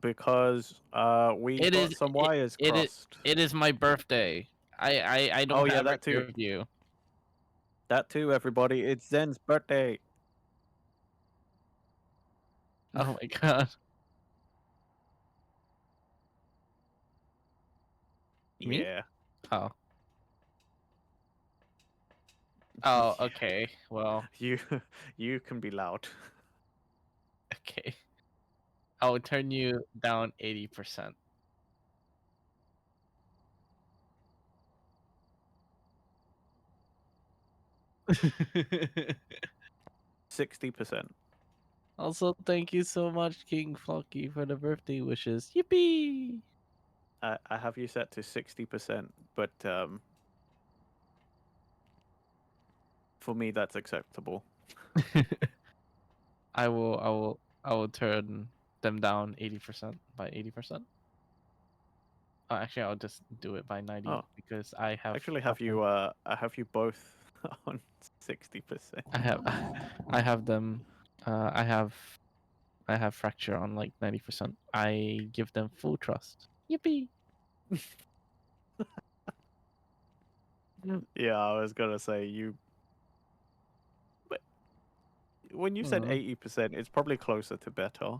Because we It got is some wires crossed. it is my birthday. I don't Oh yeah, have that a too. review. That too, everybody. It's Zen's birthday. Oh my god. Me? Yeah. Oh. Oh, Yeah. okay. Well, You can be loud. okay. I'll turn you down 80%. 60%. Also, thank you so much, King Flocky, for the birthday wishes. Yippee! I have you set to 60%, but for me that's acceptable. I will turn them down 80% by 80%. Oh, actually, I'll just do it by 90 Oh, because I have actually fucking- I have you both on 60%. I have them. I have fracture on like 90%. I give them full trust. Yippee! Yeah, I was gonna say you. But when you said 80%, it's probably closer to better.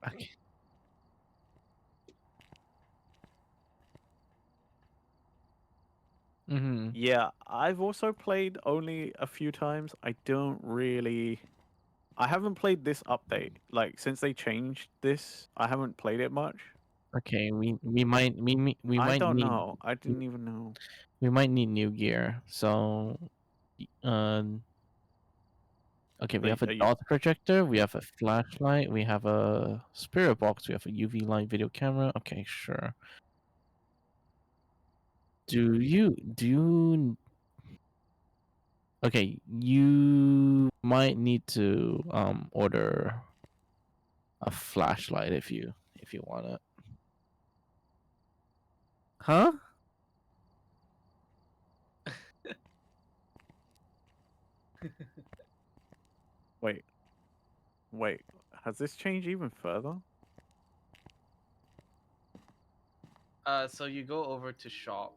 Okay. Mm-hmm. Yeah, I've also played only a few times. I don't really. I haven't played this update. Like since they changed this, I haven't played it much. Okay, we might we I might don't need know. I didn't even know. we might need new gear. So, okay, we have a Are you dot projector, we have a flashlight, we have a spirit box, we have a UV light video camera. Okay, sure. Do you? Okay, you might need to order a flashlight if you want it. Huh? wait? Wait, has this changed even further? So you go over to shop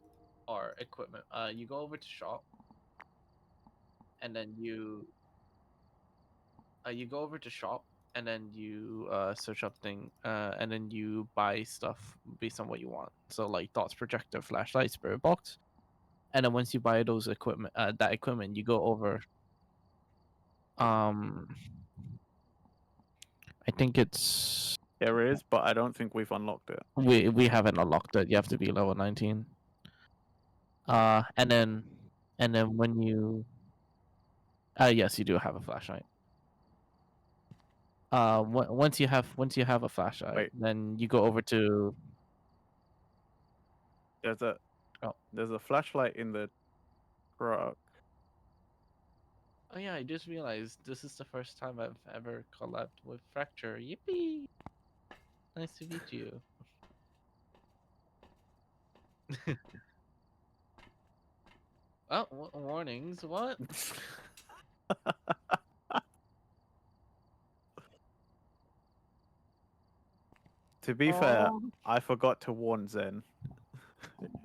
or equipment. You go over to shop, and then you go over to shop, and then you search up thing, and then you buy stuff based on what you want. So like dots projector, flashlight, spirit box, and then once you buy those equipment, that equipment, you go over. I think it's There is, but I don't think we've unlocked it. we haven't unlocked it. You have to be level 19. And then when you yes, you do have a flashlight. Once you have a flashlight, Wait, then you go over to there's a oh there's a flashlight in the truck. oh yeah, I just realized this is the first time I've ever collabed with Fracture. Yippee! Nice to meet you. Oh, warnings! What? To be fair, Oh, I forgot to warn Zen.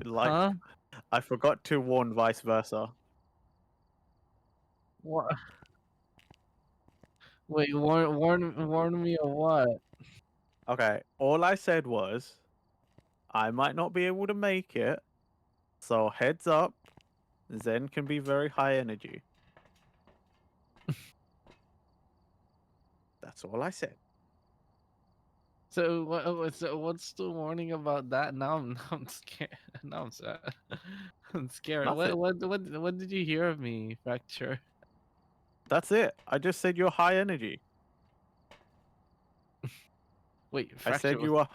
Like, huh? I forgot to warn vice versa. What? Wait, warn me of what? Okay, all I said was I might not be able to make it, so heads up, Zen can be very high energy. That's all I said. So what's the warning about that? Now I'm scared. Now I'm sad. I'm scared. Nothing. What did you hear of me, Fracture? That's it. I just said you're high energy. Wait, I Fracture said you were.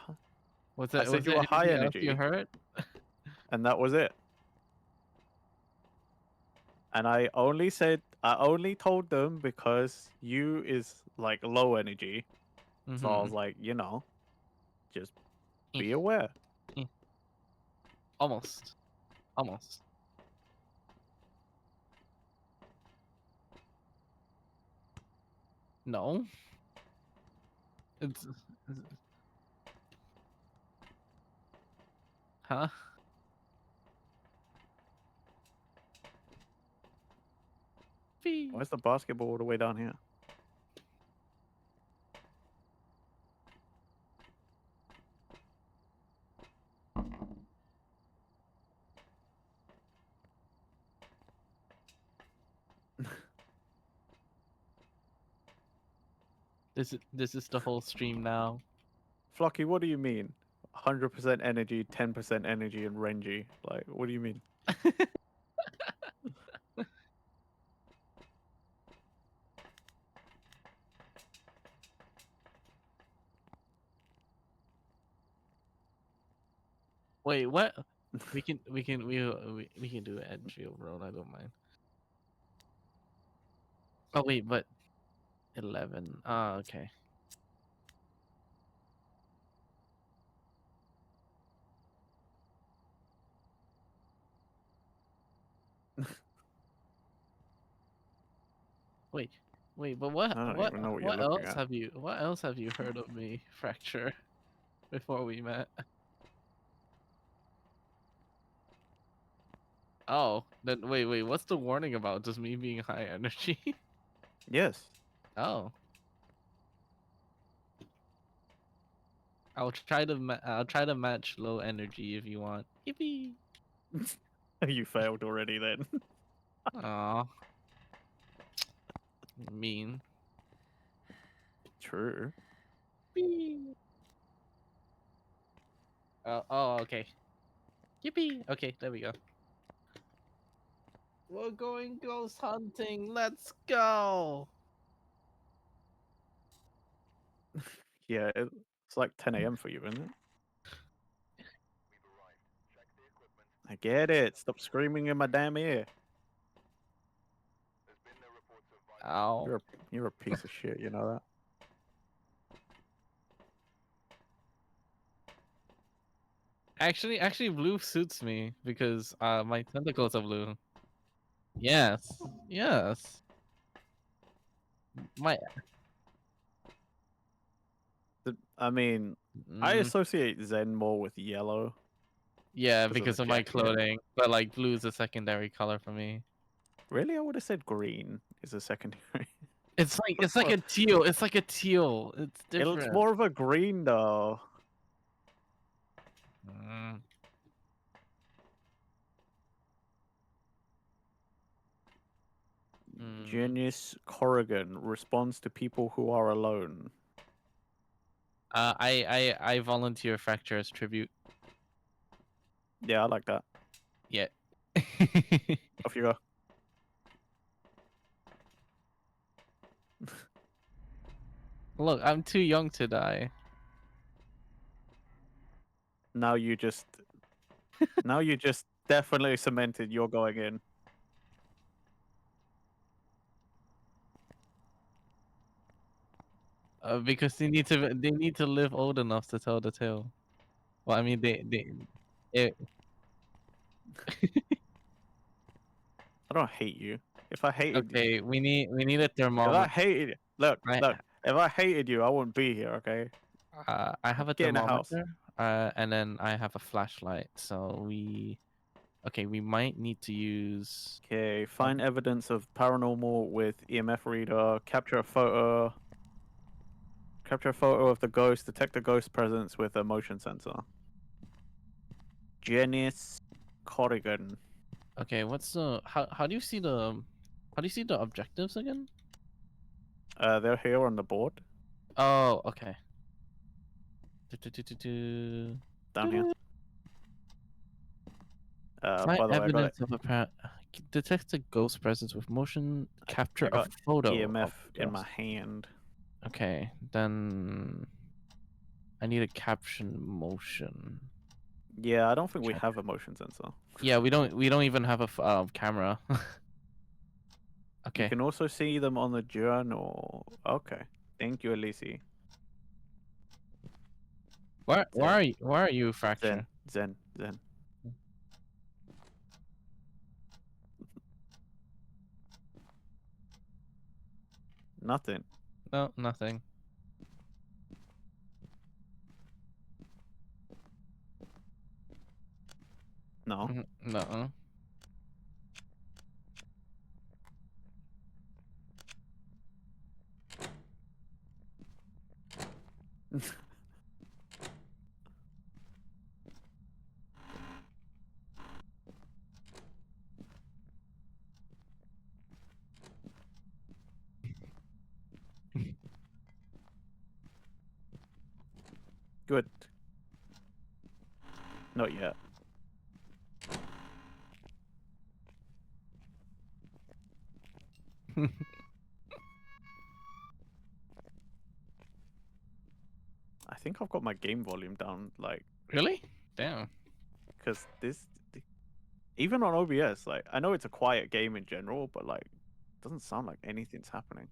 I said was you there were high anything else you energy, heard? and that was it. And I only told them because you is like low energy. So I was Mm-hmm. like, just be aware. Almost. Almost. No. It's Huh? Fee. Why is the basketball all the way down here? This is the whole stream now. Flocky, what do you mean? 100% energy, 10% energy, and Renji. Like, what do you mean? Wait, what? We can do an entry overall. I don't mind. Oh wait, but 11. Ah, okay. Wait, wait, but what I don't what even know what you're what looking else at. have you heard of me, Fracture, before we met? Oh, then wait, what's the warning about? Just me being high energy? Yes. Oh, I'll try to match low energy if you want. Yippee! You failed already then. Aw, mean. True. Whee! Oh, okay. Yippee! Okay, there we go. We're going ghost hunting. Let's go. Yeah, it's like 10 a.m. for you, isn't it? I get it. Stop screaming in my damn ear. Ow. You're a piece of shit, you know that? Actually, blue suits me because my tentacles are blue. Yes, yes. My I mean, I mm, associate Zen more with yellow yeah, because of the because of my jacket. clothing, but like blue is a secondary color for me. Really? I would have said green is a secondary. It's like a teal. It's like a teal. It's It's different. more of a green though. Mm, mm. Genius Corrigan responds to people who are alone. I volunteer Fracture as tribute. Yeah, I like that. Yeah. Off you go. Look, I'm too young to die. Now you just definitely cemented you're going in. Because they need to live old enough to tell the tale. Well, I mean it, I don't hate you. If I hated you, okay, we need a if I thermometer. hated look, I look, if I hated you, I wouldn't be here, okay? I have a Get in the house. thermometer, and then I have a flashlight. So we might need to use. Okay, find evidence of paranormal with EMF reader, capture a photo of the ghost, detect the ghost presence with a motion sensor. Genius Corrigan. Okay, what's the how do you see the objectives again? They're here on the board. Oh, okay. Do-do-do-do-do. Down here. Find By the way, evidence of apparent detect a ghost presence with motion capture I a got photo EMF of the in my ghost. hand. Okay, then I need a caption motion. Yeah, I don't think we Check. have a motion sensor. Yeah, we don't even have a camera. You Okay. can also see them on the journal. Okay. Thank you, Elise. Zen. Where are you, Zen. Fracture? Zen. Zen. Nothing. No, nothing. No. No. Good. Not yet. I think I've got my game volume down, like, Really? Damn. because even on OBS, like, I know it's a quiet game in general, but like, it doesn't sound like anything's happening.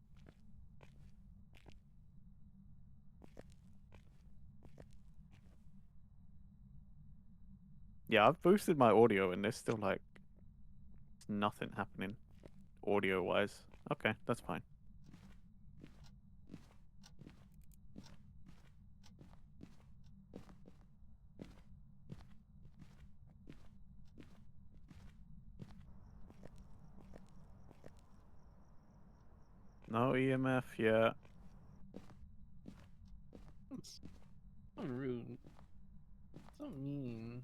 Yeah, I've boosted my audio, and there's still like nothing happening audio wise. Okay, that's fine. No EMF yet. That's so rude. So mean.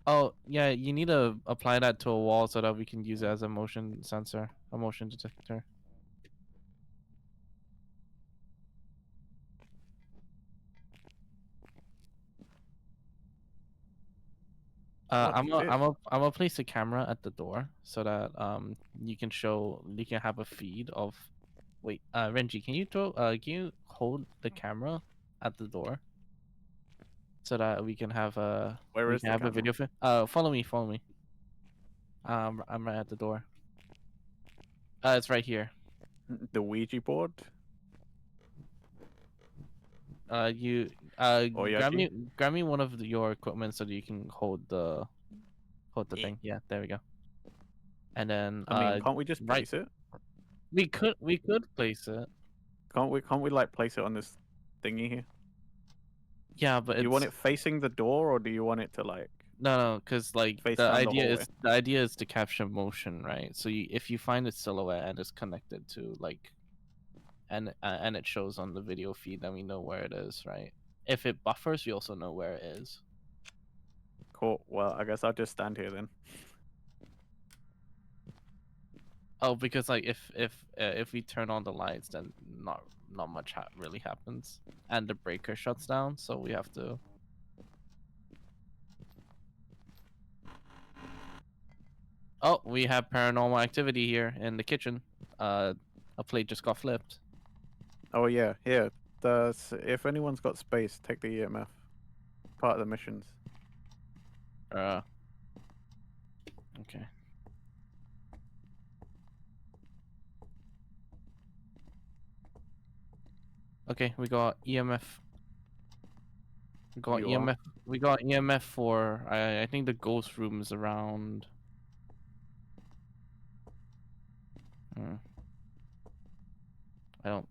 Oh, yeah, you need to apply that to a wall so that we can use it as a motion sensor, a motion detector. What I'm is gonna this? I'm gonna place a camera at the door so that you can have a feed of. Wait, Renji, can you hold the camera at the door so that Where we is can the have a camera? video feed? Follow me. I'm right at the door. It's right here. The Ouija board? You Oyaji? grab me one of your equipment so that you can hold the Eh. thing. Yeah, there we go. And then I mean, can't we just right, place it? we could place it. Can't we like place it on this thingy here? Yeah, but Do you want it's it facing the door, or do you want it to like no, because like face down the hallway? the idea is to capture motion, right? So if you find a silhouette and it's connected to like and it shows on the video feed, then we know where it is, right? If it buffers, we also know where it is. Cool. Well, I guess I'll just stand here then. Oh, because like if we turn on the lights, then not much really happens, and the breaker shuts down, so we have to. Oh, we have paranormal activity here in the kitchen. A plate just got flipped. Oh yeah, here. If anyone's got space, take the EMF. Part of the missions. Uh, okay. Okay, we got EMF. We got You are. EMF. We got EMF for. I think the ghost room is around. Hmm.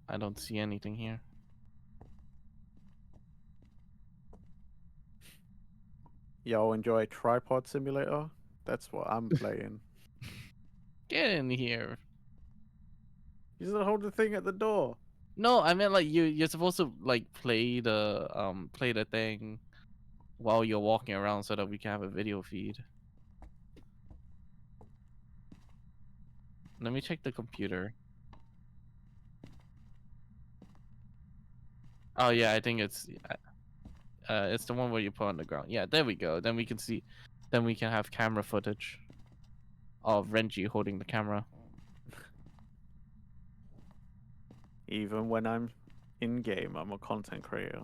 I don't see anything here. Y'all enjoy Tripod Simulator? That's what I'm playing. Get in here. You just hold the thing at the door. No, I meant like you're supposed to like play the thing while you're walking around so that we can have a video feed. Let me check the computer. Oh yeah, I think it's the one where you put on the ground. Yeah, there we go. Then we can see, then we can have camera footage of Renji holding the camera. Even when I'm in game, I'm a content creator.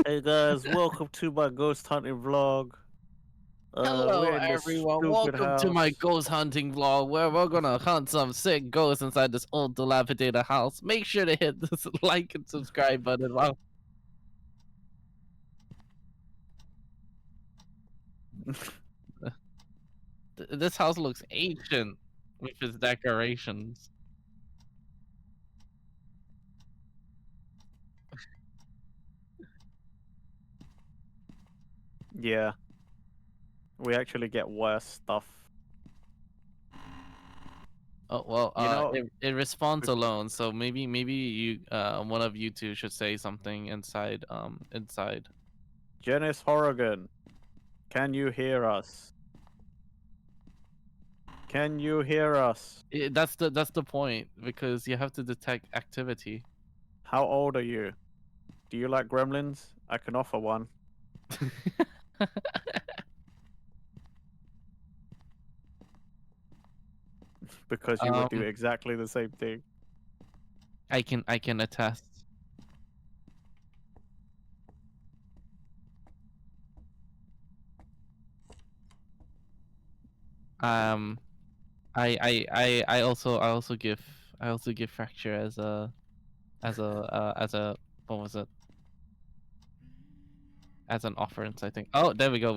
Hey guys, welcome to my ghost hunting vlog. Hello We're in this everyone, stupid welcome to my house. ghost hunting vlog where we're gonna hunt some sick ghosts inside this old dilapidated house. Make sure to hit this like and subscribe button. Wow. This house looks ancient with its decorations. Yeah, we actually get worse stuff. Oh well, You know, it responds bef- alone. So maybe you one of you two should say something inside. Janice Horrigan, can you hear us? Can you hear us? That's the point because you have to detect activity. How old are you? Do you like gremlins? I can offer one. Because you would do um, exactly the same thing. I can attest. Um, I also give fracture as a what was it, as an offerance, I think. Oh, there we go.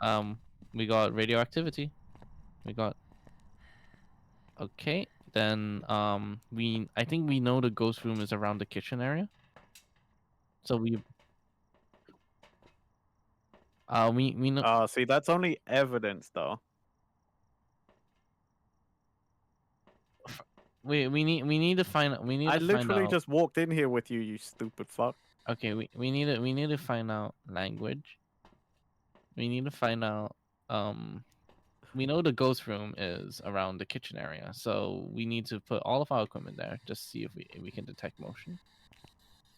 Oh, We got radioactivity. We got okay. Then I think we know the ghost room is around the kitchen area. So we know see, that's only evidence, though. we need to find I literally out. just walked in here with you, you stupid fuck. Okay, we need to find out language. We need to find out we know the ghost room is around the kitchen area, so we need to put all of our equipment there just to see if we can detect motion.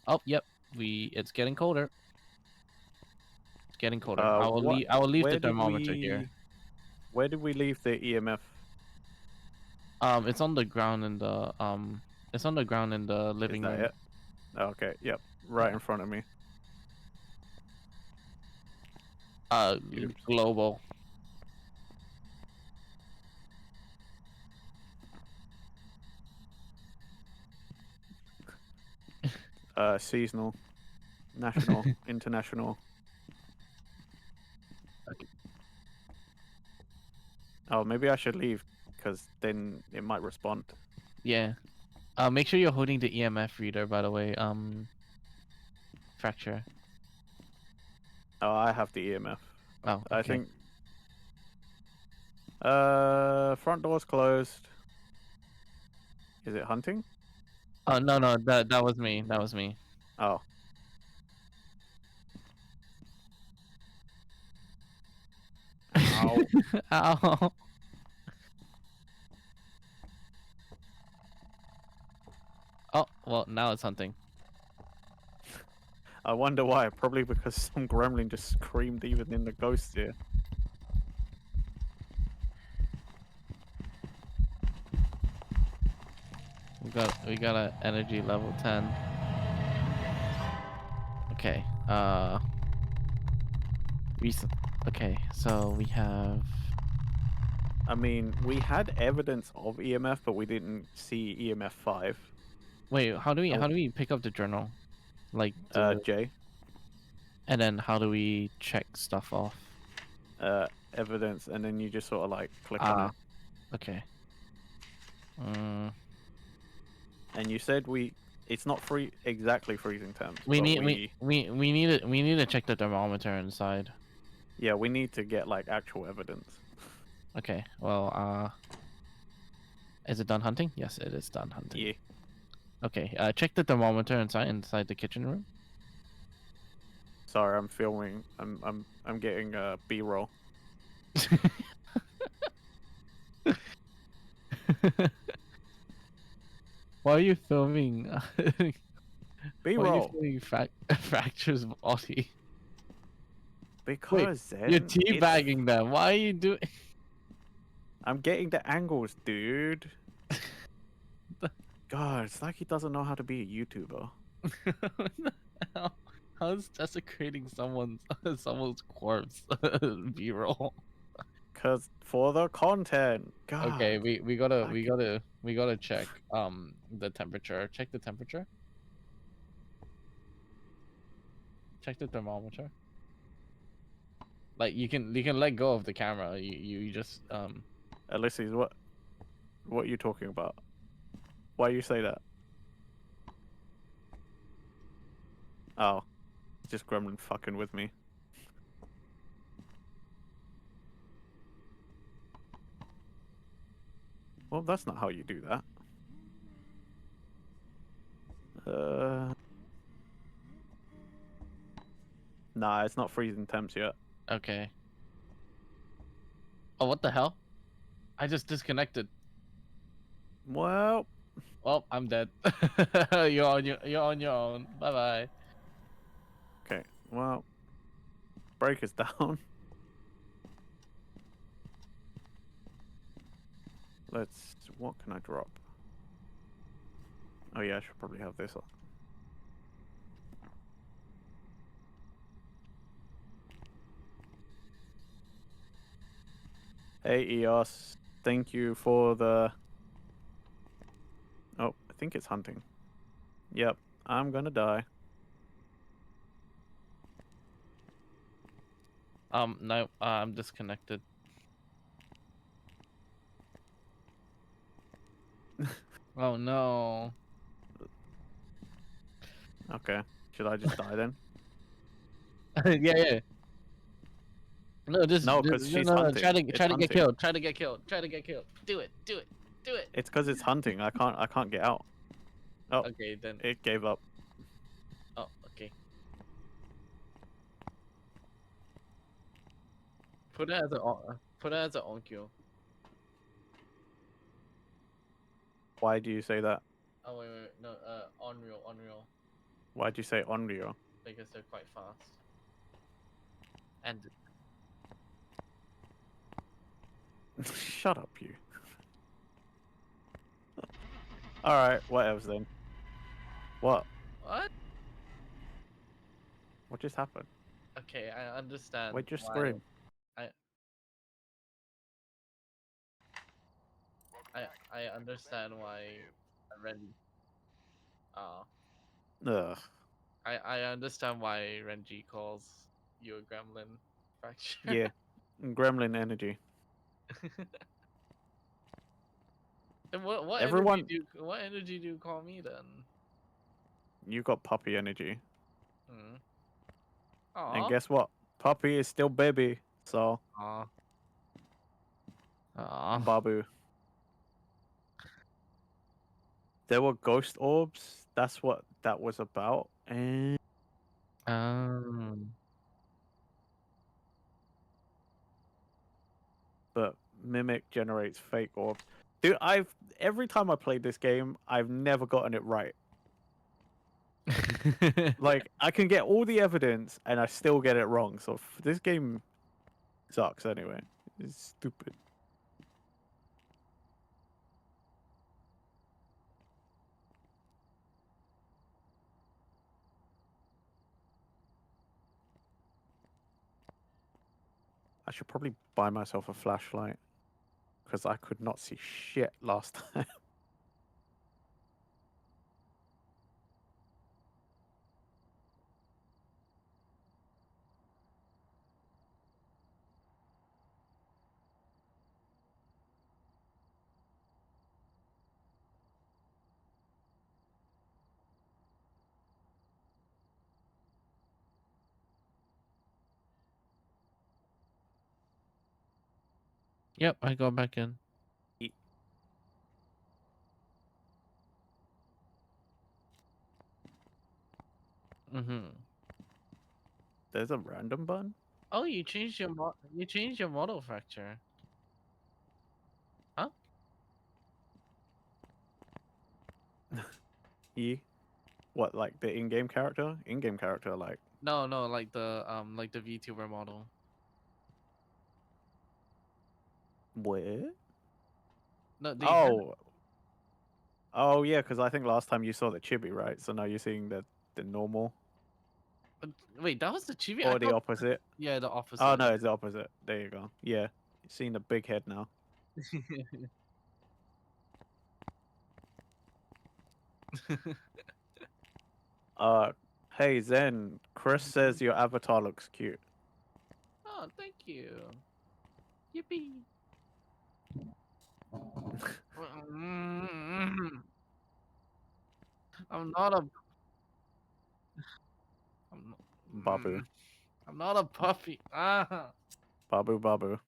Oh, yep. It's getting colder. It's getting colder. What? I will leave the Where did thermometer here. we? Where did we leave the EMF? It's on the ground in the it's on the ground in the Is living that room. it? Okay, yep, right Yeah. in front of me. Beautiful. Global. Seasonal, national, international. Okay. Oh, maybe I should leave because then it might respond. Yeah. Make sure you're holding the EMF reader, by the way. Fracture. Oh, I have the EMF. Oh, I okay. think. Front door's closed. Is it hunting? Oh no, that was me. That was me. Oh, ow. Ow. Oh, well, now it's hunting. I wonder why. Probably because some gremlin just screamed even in the ghost here. We got a energy level 10. Okay. Recent. Okay, so we have. I mean, we had evidence of EMF, but we didn't see EMF 5. Wait, Oh, how do we pick up the journal? Like J. and then how do we check stuff off? Evidence, and then you just sort of like click on Ah, it. okay. Mm, And you said it's not exactly freezing temps, we but need we need to check the thermometer inside. yeah, we need to get like actual evidence. Okay. Well, is it done hunting? Yes, it is done hunting. Yeah. Okay. Check the thermometer inside the kitchen room. Sorry, I'm filming. I'm getting B-roll. Why are you filming? Why are you B-roll filming Fracture's body? Wait, because you're then teabagging them. Why are you doing? I'm getting the angles, dude. God, it's like he doesn't know how to be a YouTuber. How, how's desecrating someone's corpse B-roll? Cause for the content. Okay, God, we like it. gotta check the temperature. Check the temperature. Check the thermometer. Like you can let go of the camera. You just Ulysses, what are you talking about? Why you say that? Oh, just Gremlin fucking with me. Well, that's not how you do that. Nah, it's not freezing temps yet. Okay. Oh, what the hell? I just disconnected. Well, Well, I'm dead. You're on your own. Bye bye. okay. Well, break is down. Let's. What can I drop? Oh yeah, I should probably have this on. Hey EOS, thank you for the. Oh, I think it's hunting. Yep, I'm gonna die. No, I'm disconnected. Oh no. Okay, should I just die then? Yeah, yeah. No, No, because no, she's no, no. hunting. It's Try to get hunting. killed. Try to get killed. Try to get killed. Do it. Do it. Do it. It's because it's hunting. I can't get out. Oh, Okay, then. it gave up. Oh, okay. Put it as an on queue. Why do you say that? Oh wait, no, Unreal, Why'd you say Onryo? because they're quite fast. And Shut up, you. Alright, what else then? What? what? What just happened? Okay, I understand Why'd you why. scream? I I understand why Ren. Uh, Ugh. I understand why Renji calls you a gremlin fracture. Yeah. Gremlin energy. And what energy Everyone, do you call me then? you got puppy energy. Hmm. And Aw. guess what? Puppy is still baby. So, Aw. Aw. Babu. There were ghost orbs. That's what that was about. And Um. but Mimic generates fake orbs. Dude, every time I played this game, I've never gotten it right. Like I can get all the evidence and I still get it wrong. So this game sucks anyway. It's stupid. I should probably buy myself a flashlight because I could not see shit last time. Yep, I go back in. Mm-hmm. There's a random button. Oh, you changed your model fracture. Huh? E. What, like the in-game character? In-game character, like No, like the VTuber model. where? No, they had. Oh, oh yeah, because I think last time you saw the chibi, right? So now you're seeing the normal Wait, that was the chibi. I or the thought. opposite. Yeah, the Oh opposite. no, it's the opposite. There you go. Yeah, you're seeing the big head now. Hey Zen, Chris says your avatar looks cute. Oh, thank you. Yippee. I'm not a. I'm not, Babu, I'm not a puppy. Ah. Babu, Babu.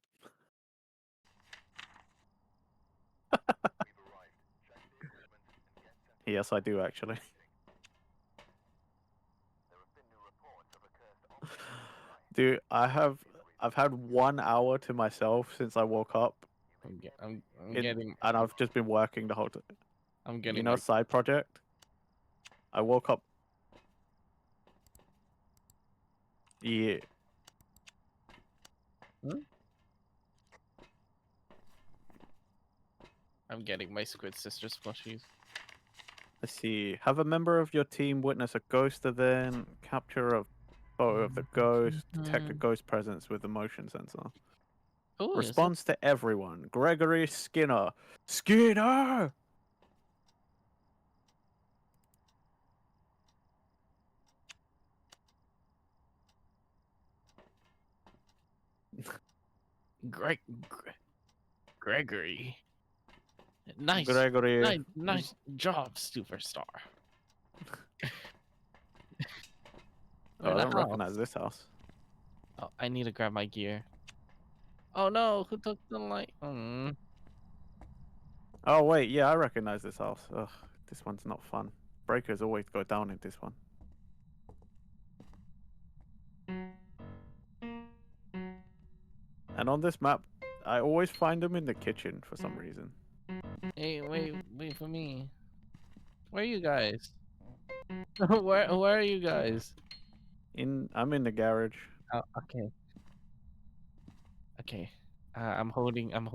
Yes, I do actually. Dude, I've had 1 hour to myself since I woke up, I'm and getting I've just been working the whole time. I'm You getting know, my side project. I woke up. Yeah. I'm getting my Squid Sisters plushies. Let's see. Have a member of your team witness a ghost event. Capture a photo of the ghost. Detect a ghost presence with the motion sensor. Oh, is it? Response to everyone. Gregory Skinner. Skinner! Gregory. Nice, Gregory. nice job, superstar. We're Oh, in I the don't recognize house. this house. Oh, I need to grab my gear. Oh no, who took the light? Oh, wait. Yeah, I recognize this house. Ugh, this one's not fun. Breakers always go down in this one. And on this map, I always find them in the kitchen for some reason. Hey, wait for me. Where are you guys? where are you guys? I'm in the garage. Oh, okay. Okay. I'm holding. Um,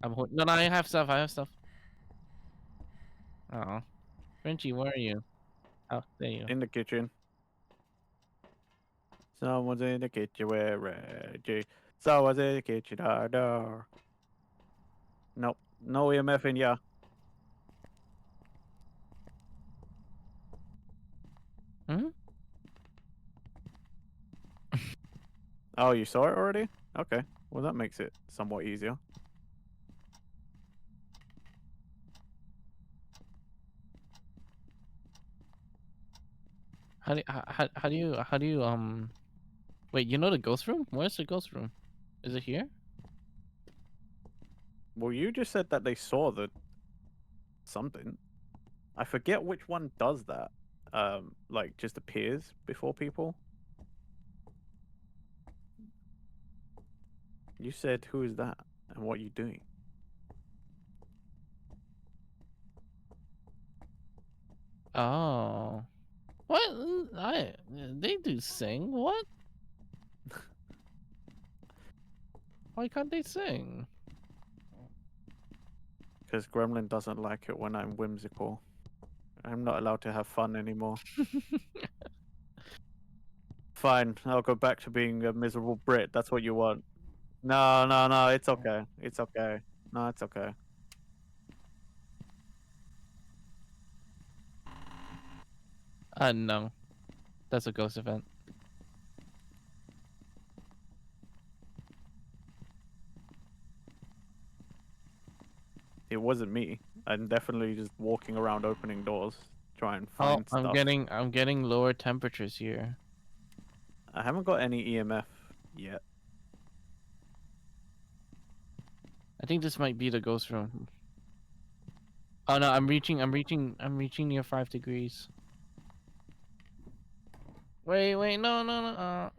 I'm holding. No, I have stuff. I have stuff. Oh, Frenchie, where are you? Oh, there you. In the kitchen. Someone's in the kitchen. Where Reggie? Someone's in the kitchen. Door. Nope. No EMF in ya. Hmm? Oh, you saw it already? Okay. Well, that makes it somewhat easier. How do you wait, you know the ghost room? Where's the ghost room? Is it here? Well, you just said that they saw the something. I forget which one does that. Like just appears before people. You said, "Who is that?" and what are you doing? Oh. What? They do sing. What? Why can't they sing? Because Gremlin doesn't like it when I'm whimsical. I'm not allowed to have fun anymore. Fine, I'll go back to being a miserable Brit. That's what you want. No, no, no. It's okay. It's okay. No, it's okay. No. That's a ghost event. It wasn't me. I'm definitely just walking around opening doors, trying to Oh, find stuff. I'm getting lower temperatures here. I haven't got any EMF yet. I think this might be the ghost room. Oh no, I'm reaching near 5 degrees. Wait, no.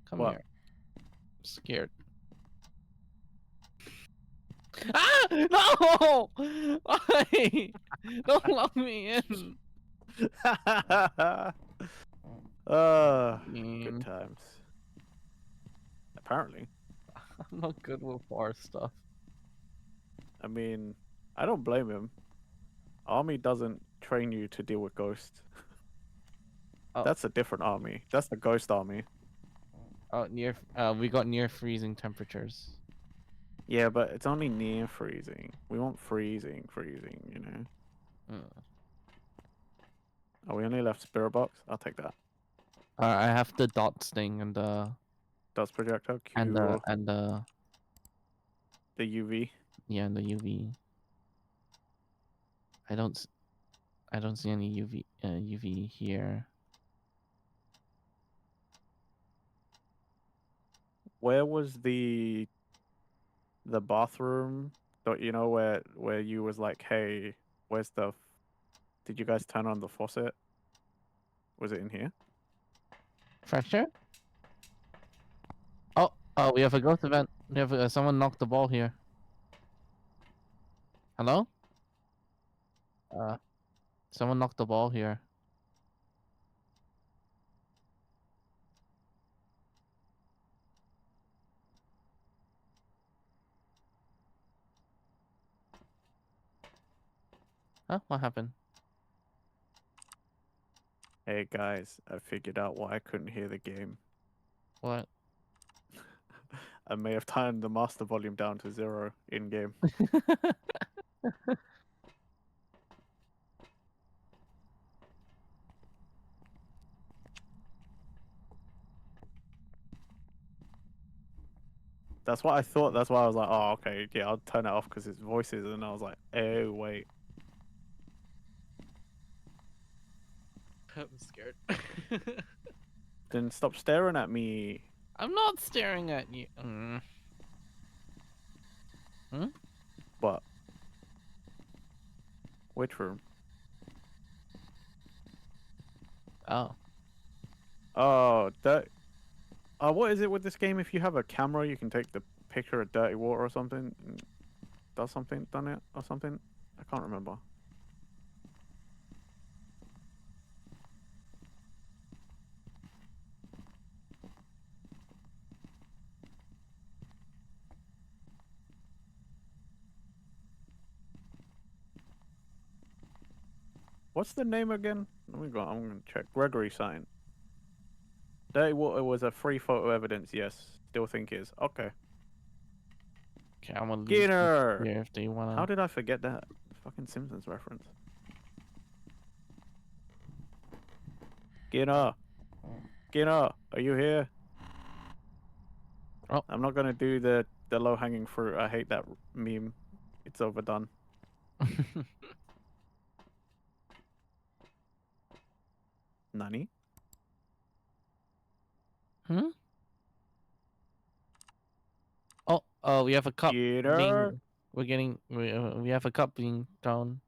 Come What? here. I'm scared. Ah! No! Why? Don't lock me in. Good Mm, times. Apparently. I'm not good with bar stuff. I mean, I don't blame him. Army doesn't train you to deal with ghosts. Oh, That's a different army. That's the ghost army. we got near freezing temperatures. Yeah, but it's only near freezing. We want freezing, you know? Mm. Oh, we only left spirit box? I'll take that. I have the dots thing and Dust projector, and the Q, and the the UV. yeah and the UV. I don't s- I don't see any UV here. Where was the bathroom? You know where you was like, hey. Where's the? Did you guys turn on the faucet? Was it in here? Fracture? Oh, we have a ghost event. We have someone knocked the ball here. Hello? Someone knocked the ball here. Huh? What happened? Hey guys, I figured out why I couldn't hear the game. What? I may have turned the master volume down to 0 in game. That's what I thought. That's why I was like, oh, okay, yeah, I'll turn it off because it's voices. And I was like, oh, wait. I'm scared. Then stop staring at me. I'm not staring at you. But which room? Oh. Oh, that. What is it with this game? If you have a camera, you can take the picture of dirty water or something. And does something done it or something? I can't remember. What's the name again? Let me go. I'm gonna check. Gregory sign. Dirty water was a free photo evidence. Yes, still think is okay. Okay, I'm gonna leave this Skinner. here if they wanna. How did I forget that? Fucking Simpsons reference. Skinner. Skinner, are you here? Oh. I'm not gonna do the low hanging fruit. I hate that meme. It's overdone. Nani? Hmm? Oh, we have a cup Skinner. being. We have a cup being thrown.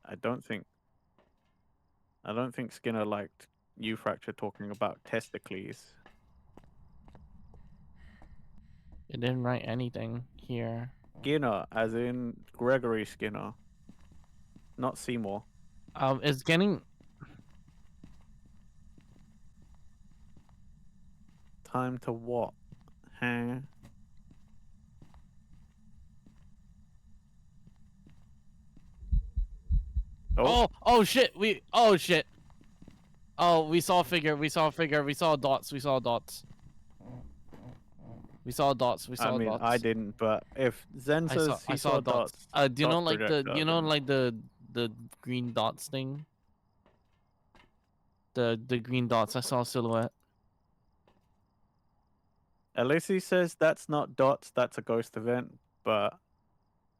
I don't think Skinner liked you Fracture talking about testicles. It didn't write anything here. Skinner, as in Gregory Skinner, not Seymour. It's getting. Time to what? Huh? Oh, Oh shit! Oh shit! Oh, we saw a figure. We saw a figure. We saw dots. We saw dots. We saw dots. We I saw mean, I dots. didn't, but if Zen says I he saw saw dots. dots, Do you know dots like the projector, then the green dots thing? The green dots. I saw a silhouette. at least he says that's not dots, that's a ghost event, but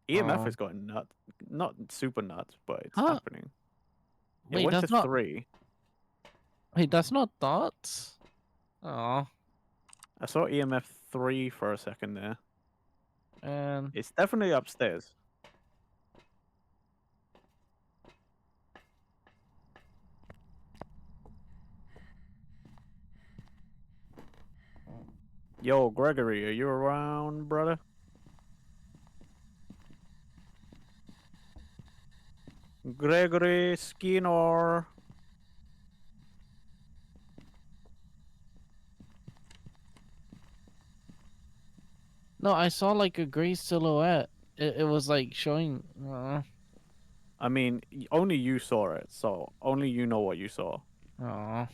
EMF is going nuts. Not super nuts, but it's Huh? happening. It Wait, went to that's not. 3. Wait, that's not dots. Oh, I saw EMF 3 for a second there. and It's definitely upstairs. Yo, Gregory, are you around, brother? Gregory Skinner. no, I saw like a gray silhouette. It was like showing. I mean, only you saw it, so only you know what you saw. Oh.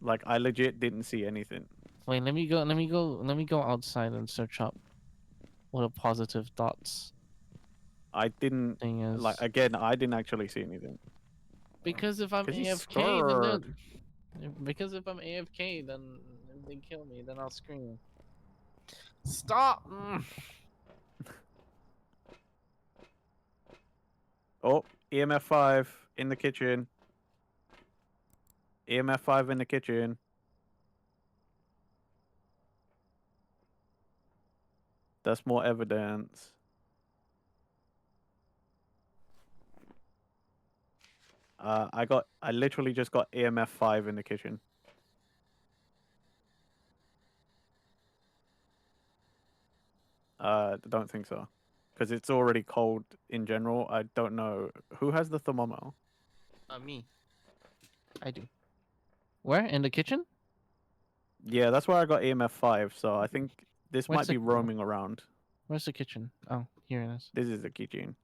Like, I legit didn't see anything. Wait, let me go. Let me go outside and search up what a positive dots I didn't, thing like, is. again, I didn't actually see anything. Because if I'm Because he's AFK, then scared. because if I'm AFK, then if they kill me, then I'll scream. Stop! Oh, EMF 5 in the kitchen. EMF 5 in the kitchen. That's more evidence. I literally just got EMF 5 in the kitchen. Don't think so, because it's already cold in general. I don't know who has the thermometer. Me. I do. Where? In the kitchen? Yeah, that's where I got EMF 5. So I think this Where's might the be roaming around. Where's the kitchen? Oh, here it is. This is the kitchen.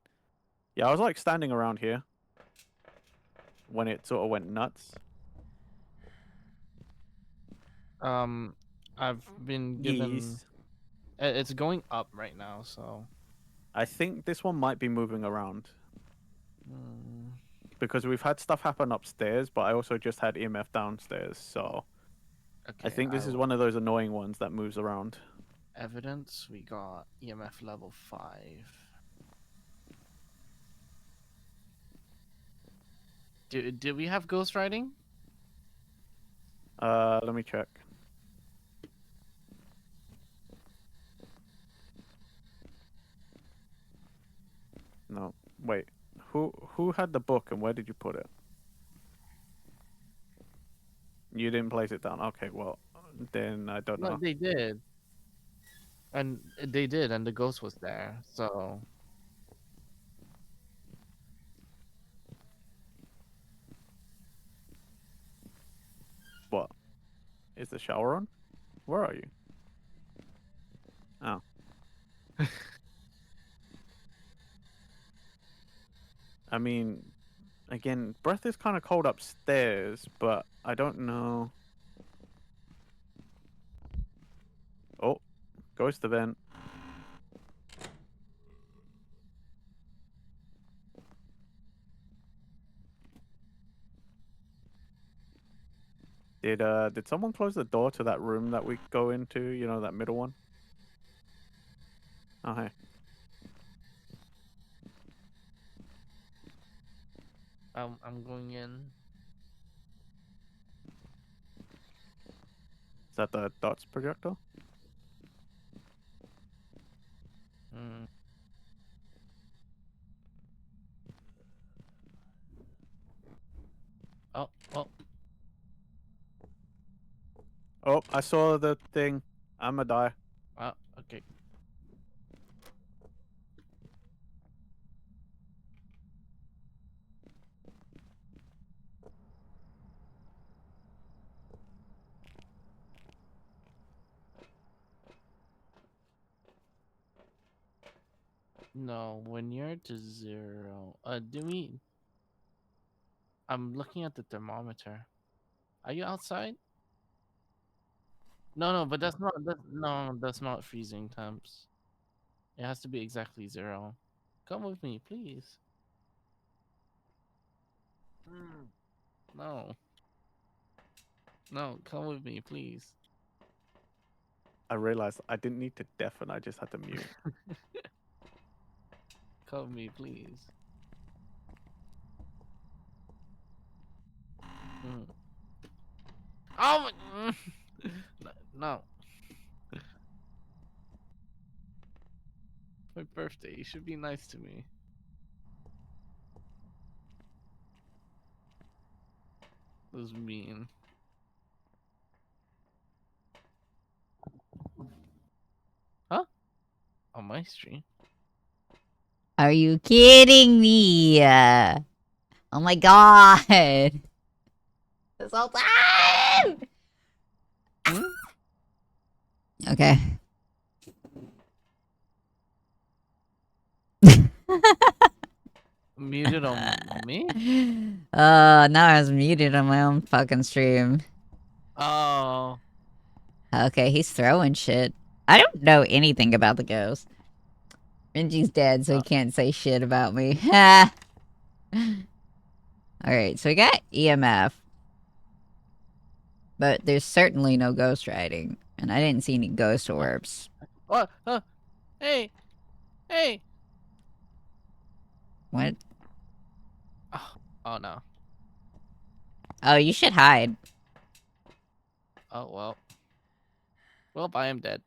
Yeah, I was like standing around here when it sort of went nuts. I've been given. Yes. It's going up right now, so. I think this one might be moving around Mm, because we've had stuff happen upstairs, but I also just had EMF downstairs. So I okay, think I this is will. one of those annoying ones that moves around. Evidence. We got EMF level 5. Did we have ghost riding? Let me check. No, wait. Who had the book and where did you put it? You didn't place it down. Okay, well, then I don't No, know. they did. And they did, and the ghost was there. So What? Is the shower on? Where are you? Oh. I mean, again, breath is kind of cold upstairs, but I don't know. Oh, ghost event. Did someone close the door to that room that we go into? You know, that middle one? Oh, hey. I'm going in. Is that the dots projector? Mm. Oh, oh, Oh, I saw the thing. I'ma die. oh, okay. No, when you're to 0, do we? I'm looking at the thermometer. Are you outside? No, no, but that's not freezing temps. It has to be exactly 0. Come with me, please. No, no, come with me, please. I realized I didn't need to deafen, I just had to mute. Come with me, please. Mm. Oh, no. My birthday. You should be nice to me. That was mean. Huh? On my stream? Are you kidding me? Oh my god. This whole time! Hmm? Okay. Muted on me? Now I was muted on my own fucking stream. Oh. Okay, he's throwing shit. I don't know anything about the ghost. Renji's dead, so he can't say shit about me. Ha! Alright, so we got EMF. But there's certainly no ghost riding. And I didn't see any ghost orbs. What? Hey! Hey! What? Oh no. Oh, you should hide. Oh well. Well, I am dead.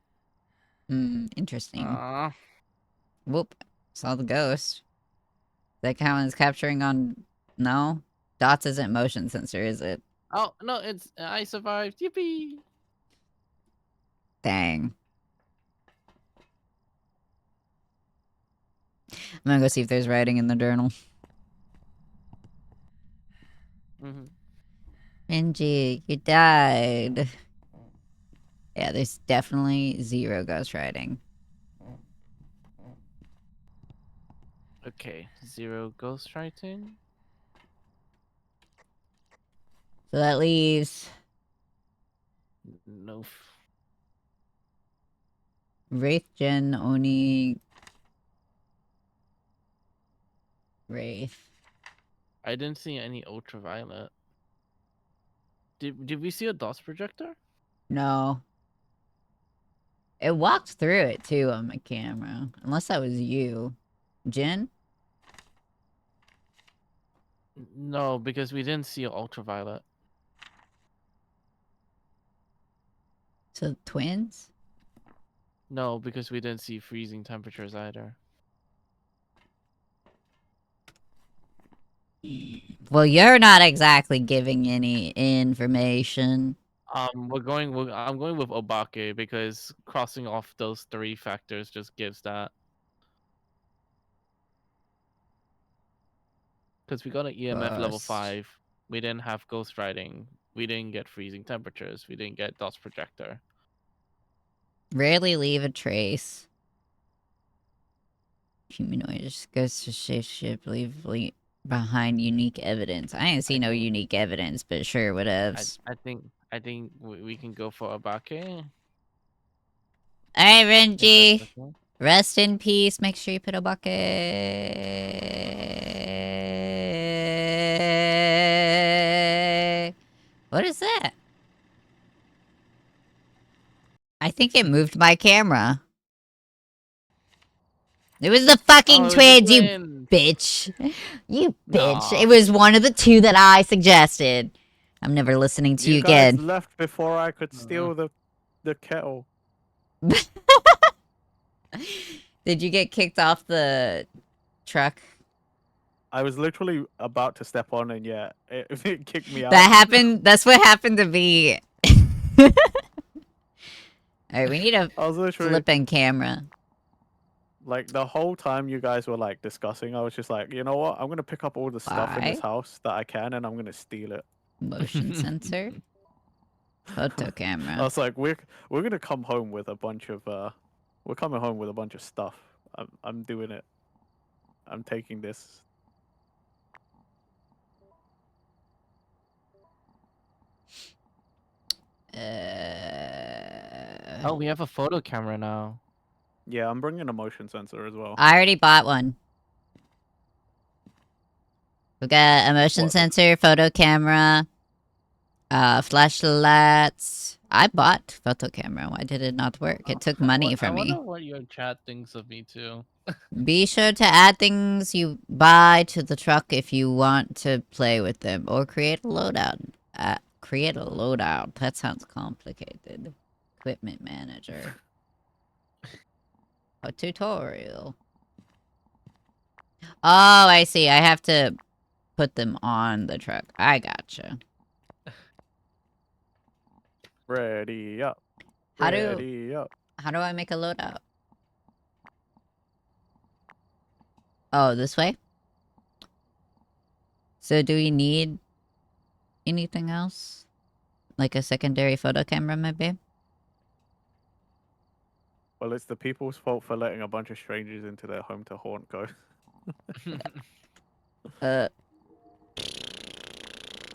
Interesting. Aww. Whoop. Saw the ghost. That count as capturing on... No? Dots isn't motion sensor, is it? Oh no, it's I survived. Yippee! Dang. I'm gonna go see if there's writing in the journal. Benji, you died. Yeah, there's definitely 0 ghostwriting. Okay, 0 ghostwriting. So that leaves No. Wraith, Gen, Oni, Wraith. I didn't see any ultraviolet. Did we see a DOS projector? No. It walked through it too on my camera. Unless that was you. Jen? No, because we didn't see ultraviolet. So twins? No, because we didn't see freezing temperatures either. Well, you're not exactly giving any information. I'm going with Obake because crossing off those 3 factors just gives that. Because we got an EMF level Ghost. 5. We didn't have ghost riding. We didn't get freezing temperatures. We didn't get DOS projector. Rarely leave a trace. Humanoid ghost to shapeshift, leave behind unique evidence. I didn't see no unique evidence, but sure, whatevs. I think we can go for Obake. Alright, If that's Renji. okay. Rest in peace. Make sure you put a bucket. What is that? I think it moved my camera. It was the fucking Oh, twins, you twins. bitch. You bitch. Nah. It was one of the 2 that I suggested. I'm never listening to you guys again. left before I could steal the kettle. Did you get kicked off the truck? I was literally about to step on, and yeah, it kicked me out. That happened. That's what happened to me. Alright, we need a I was literally flipping camera. like the whole time you guys were like discussing. I was just like, you know what? I'm gonna pick up all the stuff in this Why? house that I can, and I'm gonna steal it. Motion sensor. Photo I camera. was like, we're gonna come home with a bunch of we're coming home with a bunch of stuff. I'm doing it. I'm taking this. Oh, we have a photo camera now. Yeah, I'm bringing a motion sensor as well. I already bought one. We got a motion What? sensor, photo camera, flashlights. I bought photo camera. Why did it not work? It took money I from me. wonder what your chat thinks of me too. Be sure to add things you buy to the truck if you want to play with them, or create a loadout. Create a loadout. That sounds complicated. Equipment manager. A tutorial. Oh, I see. I have to put them on the truck. I gotcha. Ready up. How Ready up. do I make a loadout? Oh, this way? So do we need anything else? Like a secondary photo camera, maybe? Well, it's the people's fault for letting a bunch of strangers into their home to haunt ghosts.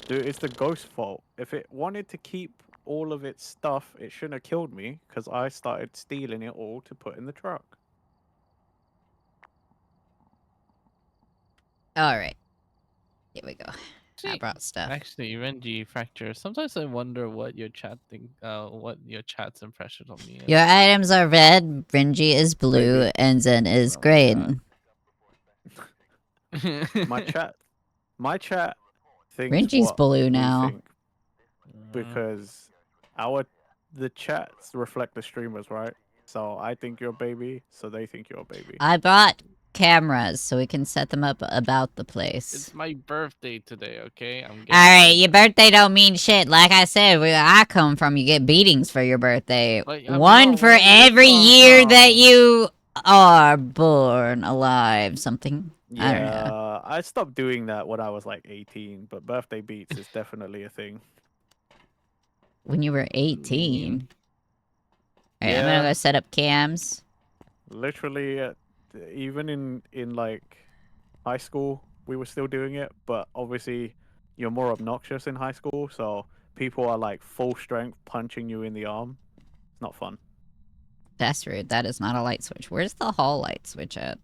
Dude, it's the ghost's fault. If it wanted to keep all of its stuff, it shouldn't have killed me, because I started stealing it all to put in the truck. Alright. Here we go. I Actually, brought stuff. Actually, Renji Fracture. Sometimes I wonder what your chat's impression of me is. Your items are red, Renji is blue, Maybe. and Zen is Oh my green. My chat thinks Renji's what blue we now. think, because the chats reflect the streamers, right? So I think you're a baby, so they think you're a baby. I brought cameras so we can set them up about the place. It's my birthday today, okay? I'm getting Alright, your older. birthday don't mean shit. Like I said, where I come from, you get beatings for your birthday. But, One bro, for where do you every come year that from? you are born alive. Something. I don't know. Yeah, I stopped doing that when I was like 18, but birthday beats is definitely a thing. When you were Mean. 18. Alright, I'm Yeah. gonna go set up cams. Literally, even in like high school, we were still doing it, but obviously you're more obnoxious in high school, so people are like full strength punching you in the arm. It's not fun. That's rude. That is not a light switch. Where's the hall light switch at?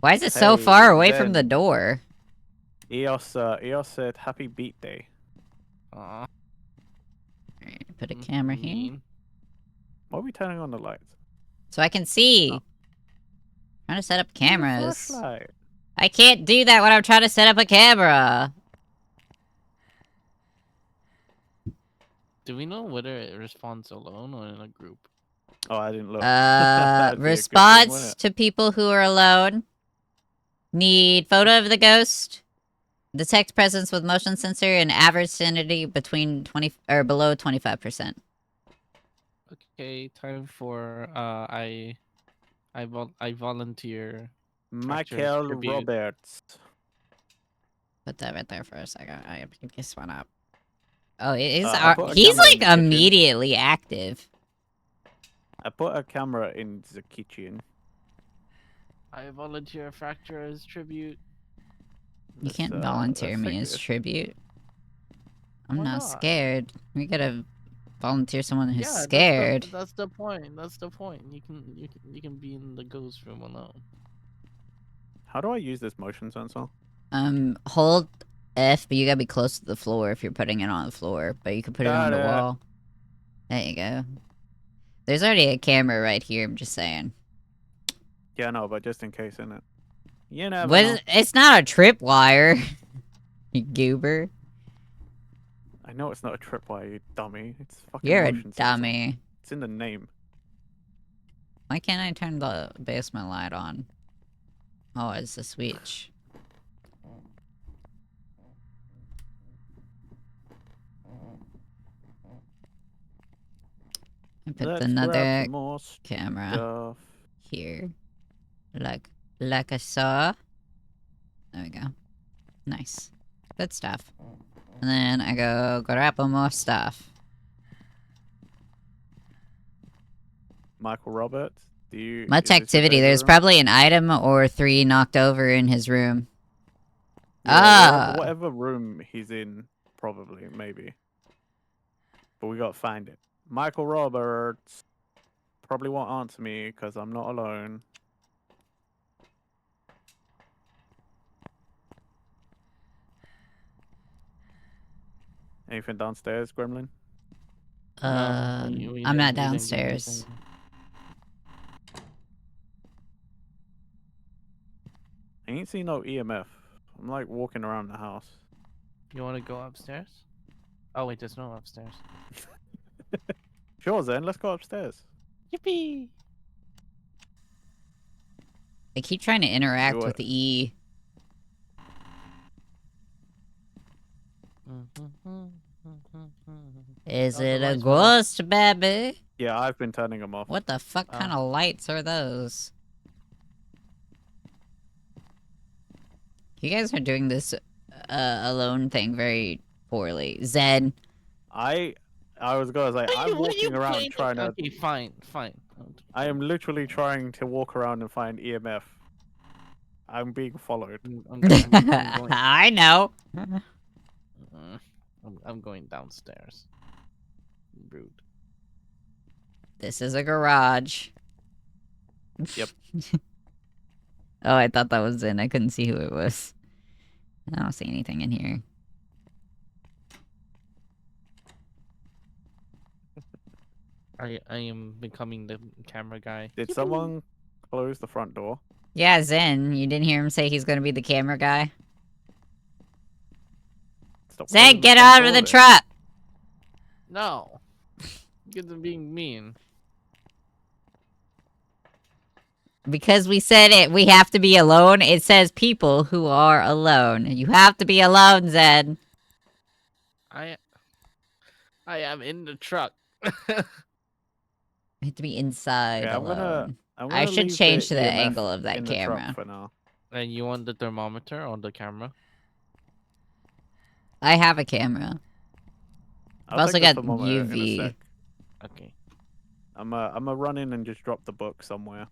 Why is it so far Hey, away from the then door? Eos said happy beat day. Aw. Alright, put a camera here. Mean. Why are we turning on the lights? So I can see. Oh. Trying to set up Use a cameras. flashlight. I can't do that when I'm trying to set up a camera. Do we know whether it responds alone or in a group? Oh, I didn't look. That'd be a good thing, Response wouldn't it? to people who are alone. Need photo of the ghost. Detect presence with motion sensor and average sanity between 20 or below 25%. Okay, time for I volunteer. Michael tribute. Roberts. Put that right there for a second. I pick this one up. Oh, he's I put a he's camera in like the kitchen. immediately active. I put a camera in the kitchen. I volunteer fracture as tribute. You Let's, can't volunteer let's me take as this. tribute. I'm Why not not? scared. We gotta volunteer someone who's Yeah, scared. That's the point. That's the point. You can be in the ghost room alone. How do I use this motion sensor? Hold F, but you gotta be close to the floor if you're putting it on the floor. But you can put it on Got the it. wall. There you go. There's already a camera right here, I'm just saying. Yeah, no, but just in case, innit? You never What know. is, it's not a tripwire. You goober. I know it's not a tripwire, you dummy. It's a fucking You're a motion sensor. dummy. It's in the name. Why can't I turn the basement light on? Oh, it's the switch. I put Let's another grab some more camera stuff. here. Like I saw. There we go. Nice. Good stuff. And then I go grab more stuff. Michael Roberts, do you... Much is this your activity. There's bedroom? probably an item or 3 knocked over in his room. Yeah, whatever room he's in, probably, maybe. But we gotta find it. Michael Roberts probably won't answer me because I'm not alone. Anything downstairs, Gremlin? No, we I'm not didn't get downstairs. anything. I ain't seen no EMF. I'm like walking around the house. You want to go upstairs? Oh wait, there's no upstairs. Sure, then, let's go upstairs. Yippee! I keep trying to interact Do with it. E. Is Oh, the it a lights went off. ghost, baby? Yeah, I've been turning them off. What the fuck kind of lights are those? You guys are doing this alone thing very poorly. Zen. I was gonna say, I'm walking around trying to... Okay, fine. I am literally trying to walk around and find EMF. I'm being followed. I'm going. I know. I'm going downstairs. Rude. This is a garage. Yep. Oh, I thought that was Zen. I couldn't see who it was. I don't see anything in here. I am becoming the camera guy. Did someone close the front door? Yeah, Zen. You didn't hear him say he's gonna be the camera guy? Stop Zen, closing the get front out of door the then. truck! No. You're being mean. Because we said it, we have to be alone. It says people who are alone. You have to be alone, Zed. I am in the truck. You have to be inside Yeah, alone. I'm I gonna should leave change the the EMF angle of that in the truck camera. for now. And you want the thermometer on the camera? I have a camera. I've I'll also take the got thermometer in a UV. sec. Okay. I'm a run in and just drop the book somewhere.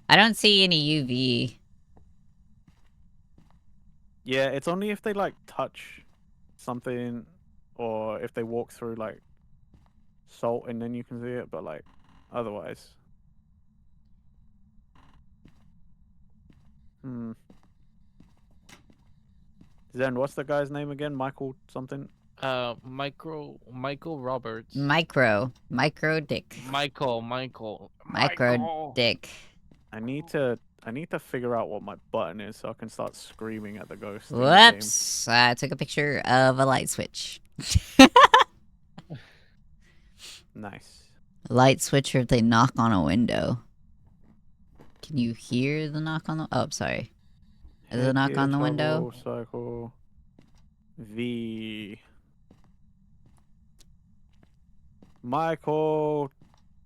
I don't see any UV. Yeah, it's only if they like touch something or if they walk through like salt and then you can see it, but like otherwise. Zen, what's the guy's name again? Michael something? Michael Roberts. Micro dick. Michael. Micro dick. I need to figure out what my button is so I can start screaming at the ghost. Whoops. I took a picture of a light switch. Nice. Light switch or if they knock on a window. Can you hear the knock on the... Oh, sorry. Is it a knock on the window? Cycle. V. Michael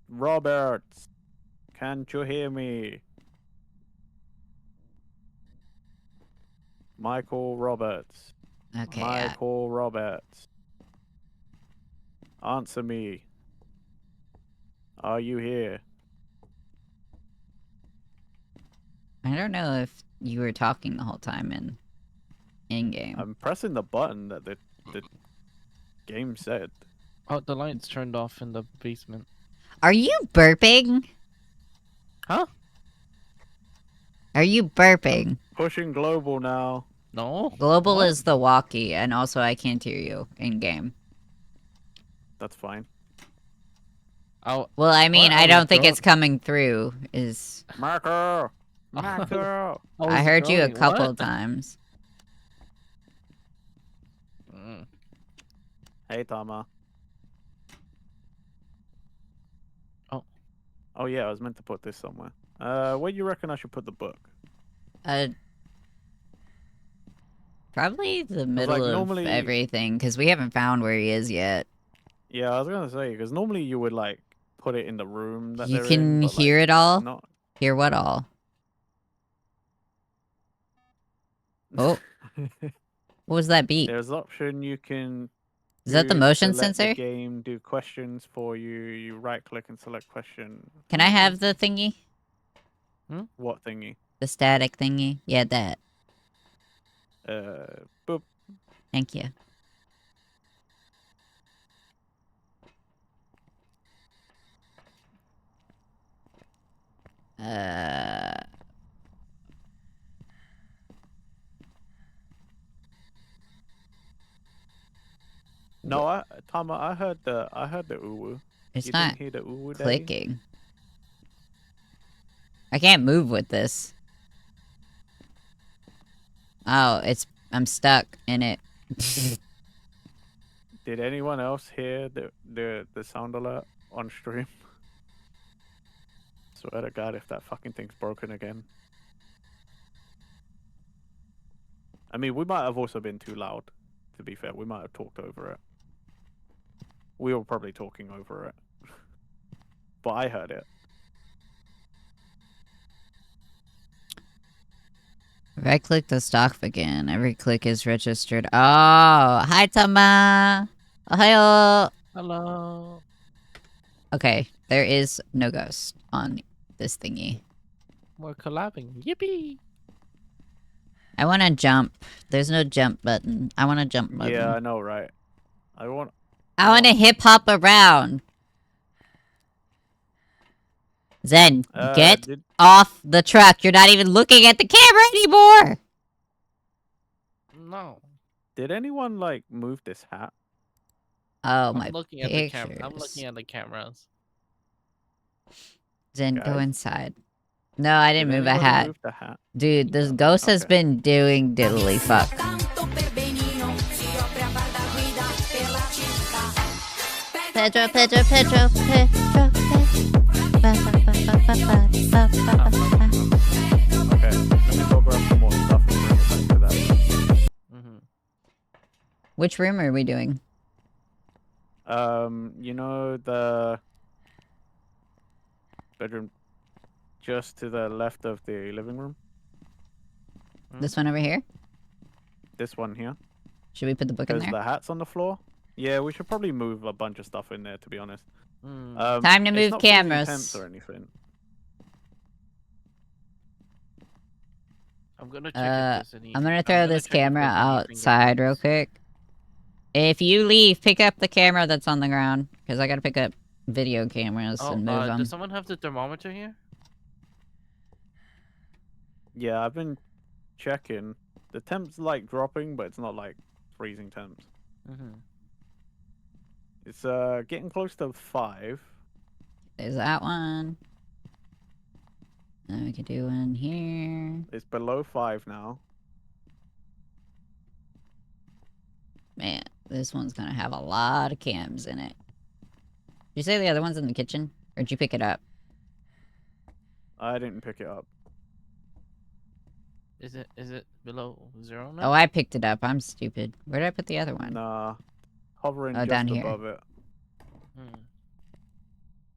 Roberts. Can't you hear me? Michael Roberts. Okay. Michael Roberts. Answer me. Are you here? I don't know if you were talking the whole time in game. I'm pressing the button that the game said. Oh, the lights turned off in the basement. Are you burping? Huh? Are you burping? Pushing global now. No. Global What? is the walkie, and also I can't hear you in game. That's fine. Oh, Well, I mean, What? I I don't was think it's drunk. coming through. Is Marco! Marco! I heard you a going, couple what? times. Mm. Hey, Tama. Oh. Oh, yeah, I was meant to put this somewhere. Where do you reckon I should put the book? Probably the middle of normally- everything, because we haven't found where he is yet. Yeah, I was gonna say, because normally you would, like, put it in the room that You they're can in, but, hear like, it all? not... Hear what all? Oh. What was that beat? There's option you can... Is that the use motion to let sensor? the game do questions for you. You right-click and select question. Can I have the thingy? What thingy? The static thingy? Yeah, that. Boop. Thank you. No, Tama, I heard the uwu. It's You not didn't hear the uwu, Daddy? clicking. I can't move with this. Oh, I'm stuck in it. Did anyone else hear the sound alert on stream? Swear to God, if that fucking thing's broken again. I mean, we might have also been too loud, to be fair. We might have talked over it. We were probably talking over it. But I heard it. Right click the stock again. Every click is registered. Oh, hi Tama. Ohayo. Hello. Okay, there is no ghost on this thingy. We're collabing. Yippee! I want to jump. There's no jump button. I want a jump button. Yeah, I know, right? I want to hip hop around. Zen, get off the truck. You're not even looking at the camera anymore. No. Did anyone, like, move this hat? Oh, I'm my looking at the camera. I'm pictures. looking at the cameras. Zen, go Guys? inside. No, I didn't Did move a anybody hat. move the hat? Dude, this ghost has Okay. been doing diddly fuck. Pedro, Pedro, Pedro, Pedro, Pedro. Which room are we doing? You know the bedroom just to the left of the living room. This one over here? This one here. Should we put the book in Because there? the hat's on the floor. Yeah, we should probably move a bunch of stuff in there, to be honest. Time to it's move not freezing cameras. temps or anything. I'm gonna check if there's any. I'm gonna I'm throw gonna this check if camera there's any outside real fingerprints. quick. If you leave, pick up the camera that's on the ground. Because I gotta pick up video cameras Oh, and move them. does someone have the thermometer here? Yeah, I've been checking. The temp's like dropping, but it's not like freezing temps. It's getting close to 5. There's that one. Then we could do one here. It's below 5 now. Man, this one's gonna have a lot of cams in it. Did you say the other one's in the kitchen? Or did you pick it up? I didn't pick it up. Is it below 0 now? Oh, I picked it up. I'm stupid. Where did I put the other one? Nah, hovering Oh, just down here. above it.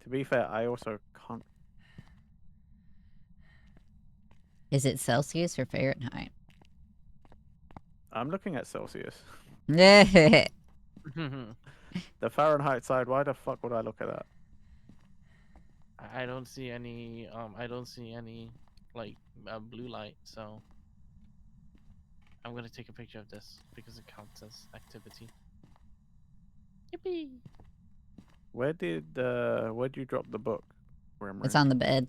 To be fair, I also can't. Is it Celsius or Fahrenheit? I'm looking at Celsius. Yeah. The Fahrenheit side. Why the fuck would I look at that? I don't see any. I don't see any like blue light. So I'm gonna take a picture of this because it counts as activity. Yippee! Where'd you drop the book? Rimmer? It's on the bed.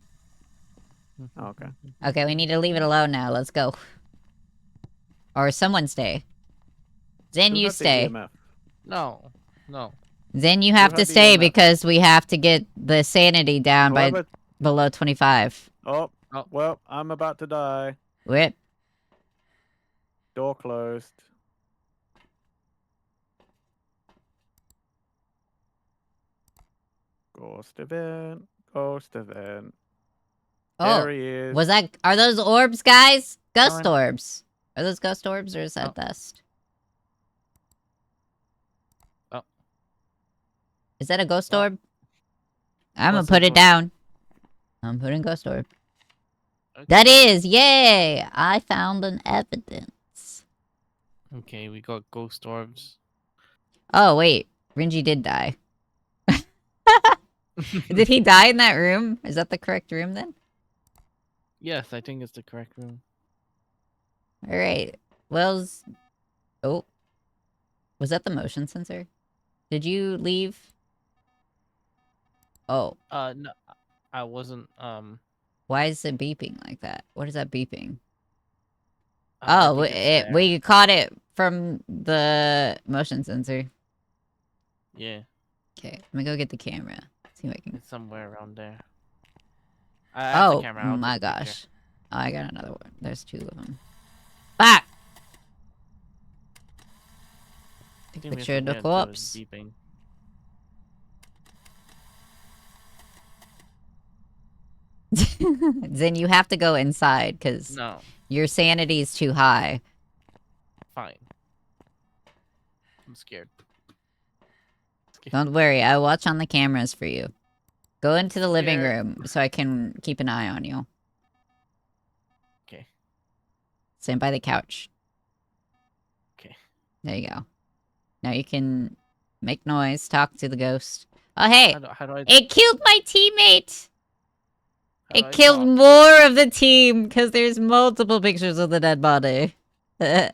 Oh, okay. Okay, we need to leave it alone now. Let's go. Or someone stay. Zen, Who you had the stay. EMF? No. Zen, you have to had the stay EMF? because we have to get the sanity down by Whoever... below 25. Oh, Oh. well, I'm about to die. Whip. Door closed. Ghost event. Ghost event. Oh, There he is. was that? Are those orbs, guys? Ghost Fine. orbs. Are those ghost orbs or is that Oh. dust? Oh. Is that a ghost Well, orb? I'm gonna what's put this it one? down. I'm putting ghost orb. Okay. That is, yay! I found an evidence. Okay, we got ghost orbs. Oh wait, Rinji did die. Did he die in that room? Is that the correct room then? Yes, I think it's the correct room. All right. Wells. Oh, was that the motion sensor? Did you leave? Oh, No, I wasn't. why is it beeping like that? What is that beeping? I Oh, think it's there. we caught it from the motion sensor. Yeah, Okay, let me go get the camera. See if I can. it's somewhere around there. I have the Oh camera. I'll my take a picture. gosh! Oh, I got another one. There's 2 of them. Back. Take a Give me a picture of the second until it's corpse. beeping. Then you have to go inside because No, your sanity is too high. fine. I'm scared. Don't worry, I watch on the cameras for you. Go into the living Scared. room so I can keep an eye on you. Okay. Stand by the couch. Okay. There you go. Now you can make noise, talk to the ghost. Oh hey, How do I? it killed my teammate! how do It I killed talk? more of the team because there's multiple pictures of the dead body. We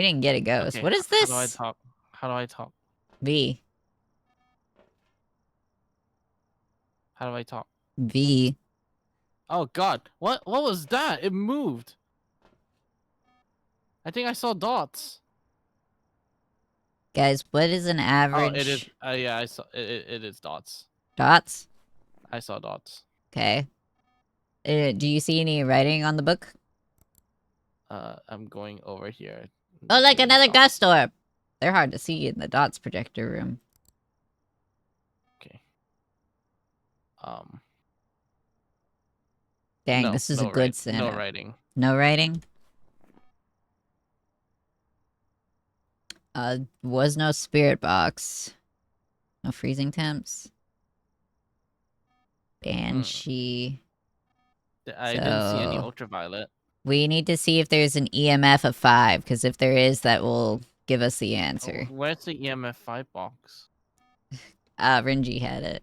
didn't get a ghost. Okay, What is How do I this? talk? How do I talk? V. How do I talk? V. Oh God! What was that? It moved. I think I saw dots. Guys, what is an average... Oh, it is. Yeah, I saw. It is dots. Dots? I saw dots. Okay. Do you see any writing on the book? I'm going over here. Oh, like Doing another something. ghost orb. They're hard to see in the dots projector room. Okay. Dang, No, this is a no good write- No setup. writing. No writing? Was no spirit box. No freezing temps. Banshee. I didn't see any So- ultraviolet. We need to see if there's an EMF of 5, because if there is, that will give us the answer. Where's the EMF 5 box? Renji had it.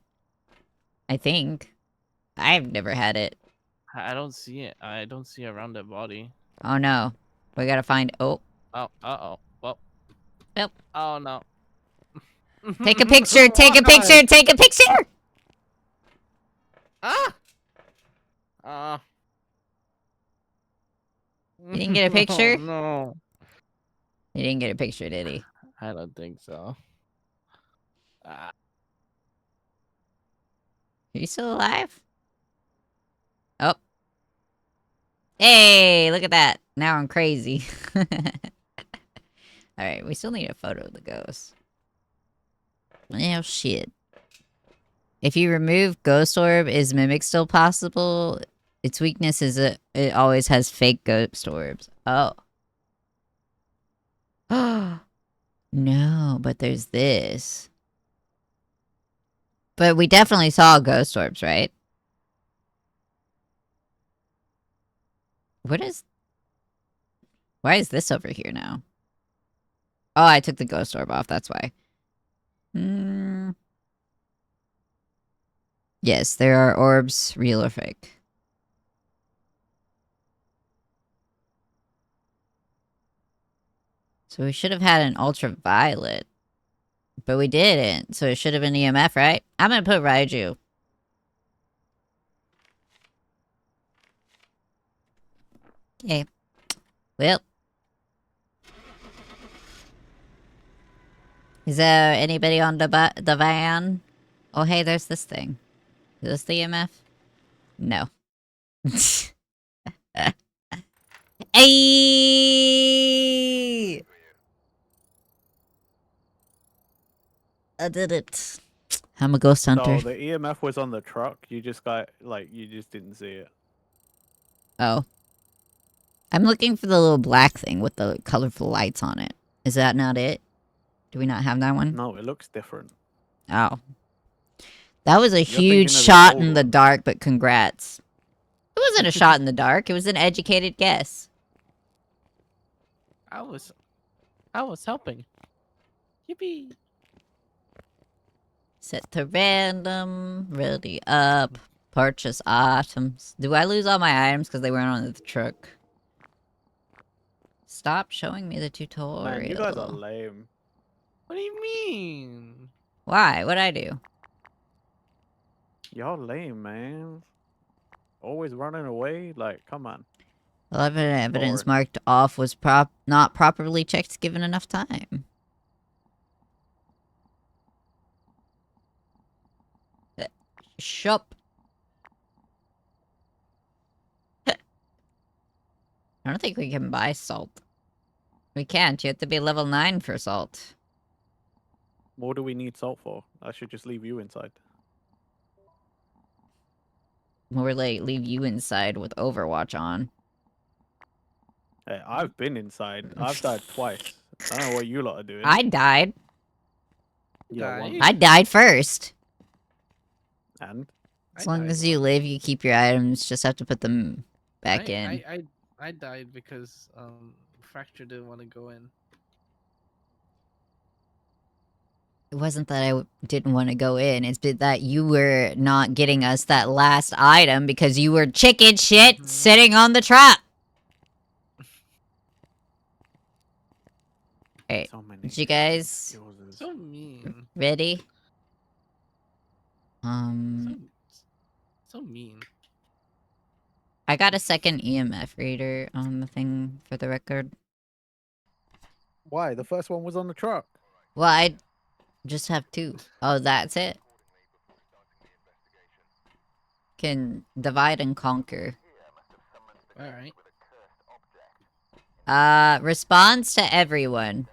I think. I've never had it. I don't see it. I don't see it around the body. Oh no. We gotta find. Oh. Oh, uh-oh. Well. Yep. Oh, no. Take a picture! Take a picture! Take a picture! Ah! You didn't get a picture? Oh, no. He didn't get a picture, did he? I don't think so. Are you still alive? Oh. Hey, look at that. Now I'm crazy. Alright, we still need a photo of the ghost. Well, shit. If you remove Ghost Orb, is Mimic still possible? Its weakness is it always has fake Ghost Orbs. Oh. No, but there's this. But we definitely saw Ghost Orbs, right? What is... Why is this over here now? Oh, I took the Ghost Orb off, that's why. Yes, there are orbs, real or fake. So we should have had an ultraviolet. But we didn't, so it should have been EMF, right? I'm gonna put Raiju. Okay. Well. Is there anybody on the van? Oh, hey, there's this thing. Is this the EMF? No. Hey! I did it. I'm a ghost hunter. So the EMF was on the truck. You just got you just didn't see it. Oh. I'm looking for the little black thing with the colorful lights on it. Is that not it? Do we not have that one? No, it looks different. Oh. That was a You're huge thinking of the shot old in the one. dark, but congrats. It wasn't a shot in the dark. It was an educated guess. I was helping. Yippee! Set to random. Ready up. Purchase items. Do I lose all my items because they weren't on the truck? Stop showing me the tutorial. Man, you guys are lame. What do you mean? Why? What'd I do? Y'all lame, man. Always running away. Like, come on. 11 evidence Boring. marked off was not properly checked given enough time. Shop. I don't think we can buy salt. We can't. You have to be level 9 for salt. What do we need salt for? I should just leave you inside. More like leave you inside with Overwatch on. Hey, I've been inside. I've died twice. I don't know what you lot are doing. I died. Yeah, once. I died first. And As long as you live, you keep your items. Just have to put them back in. I died because Fracture didn't want to go in. It wasn't that I didn't want to go in. It's that you were not getting us that last item because you were chicken shit sitting on the trap. Alright, so many did you guys excuses. So mean. ready? So mean. I got a second EMF reader on the thing for the record. Why? The first one was on the truck. Well, I just have 2. Oh, that's it? Can divide and conquer. Alright. Response to everyone.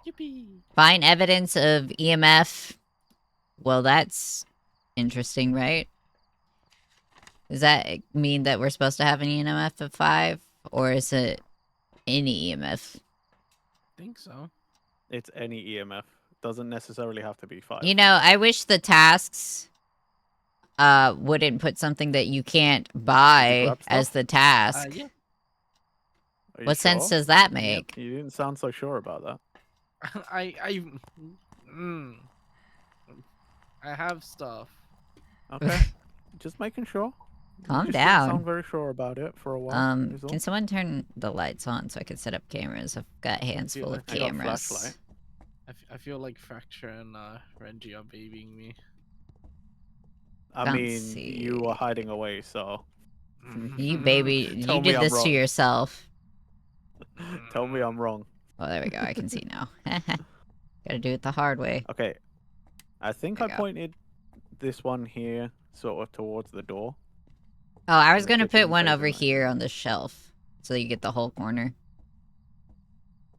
Yippee! Find evidence of EMF. Well, that's interesting, right? Does that mean that we're supposed to have an EMF of 5? Or is it any EMF? Think so. It's any EMF. Doesn't necessarily have to be 5. You know, I wish the tasks wouldn't put something that you can't buy grab as stuff? the task. Yeah. Are you What sure? sense does that Yep. make? You didn't sound so sure about that. Mm, I have stuff. Okay. Just making sure. Calm you just didn't down. sound very sure about it for a while. is all. Can someone turn the lights on so I can set up cameras? I've got hands feel full like of I got a cameras. flashlight. I feel like Fracture and Renji are babying me. I Can't mean, you see. were hiding away, so You baby, you Tell me did I'm this to wrong. yourself. tell me I'm wrong. Oh, there we go. I can see now. Gotta do it the hard way. Okay. I think There I we go. pointed this one here sort of towards the door. Oh, I was And the gonna put kitchen one over facing that here door. on the shelf so you get the whole corner.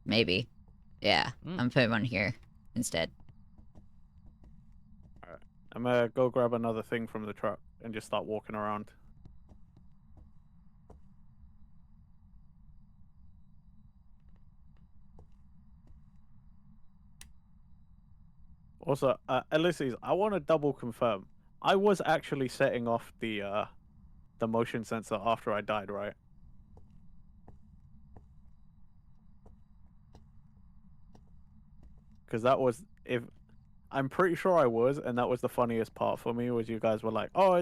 Maybe. Yeah, I'm putting one here instead. Alright. I'm gonna go grab another thing from the truck and just start walking around. Also, Ulysses, I want to double confirm. I was actually setting off the motion sensor after I died, right? Because that was if I'm pretty sure I was, and that was the funniest part for me was you guys were like, "Oh,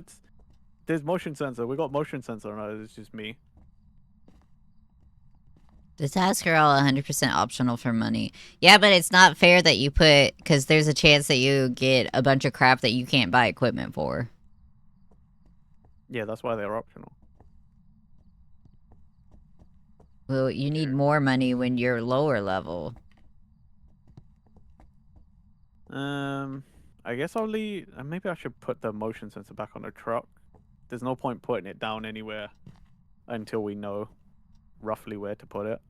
there's motion sensor. We got motion sensor," and it's just me. The tasks are all 100% optional for money. Yeah, but it's not fair that you put... Because there's a chance that you get a bunch of crap that you can't buy equipment for. Yeah, that's why they're optional. Well, you need more money when you're lower level. I guess I'll leave. Maybe I should put the motion sensor back on the truck. There's no point putting it down anywhere until we know roughly where to put it.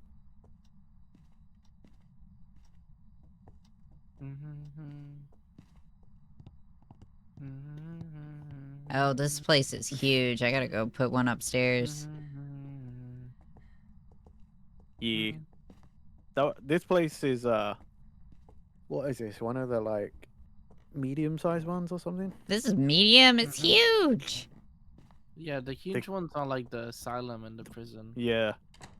Oh, this place is huge. I gotta go put one upstairs. Yeah. This place is what is this? One of the like medium-sized ones or something? This is medium. It's huge. Yeah, the huge ones are like the asylum and the prison. Yeah.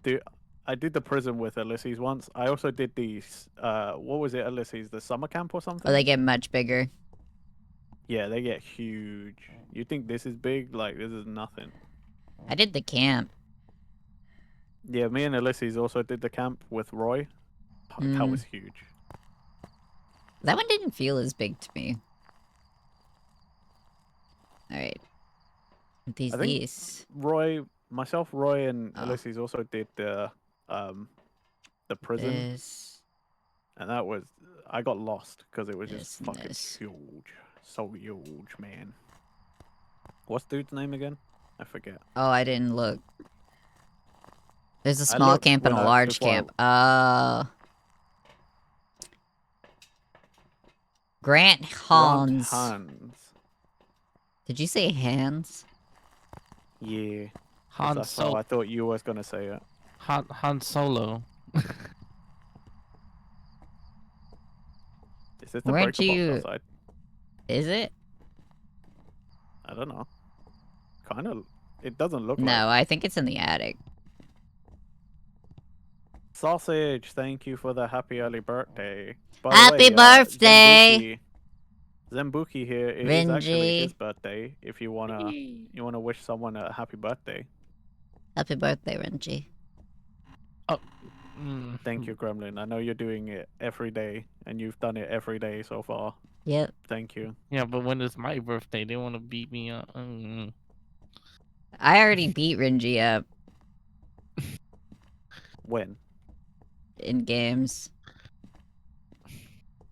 Dude, I did the prison with Ulysses once. I also did these what was it, Ulysses? The summer camp or something? Oh, they get much bigger. Yeah, they get huge. You think this is big? Like this is nothing. I did the camp. Yeah, me and Ulysses also did the camp with Roy. That was huge. That one didn't feel as big to me. Alright. These. Roy, and Ulysses also did the prison. And that was I got lost because it was just fucking huge. So huge, man. What's dude's name again? I forget. Oh, I didn't look. There's a small camp and a large camp. Grant Hans. Did you say Hans? Yeah. That's how I thought you was gonna say it. Han Solo. Is this the breaker box outside? Is it? I don't know. Kind of. It doesn't look like. No, I think it's in the attic. Sausage, thank you for the happy early birthday. By Happy the way, birthday! Zembuki here. It is actually his birthday. If you wanna wish someone a happy birthday. Happy birthday, Renji. Oh. Thank you, Gremlin. I know you're doing it every day, and you've done it every day so far. Yep. Thank you. Yeah, but when it's my birthday, they want to beat me up. I already beat Renji up. When? In games.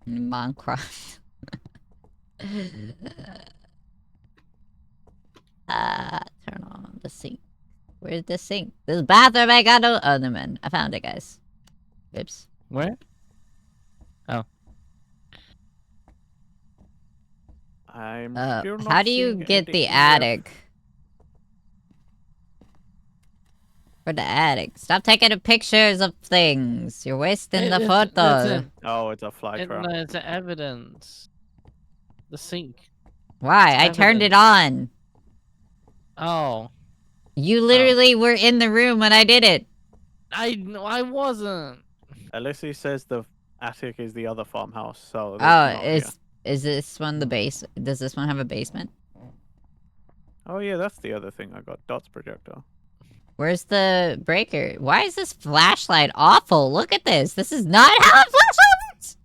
In Minecraft. Turn on the sink. Where's the sink? This bathroom I got no... Oh, no, man. I found it, guys. Oops. Where? Oh. I'm still not how do you seeing get the EMF. attic? For the attic. Stop taking pictures of things. You're wasting the That's photo. it. Oh, it's a fly trap. No, it's evidence. The sink. Why? It's I turned it evidence. on. Oh. You literally were in the room when I did it. I wasn't. Alyssa says the attic is the other farmhouse, so it's Oh, not here. is this one the base? Does this one have a basement? Oh yeah, that's the other thing I got. Dots projector. Where's the breaker? Why is this flashlight awful? Look at this. This is not how a flashlight works.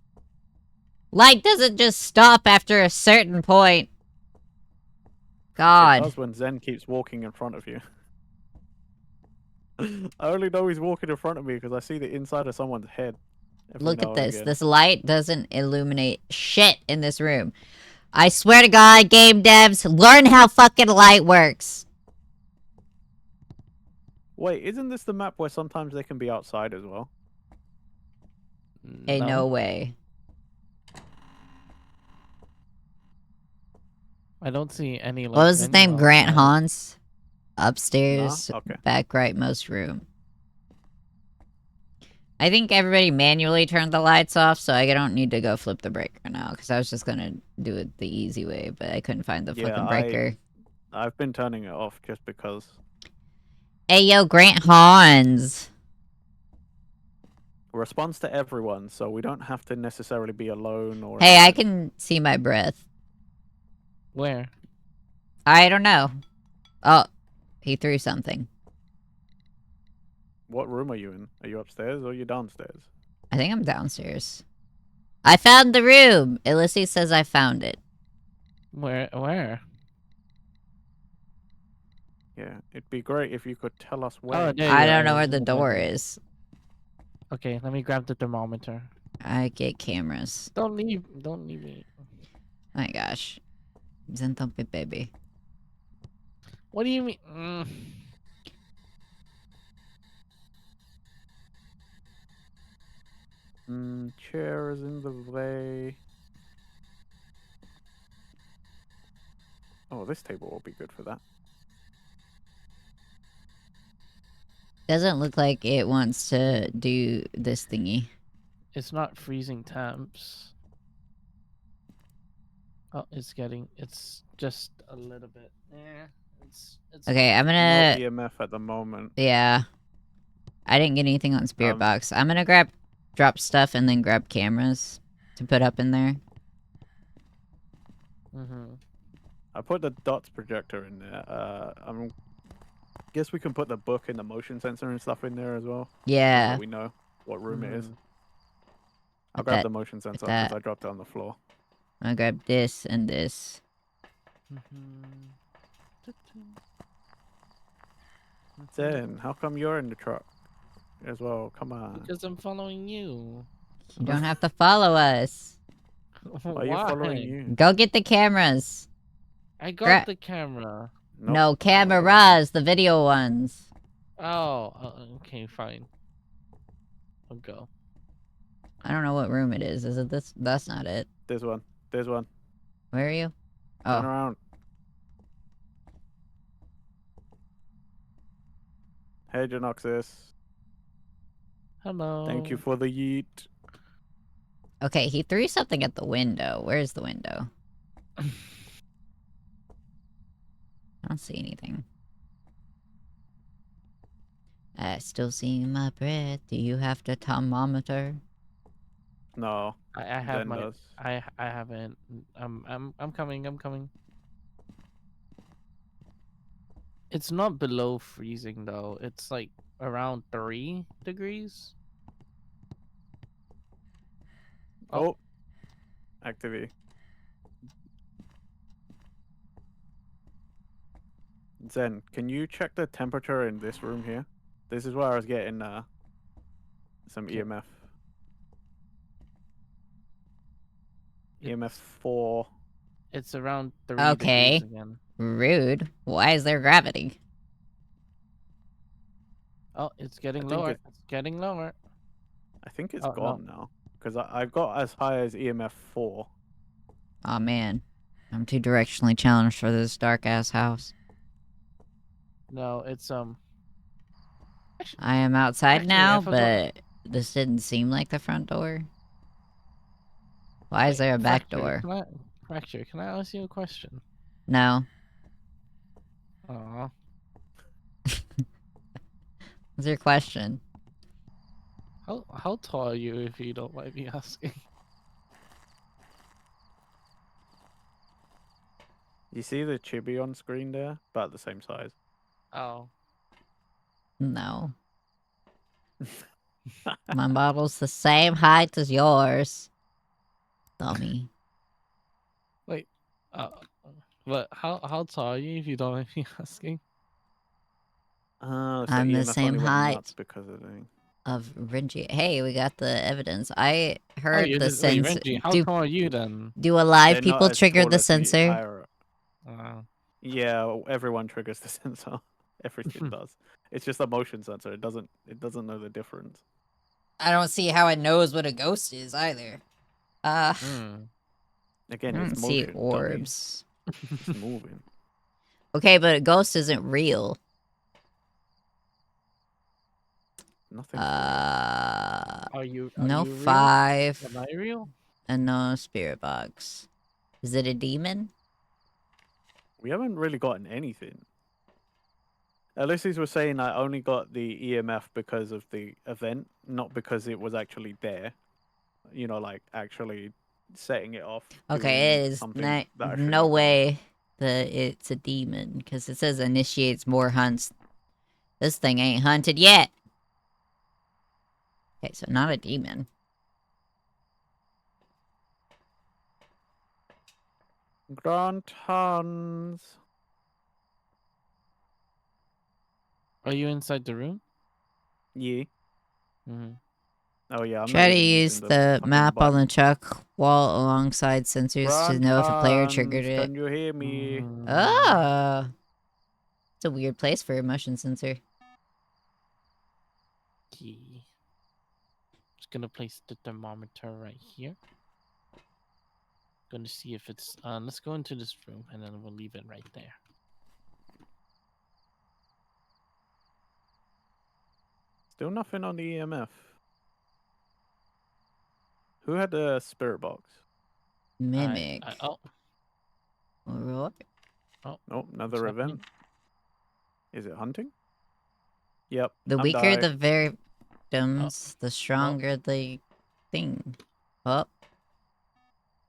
Light doesn't just stop after a certain point. It God. does when Zen keeps walking in front of you. I only know he's walking in front of me because I see the inside of someone's head. every Look now at and this. again. This light doesn't illuminate shit in this room. I swear to God, game devs, learn how fucking light works. Wait, isn't this the map where sometimes they can be outside as well? Hey, no way. I don't see any like. What was his venue name? Grant outside. Hans? Upstairs, Nah? Okay. back rightmost room. I think everybody manually turned the lights off, so I don't need to go flip the breaker now, because I was just gonna do it the easy way, but I couldn't find the fucking breaker. I've been turning it off just because. Hey, yo, Grant Hans! Responds to everyone, so we don't have to necessarily be alone or. Hey, I anything. can see my breath. Where? I don't know. Oh, he threw something. What room are you in? Are you upstairs or are you downstairs? I think I'm downstairs. I found the room! Illicity says I found it. Where? Yeah, it'd be great if you could tell us where. Oh, there you I are. don't know I where was the in the door bedroom. is. Okay, let me grab the thermometer. I get cameras. Don't leave me. My gosh. Zentompe baby. What do you mean? Chair is in the way. Oh, this table will be good for that. Doesn't look like it wants to do this thingy. It's not freezing temps. Oh, it's just a little bit. Yeah, it's Okay, I'm No gonna... EMF at the moment. Yeah. I didn't get anything on Spirit Box. I'm gonna drop stuff and then grab cameras to put up in there. I put the dots projector in there. Guess we can put the book and the motion sensor and stuff in there as well. Yeah. Now that we know what room it is. I'll Put grab that- the motion sensor that. because I dropped it on the floor. I'm gonna grab this and this. Zen, how come you're in the truck as well? Come on. Because I'm following you. You don't have to follow us. Why are you following you? Go get the cameras. I got the camera. Nope. No, cameras, the video ones. Oh, okay, fine. I'll go. I don't know what room it is. Is it this? That's not it. There's one. There's one. Where are you? Turn Oh, around. Hey, Genoxis. Hello. Thank you for the yeet. okay. He threw something at the window. Where's the window? I don't see anything. I still see my breath. Do you have the thermometer? No. I have Zen my. does. I haven't. I'm coming. I'm coming. It's not below freezing though. It's like around 3 degrees. Oh. Activity. Zen, can you check the temperature in this room here? This is where I was getting some EMF. EMF 4. It's around 3 Okay. degrees again. Rude. Why is there gravity? Oh, it's getting I think lower. it's- It's getting lower. I think it's Oh, no. gone now. Because I got as high as EMF 4. Aw, man. I'm too directionally challenged for this dark-ass house. No, it's I am outside Actually, I now, forgot. but this didn't seem like the front door. Why is Wait, there a back Fracture, door? Fracture, can I ask you a question? No. Aw. What's your question? How tall are you, if you don't mind me asking? You see the chibi on screen there? About the same size. Oh. No. My model's the same height as yours. Dummy. Wait. But how tall are you, if you don't mind me asking? Oh, so I'm the EMF same only went height nuts because of the... of Renji. Hey, we got the evidence. I Oh, heard you're the just wait, sensor. Renji. How tall are you then? Do alive They're not people as trigger tall the as me. sensor? Yeah, everyone triggers the sensor. Everything does. It's just a motion sensor. It doesn't know the difference. I don't see how it knows what a ghost is either. Hmm. Again, I it's don't see motion, dummies. orbs. It's moving. Okay, but a ghost isn't real. Nothing's real. Are you No real? 5 Am I real? and no spirit box. Is it a demon? We haven't really gotten anything. Ulysses was saying I only got the EMF because of the event, not because it was actually there. You know, like actually setting it off. Okay, it doing is something not, that I shouldn't no have done. way that it's a demon, because it says initiates more hunts. This thing ain't hunted yet. Okay, so not a demon. Grant Hans. Are you inside the room? Yeah. Mm-hmm. Oh yeah, I'm not Try to even using use the the fucking map on the button. truck wall alongside sensors to Grant know if a player triggered Hans, it. can you hear me? Oh! It's a weird place for a motion sensor. Key. Just gonna place the thermometer right here. Gonna see if it's let's go into this room and then we'll leave it right there. Still nothing on the EMF. Who had the spirit box? Mimic. Oh, Alright. Oh, another what's happening? event. Is it hunting? Yep. The I'm weaker died. the victims, the stronger the thing. Oh.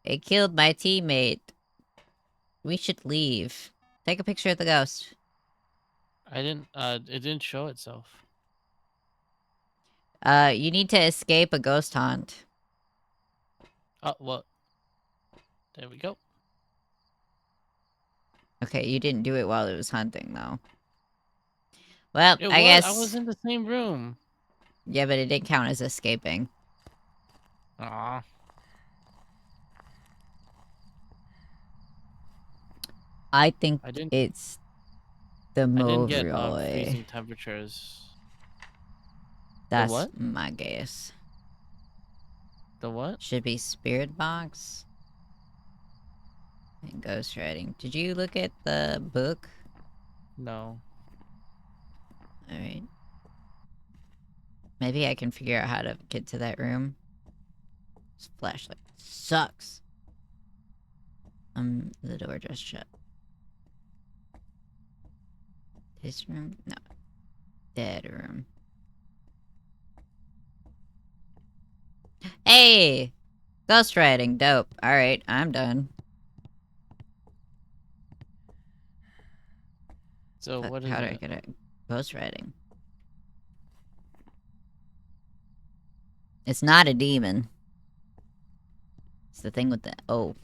It killed my teammate. We should leave. Take a picture of the ghost. I didn't it didn't show itself. You need to escape a ghost hunt. Oh, what? There we go. Okay, you didn't do it while it was hunting, though. Well, It I was. I was guess... in the same room. Yeah, but it didn't count as escaping. Aw. I think I didn't it's the I didn't get Movroy. freezing temperatures. That's what? my guess. The what? Should be spirit box. And ghost writing. Did you look at the book? No. Alright. Maybe I can figure out how to get to that room. This flashlight sucks. The door just shut. This room? No. Dead room. Hey! Ghost writing, dope. Alright, I'm done. So But what is how do I it? get it? Ghost writing. It's not a demon. It's the thing with the O.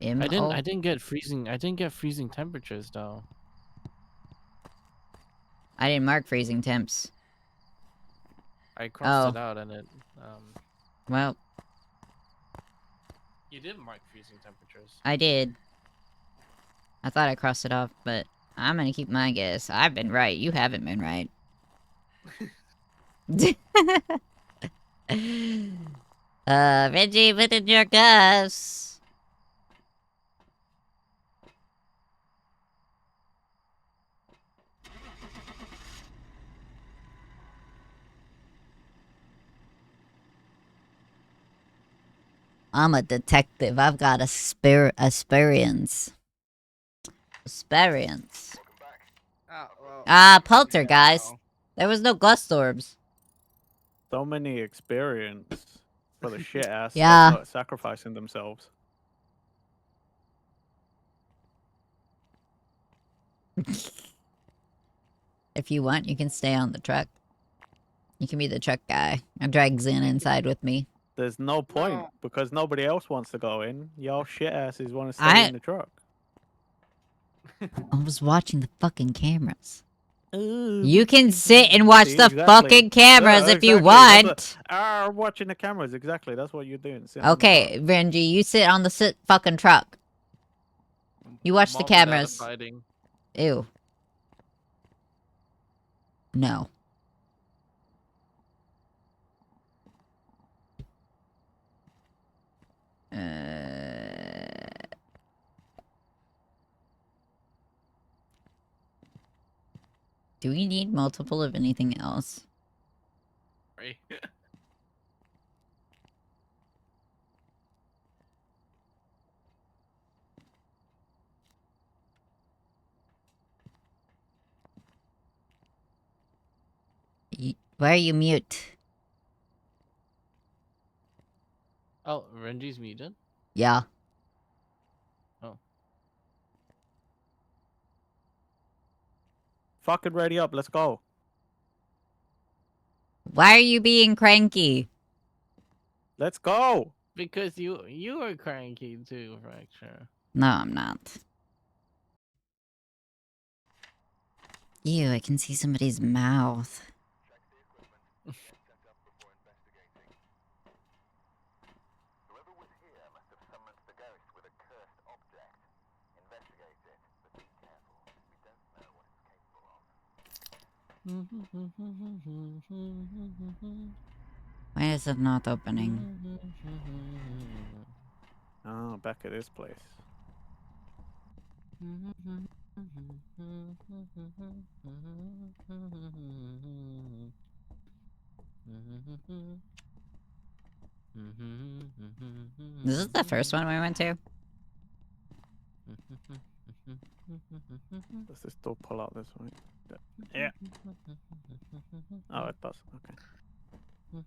M-O? I didn't get freezing. I didn't get freezing temperatures though. I didn't mark freezing temps. I crossed Oh. it out and it Well, You did mark freezing temperatures. I did. I thought I crossed it off, but I'm gonna keep my guess. I've been right. You haven't been right. Reggie, put in your guess. I'm a detective. I've got experience. Experience. Well, Ah, yeah, poltergeist. well. There was no ghost orbs. So many experience for the shit ass that's Yeah. not sacrificing themselves. If you want, you can stay on the truck. You can be the truck guy. And drag Zen inside with me. There's no point No. because nobody else wants to go in. Y'all shit asses want to stay I- in the truck. I was watching the fucking cameras. Ooh, You can sit and watch see, the exactly. fucking cameras if you Exactly. want. I'm watching the cameras. Exactly. That's what you're doing. Sitting Okay, Renji, you sit on the fucking truck. You watch the Mom and dad are cameras. fighting. Ew. No. Do we need multiple of anything else? Right. Why are you mute? Oh, Renji's muted. Yeah. Oh. Fucking ready up. Let's go. Why are you being cranky? Let's go. Because you are cranky too, Fracture. No, I'm not. Ew, I can see somebody's mouth. Why is it not opening? Oh, back at this place. This is the first one we went to? Does this door pull out this way? Yeah. Oh, it does. Okay. You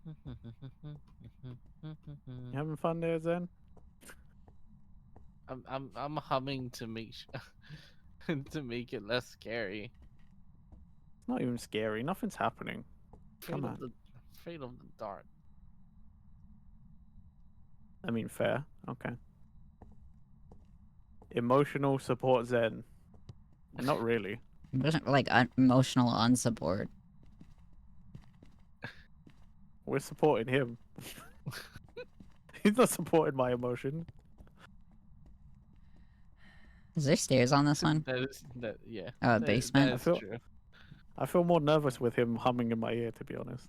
having fun there, Zen? I'm humming to make to make it less scary. It's not even scary. Nothing's happening. Afraid Come of on. afraid of the dark. I mean, fair. Okay. Emotional support Zen. Not really. It wasn't like emotional unsupport. We're supporting him. He's not supporting my emotion. Is there stairs on this one? Yeah. Oh, a basement? That is feel- true. I feel more nervous with him humming in my ear, to be honest.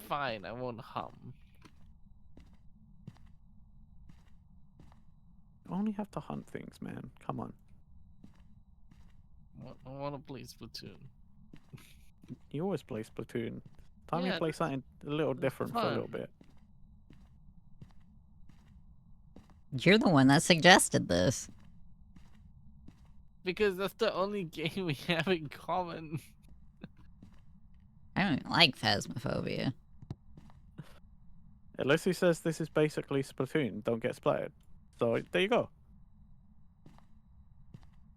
Fine, I won't hum. You only have to hunt things, man. Come on. I want to play Splatoon. You always play Splatoon. Time you Yeah, play that's- something a little that's different for a little fun. bit. You're the one that suggested this. Because that's the only game we have in common. I don't even like Phasmophobia. Unless he says this is basically Splatoon, don't get splattered. So there you go.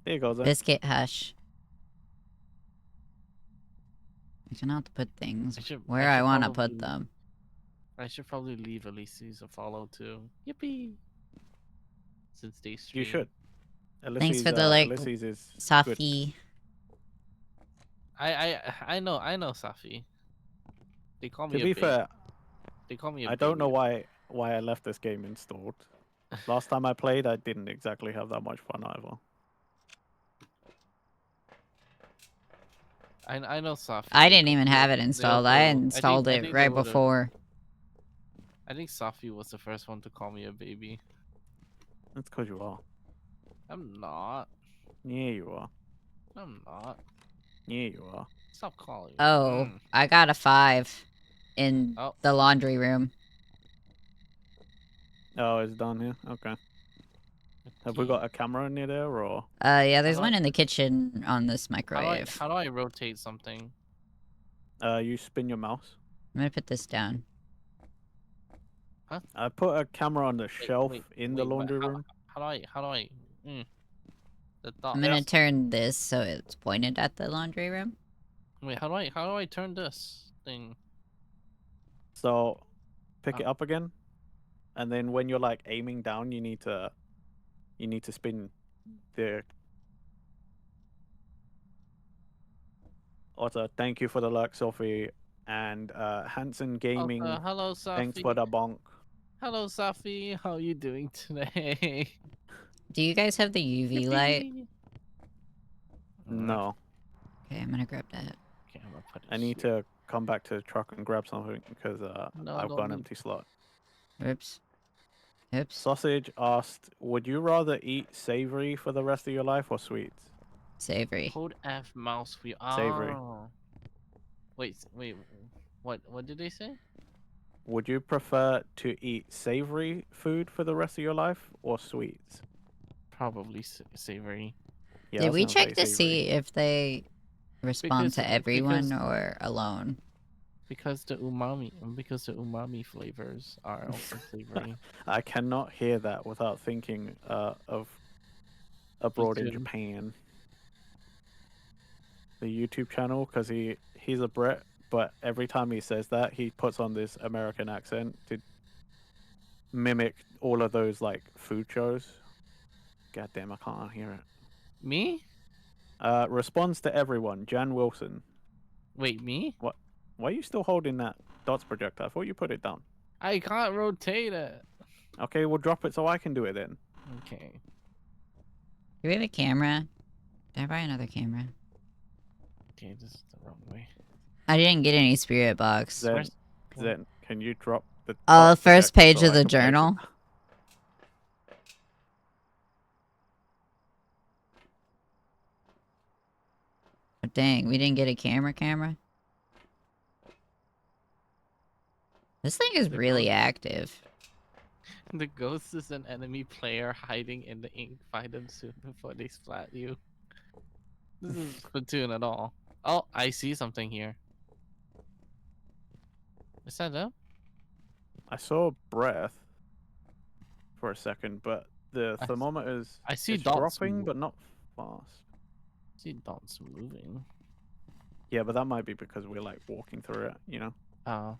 There you go, Zen. Biscuit hush. I cannot put things where I want to put them. I should probably leave Elyse's a follow too. Yippee! Since they stream. You should. Thanks for the like, Ulysses is good. Safi. I know Safi. They call me To a be baby. fair, They call me a I don't know baby. why I left this game installed. Last time I played, I didn't exactly have that much fun either. I know Safi. I They didn't even have it they'll installed. I throw- installed I it think right they would've- before. I think Safi was the first one to call me a baby. That's because you are. I'm not. Yeah, you are. I'm not. Yeah, you are. Stop calling me. Oh, I got a 5 in Oh. the laundry room. Oh, it's done here. Okay. Have we got a camera near there, or Yeah, there's How do one I- in the kitchen on this microwave. How do I rotate something? you spin your mouse? I'm gonna put this down. I put a camera on the Wait, shelf wait, in the wait, but laundry room. how do I the thought I'm gonna turn this so it's pointed at the laundry room. wait, how do I turn this thing? So, pick Oh. it up again, and then when you're like aiming down, you need to spin the. Also, thank you for the luck, Sophie, and Hanson Gaming. Hello, Thanks Safi. for the bonk. Hello, Safi. How are you doing today? Do you guys have the UV light? Yippee. No, Okay, I'm gonna grab that. Okay, I'm gonna put it I need here. to come back to the truck and grab something because No, I've no, got an no. empty slot. Oops. Oops. Sausage asked, "Would you rather eat savory for the rest of your life or sweets?" Savory. Hold F mouse wheel. Savory. Oh. Wait. What did they say? Would you prefer to eat savory food for the rest of your life or sweets? Probably savory. Yeah, I Did was we gonna check say to savory. see if they respond to everyone or alone? Because the umami flavors are also savory. I cannot hear that without thinking of abroad in too. Japan. The YouTube channel, because he's a Brit, but every time he says that, he puts on this American accent to mimic all of those like food shows. God damn, I can't hear it. Me? Responds to everyone. Jan Wilson. Wait, me? What? Why are you still holding that dots projector? I thought you put it down. I can't rotate it. Okay, we'll drop it so I can do it then. Okay. Do we have a camera? Did I buy another camera? Okay, this is the wrong way. I didn't get any spirit box. Then, can you drop the Oh, dots first projector page so of I the can place it? journal. Oh, dang, we didn't get a camera. This thing is The really ghost- active. The ghost is an enemy player hiding in the ink. Find them soon before they splat you. This is Splatoon at all. Oh, I see something here. Is that them? I saw breath for a second, but the I- thermometer's I see it's dots dropping, move. but not fast. I see dots moving. Yeah, but that might be because we're like walking through it, you know? Oh.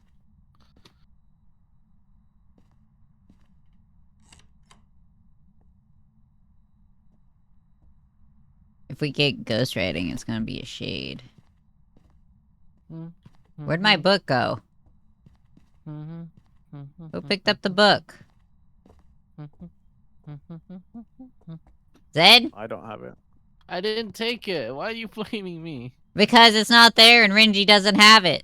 If we get ghost writing, it's gonna be a shade. Where'd Mm-hmm. my book go? Who picked up the book? Zed? I don't have it. I didn't take it. Why are you blaming me? Because it's not there and Renji doesn't have it.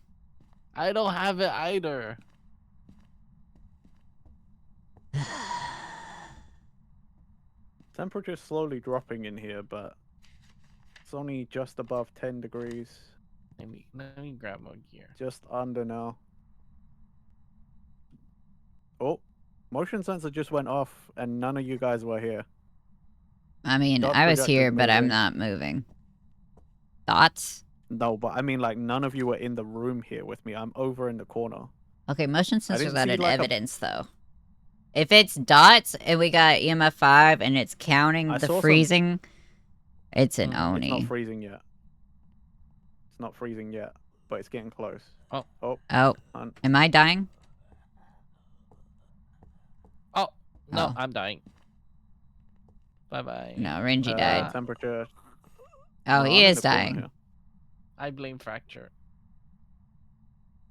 I don't have it either. Temperature's slowly dropping in here, but it's only just above 10 degrees. Let me grab my gear. Just under now. Oh, motion sensor just went off and none of you guys were here. I mean, Dot I was projector's here, but I'm moving. not moving. Thoughts? No, but I mean like none of you were in the room here with me. I'm over in the corner. Okay, motion sensor's didn't not see, an like, a- evidence, though. If it's dots and we got EMF 5 and it's counting I the saw some- freezing, it's an It's It's Oni. not freezing yet. It's not freezing yet, but it's getting close. Oh. Oh. Oh, And am I dying? Oh, no, Oh. I'm dying. Bye-bye. No, Renji died. temperature. Oh, No, he I'm in is the corner dying. here. I blame Fracture.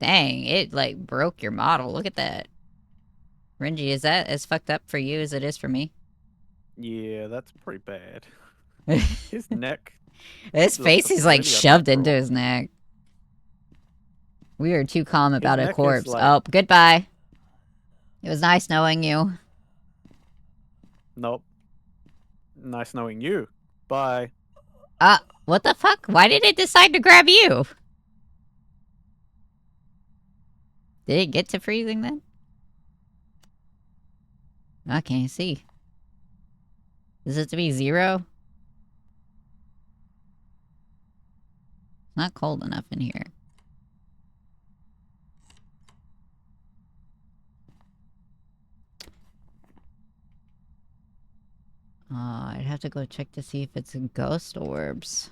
Dang, it like broke your model. Look at that. Renji, is that as fucked up for you as it is for me? Yeah, that's pretty bad. His neck. His looks face is like really shoved into unnatural. his neck. We are too calm about a neck is, corpse. like- Oh, goodbye. It was nice knowing you. Nope. Nice knowing you. Bye. What the fuck? Why did it decide to grab you? Did it get to freezing then? I can't see. Is it to be 0? It's not cold enough in here. I'd have to go check to see if it's ghost orbs.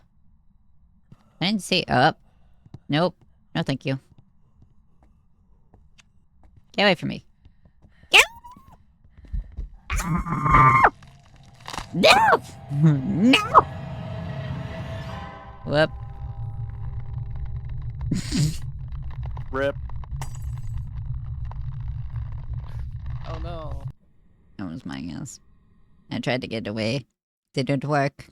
I didn't see up. Nope. No, thank you. Get away from me. Get. No! No! Whoop. Rip. Oh no. That was my guess. I tried to get away. Didn't work.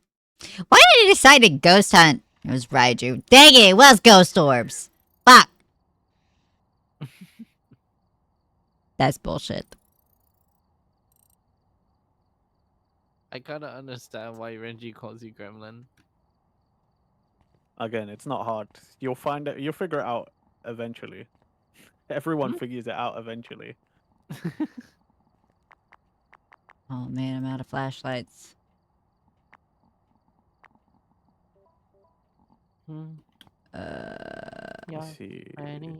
Why did I decide to ghost hunt? It was Raiju. Dang it, it was ghost orbs. Fuck. That's bullshit. I kinda understand why Renji calls you Gremlin. Again, it's not hard. You'll find it. You'll figure it out eventually. Everyone figures it out eventually. Oh man, I'm out of flashlights. Let's see. ready,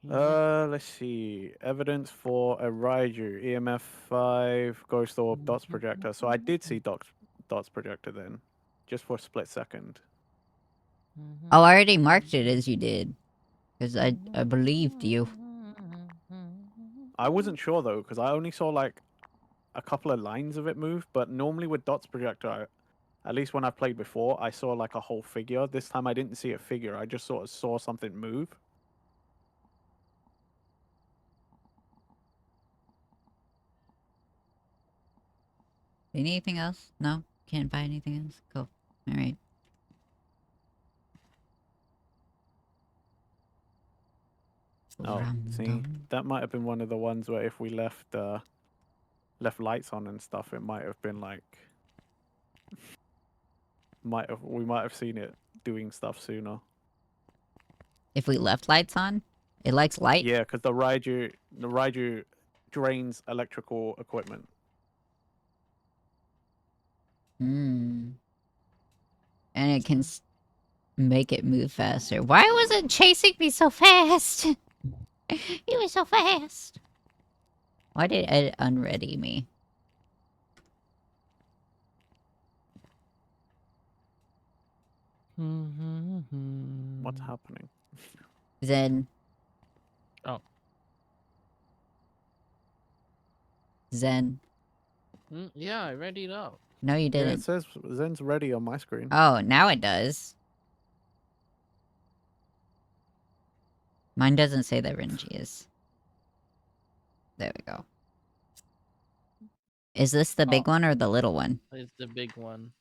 Let's see. Evidence for a Raiju. EMF 5, Ghost Orb, Dots Projector. So I did see Dots Projector then. Just for a split second. Oh, I already marked it as you did. Because I believed you. I wasn't sure though, because I only saw like a couple of lines of it move. But normally with Dots Projector, at least when I played before, I saw like a whole figure. This time I didn't see a figure. I just sort of saw something move. Anything else? No? Can't buy anything else? Cool. Alright. Oh, see, that might have been one of the ones where if we left left lights on and stuff, it might have been like we might have seen it doing stuff sooner. If we left lights on? It likes light? Yeah, because the Raiju drains electrical equipment. Hmm. And it can make it move faster. Why was it chasing me so fast? It was so fast. Why did it unready me? What's happening? Zen. Oh. Zen. Yeah, I read it up. No, you Yeah, didn't. it says Zen's ready on my screen. Oh, now it does. Mine doesn't say that Renji is. There we go. Is this the big one or the little one? It's the big one.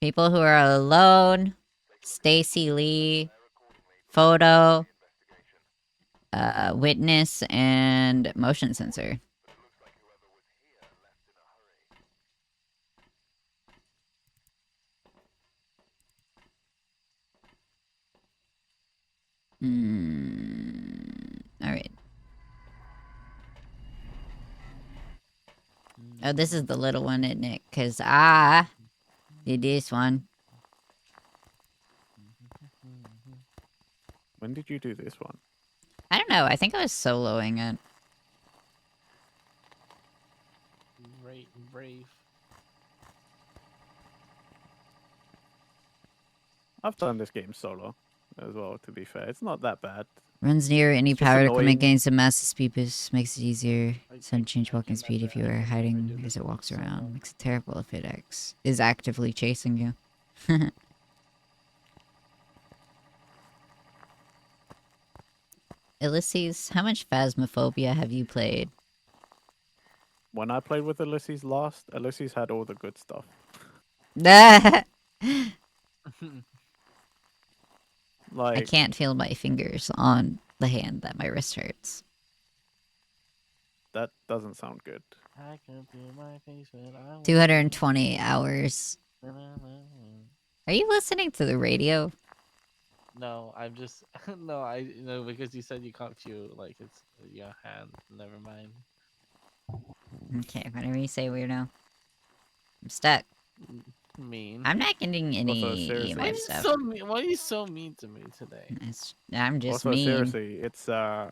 People who are alone. Stacy Lee. Photo. Witness and motion sensor. Alright. Oh, this is the little one, isn't it? Because I did this one. When did you do this one? I don't know. I think I was soloing it. Great, brave. I've done this game solo as well, to be fair. It's not that bad. Runs near any It's just power equipment, annoying. gains a massive speed boost, makes it easier. Some change I walking can speed if you never- I are can never hiding do as it it walks solo. around. Makes it terrible if it is actively chasing you. Ulysses, how much Phasmophobia have you played? When I played with Ulysses last, Ulysses had all the good stuff. I Like, can't feel my fingers on the hand that my wrist hurts. that doesn't sound good. I can feel my face when I want 220 hours. to. Are you listening to the radio? No, I'm just no. I because you said you can't feel like it's your hand. Never mind. Okay, whatever you say, weirdo. I'm stuck. Mean. I'm not getting Also, any seriously. Why are EMF you stuff. so mean? Why are you so mean to me today? I'm just Also, mean. seriously, it's yeah,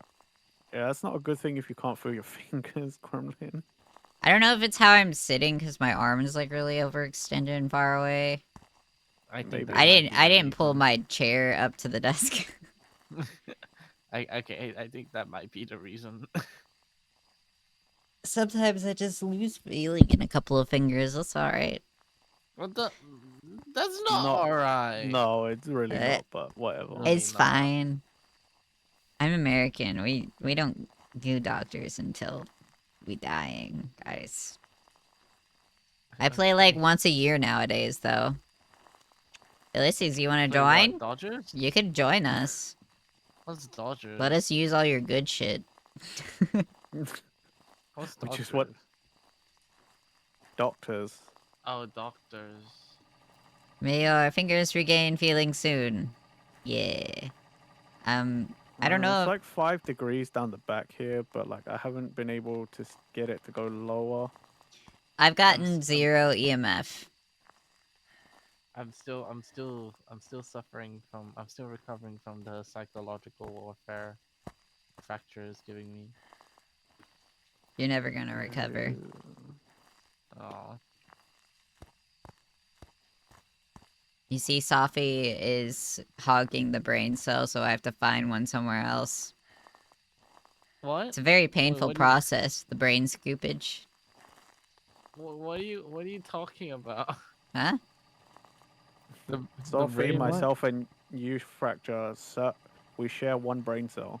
that's not a good thing if you can't feel your fingers, Gremlin. I don't know if it's how I'm sitting because my arm is like really overextended and far away. I think Maybe. that I might didn't. be I the didn't pull reason. my chair up to the desk. I think that might be the reason. Sometimes I just lose feeling in a couple of fingers. That's all right. What the? That's not Not- alright. No, it's really Uh, not. But whatever. Really It's not. fine. I'm American. We don't do doctors until we dying, guys. I play like Okay. once a year nowadays, though. Ulysses, you want to Play what? join? Dodgers? You could join us. What's Dodgers? Let us use all your good shit. What's Which Dodgers? is what doctors. Oh, doctors. May your fingers regain feeling soon. Yeah. I don't know It's if like 5 degrees down the back here, but like I haven't been able to get it to go lower. I've gotten I'm 0 EMF. I'm still suffering from. I'm still recovering from the psychological warfare fracture is giving me. You're never gonna recover. Oh. You see, Safi is hogging the brain cell, so I have to find one somewhere else. What? It's a very painful what do you- process, the brain scoopage. What are you talking about? Huh? The Sophie, brain what? myself, and you fracture. So we share one brain cell.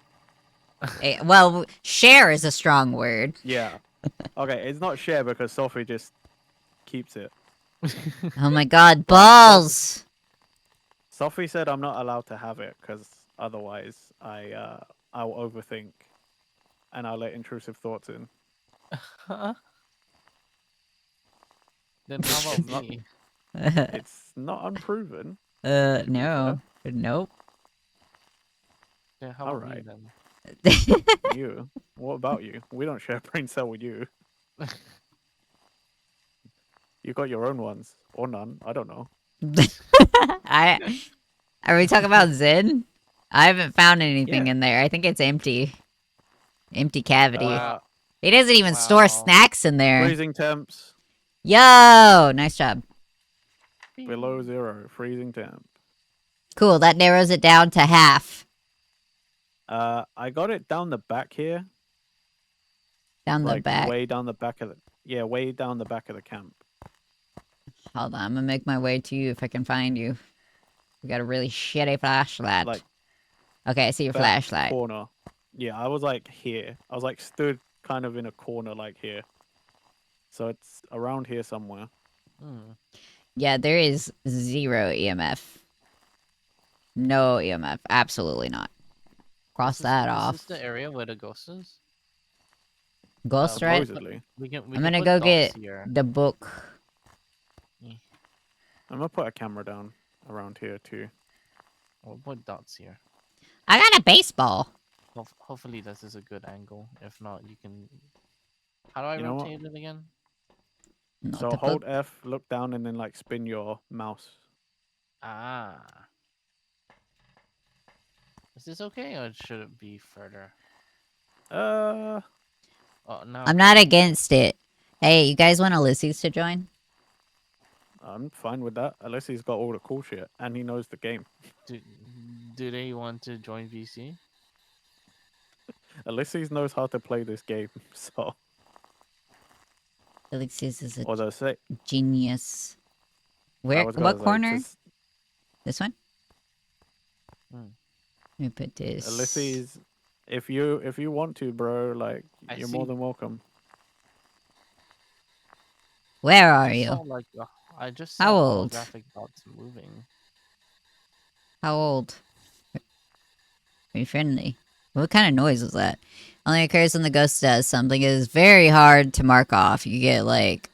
Well, share is a strong word. Yeah. Okay, it's not share because Sophie just keeps it. Oh my god, But balls! Sophie said I'm not allowed to have it because otherwise I'll overthink and I'll let intrusive thoughts in. Huh? Then how about It's not. me? It's not unproven. No. be fair. Nope. Then how All about me right. then? You. What about you? We don't share a brain cell with you. You got your own ones or none. I don't know. Are we talking about Zen? I haven't found anything Yeah. in there. I think it's empty. Empty cavity. Wow. He doesn't even store Wow. snacks in there. Freezing temps Yo! Nice job. below 0. Freezing temp. Cool, that narrows it down to half. I got it down the back here. Down the Like back. way down the back of the way down the back of the camp. Hold on, I'm gonna make my way to you if I can find you. We got a really shitty flashlight. Like Okay, I see your back flashlight. corner. Yeah, I was like here. I was like stood kind of in a corner like here. So it's around here somewhere. Hmm. Yeah, there is 0 EMF. No EMF. Absolutely not. Cross that off. Is this the area where the ghost is? Ghost, we can right? put- Supposedly. We can. I'm can gonna put go dots get here. the book. I'm gonna put a camera down around here too. We'll put dots here. I got a baseball. Hopefully this is a good angle. If not, you can. How do I You know what? rotate it again? Not So the hold book. F, look down, and then like spin your mouse. Ah. Is this okay, or should it be further? Uh, Oh no. I'm not against it. Hey, you guys want Ulysses to join? I'm fine with that. Unless he's got all the cool shit and he knows the game. Do they want to join VC? Ulysses knows how to play this game, so Ulysses is a although say genius. I Where? was What gonna say corner? just This one? Hmm. Let me put this. Ulysses, if you want to, bro, like I you're see. more than welcome. Where I are just saw you? like I just How saw old? holographic dots moving. How old? Are you friendly? What kind of noise was that? Only occurs when the ghost does something. It is very hard to mark off. You get like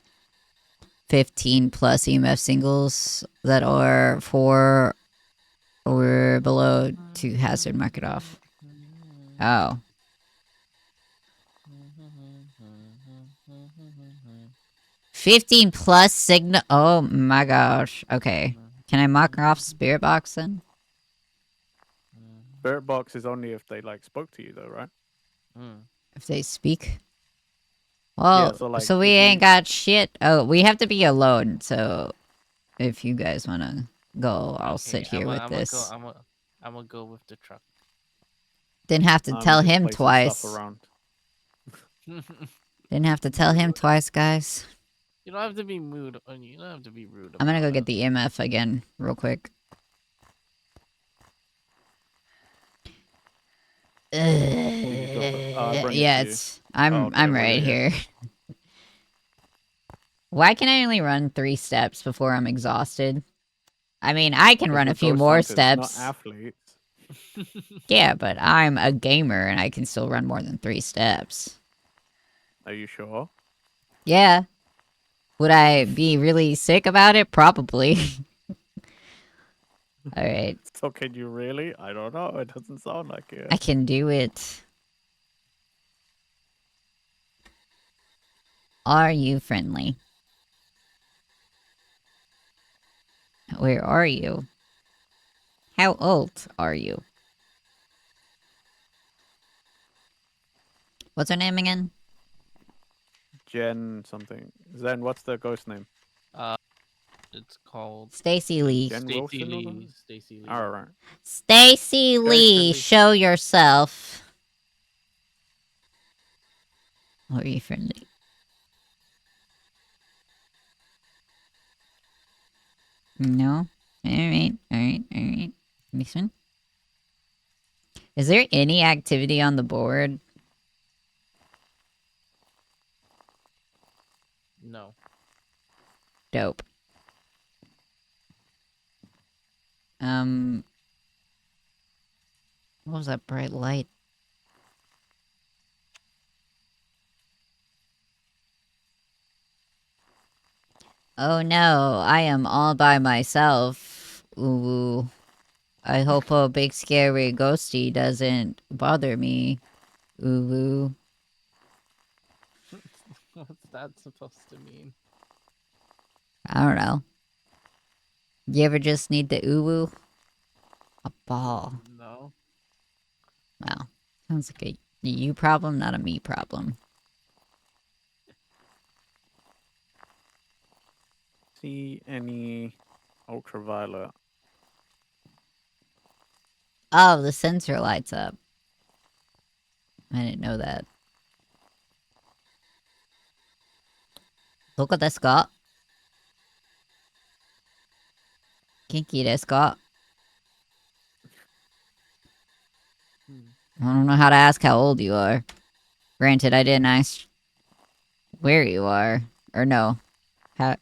15 plus EMF singles that are 4 or below to hazard mark it off. Oh. 15 plus signal. Oh my gosh. Okay. Can I mock her off spirit box then? Spirit box is only if they like spoke to you though, right? If they speak. Yeah, Well, so like so we if ain't you got shit. Oh, we have to be alone. So if you guys want to go, I'll sit here with this. I'm gonna go with the truck. Didn't have to I'm tell just him placing stuff twice. around. Didn't have to tell him twice, guys. You don't have to be rude. You don't have to be rude. I'm gonna go about get it. the MF again, real quick. Did you drop it? Bring it Yeah, to you. it's Oh, okay. I'm Well, right yeah, yeah. here. Why can I only run 3 steps before I'm exhausted? I mean, I can 'Cause run a we're few ghost more hunters, not steps. athletes. Yeah, but I'm a gamer and I can still run more than 3 steps. Are you sure? Yeah. Would I be really sick about it? Probably. Alright. So can you really? I don't know. It doesn't sound like it. I can do it. Are you friendly? Where are you? How old are you? What's her name again? Jen something. Zen, what's the ghost name? It's called Stacy Lee. Jen Stacy Wilson or Lee. something? Stacy Lee. Alright. Stacy Lee, Lee. show yourself. Are you friendly? No? Alright. This one? Is there any activity on the board? No. Dope. What was that bright light? Oh no, I am all by myself. Ooh. I hope a big scary ghosty doesn't bother me. Ooh. What's that supposed to mean? I don't know. You ever just need the ooh? A ball. No. Wow. Sounds like a you problem, not a me problem. See any ultraviolet? Oh, the sensor lights up. I didn't know that. Look at this got. Kinky this got. I don't know how to ask how old you are. Granted, I didn't ask where you are. Or no. How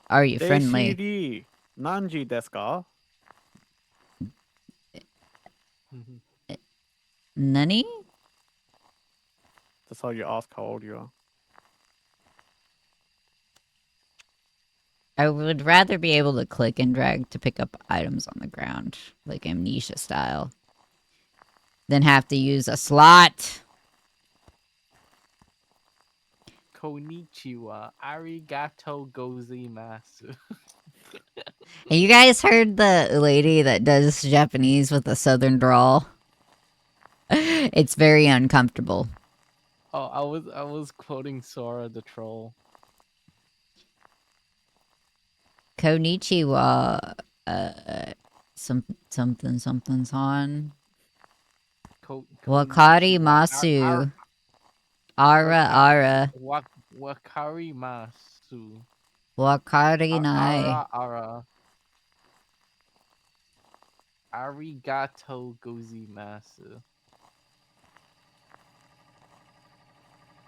are you friendly? Daisy Nanji desu ka? Nani? That's how you ask how old you are. I would rather be able to click and drag to pick up items on the ground, like Amnesia style, than have to use a slot. Konnichiwa. Arigato gozaimasu. Have you guys heard the lady that does Japanese with a southern drawl? It's very uncomfortable. Oh, I was quoting Sora the troll. Konnichiwa, something's on. Wakari Konnichiwa. Masu. Ara. Wakari masu. Wakari nai. Ara. Arigato gozaimasu.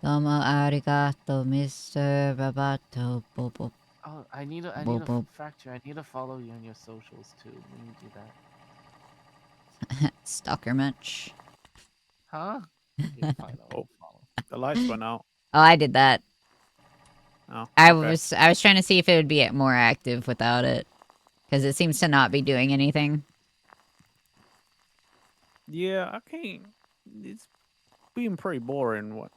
Domo arigato, Mr. Babato. Bobo. Oh, I need a factor. I need to follow you on your socials too. Let me do that. Stalker much. Huh? Okay, fine. I'll follow. The lights went out. Oh, I did that. Oh, I okay. was trying to see if it would be more active without it, because it seems to not be doing anything. Yeah, I can't. It's being pretty boring. What?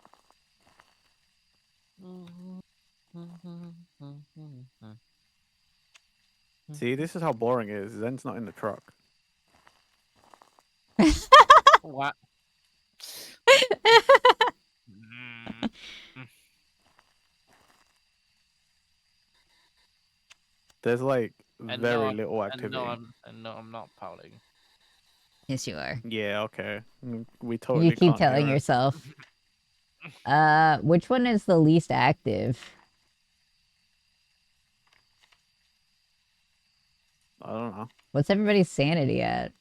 See, this is how boring it is. Zen's not in the truck. What? There's like And very no, little and activity. no, I'm not pouting. Yes, you are. Yeah, okay. We totally You keep can't telling hear it. yourself. Which one is the least active? I don't know. What's everybody's sanity at?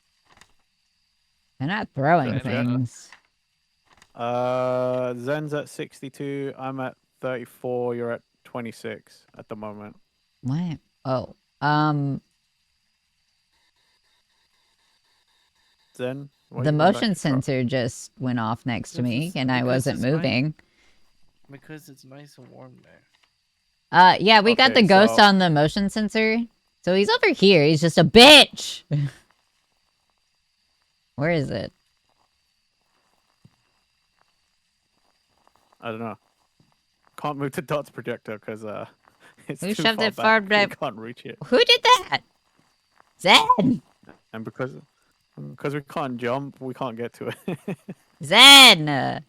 They're not throwing Check, check. things. Zen's at 62. I'm at 34. You're at 26 at the moment. What? Oh, Zen, why the you going back motion to truck? sensor just went off next to me, Because and I wasn't it's nice. moving. Because it's nice and warm there. Yeah, we got Okay, the ghost so- on the motion sensor. So he's over here. He's just a bitch. Where is it? I don't know. Can't move to Dot's projector because it's Who too shoved far it far back. back? We can't reach it, Who did that? Zen! and because we can't jump, we can't get to it. Zen!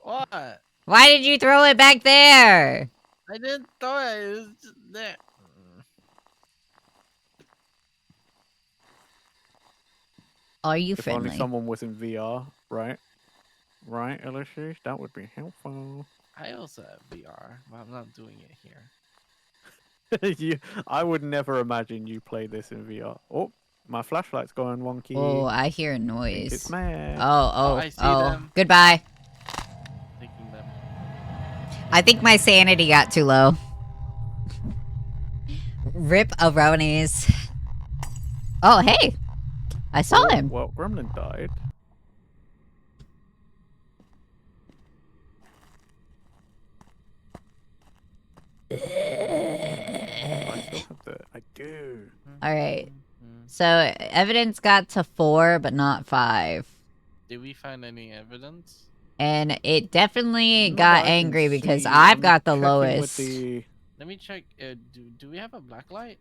What? Why did you throw it back there? I didn't throw it. It was just there. Are you If only friendly? someone was in VR, right? Right, LSU? That would be helpful. I also have VR, but I'm not doing it here. I would never imagine you play this in VR. Oh, my flashlight's going wonky. Oh, I hear a I think noise. it's mad. I see them. Goodbye. Taking them. I think my sanity got too low. Rip Aronies. Oh, hey. I saw him. Well, Gremlin died. I still have the. I do. Alright. So, evidence got to 4, but not 5. Did we find any evidence? And it definitely Not got that I can angry because see. I've I'm got the checking with lowest. Let me check. Do we have a black light?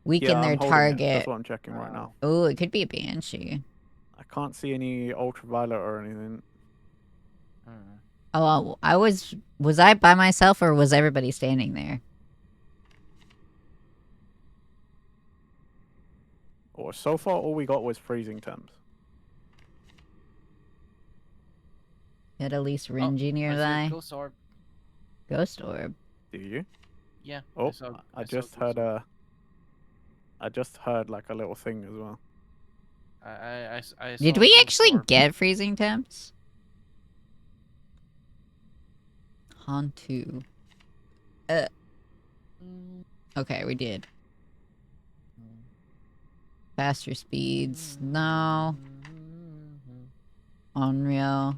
Weaken Yeah, their I'm holding it. target. That's what I'm checking right now. Oh, it could be a banshee. I can't see any ultraviolet or anything. Oh, was I by myself or was everybody standing there? Or so far, all we got was freezing temps. Had at least Oh, Renji I see a nearby. ghost orb. Ghost orb. Do you? Yeah. Oh, saw I a just ghost heard orb. I just heard like a little thing as well. I Did saw a we ghost actually orb. get freezing temps? Hantu. Okay, we did. Faster speeds. No. Unreal.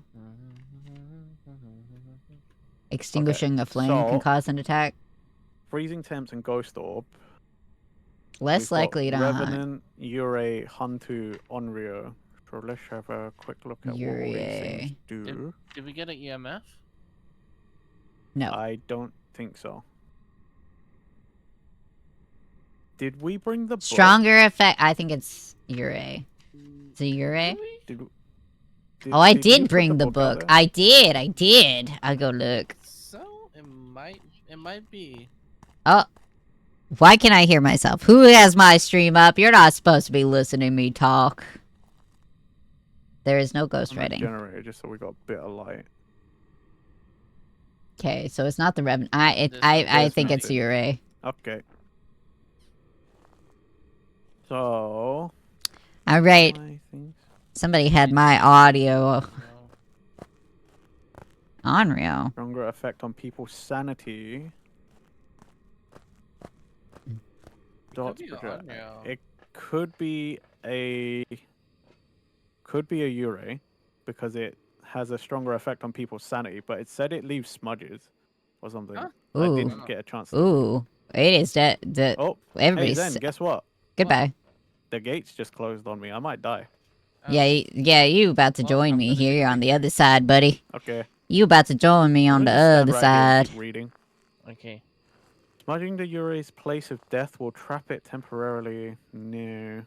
Extinguishing a flame can so- cause an attack. Freezing temps and ghost orb. Less We've got likely to hunt. Revenant, Yurei, Hantu, Onryo. So let's have a quick look at what all these things Yurei. do. Did we get an EMF? No. I don't think so. Did we bring the book? Stronger effect. I think it's Yurei. Is it Yurei? Really? Did Oh, I you did put bring the out book. there? I did. I'll go look. So it might be. Oh. Why can I hear myself? Who has my stream up? You're not supposed to be listening to me talk. There is no I'm gonna ghostwriting. generator just so we got a bit of light. Okay, so it's not the Revenant. I There's think it's nothing. Yurei. Okay. So. Alright. I think Somebody had my audio. No. Unreal. stronger effect on people's sanity. Dots be project. Unreal. It could be a Yurei because it has a stronger effect on people's sanity, but it said it leaves smudges or something. Huh? I Ooh. didn't get a chance to. Ooh. It is that Oh, hey everybody's Zen, guess what? goodbye. The gates just closed on me. I might die. Yeah, you about to Well, join I'm me gonna here get on the right other side, buddy. Okay. You about to join me on I'm the gonna just stand other right here and side. keep reading. Okay. Smudging the Yuri's place of death will trap it temporarily. No.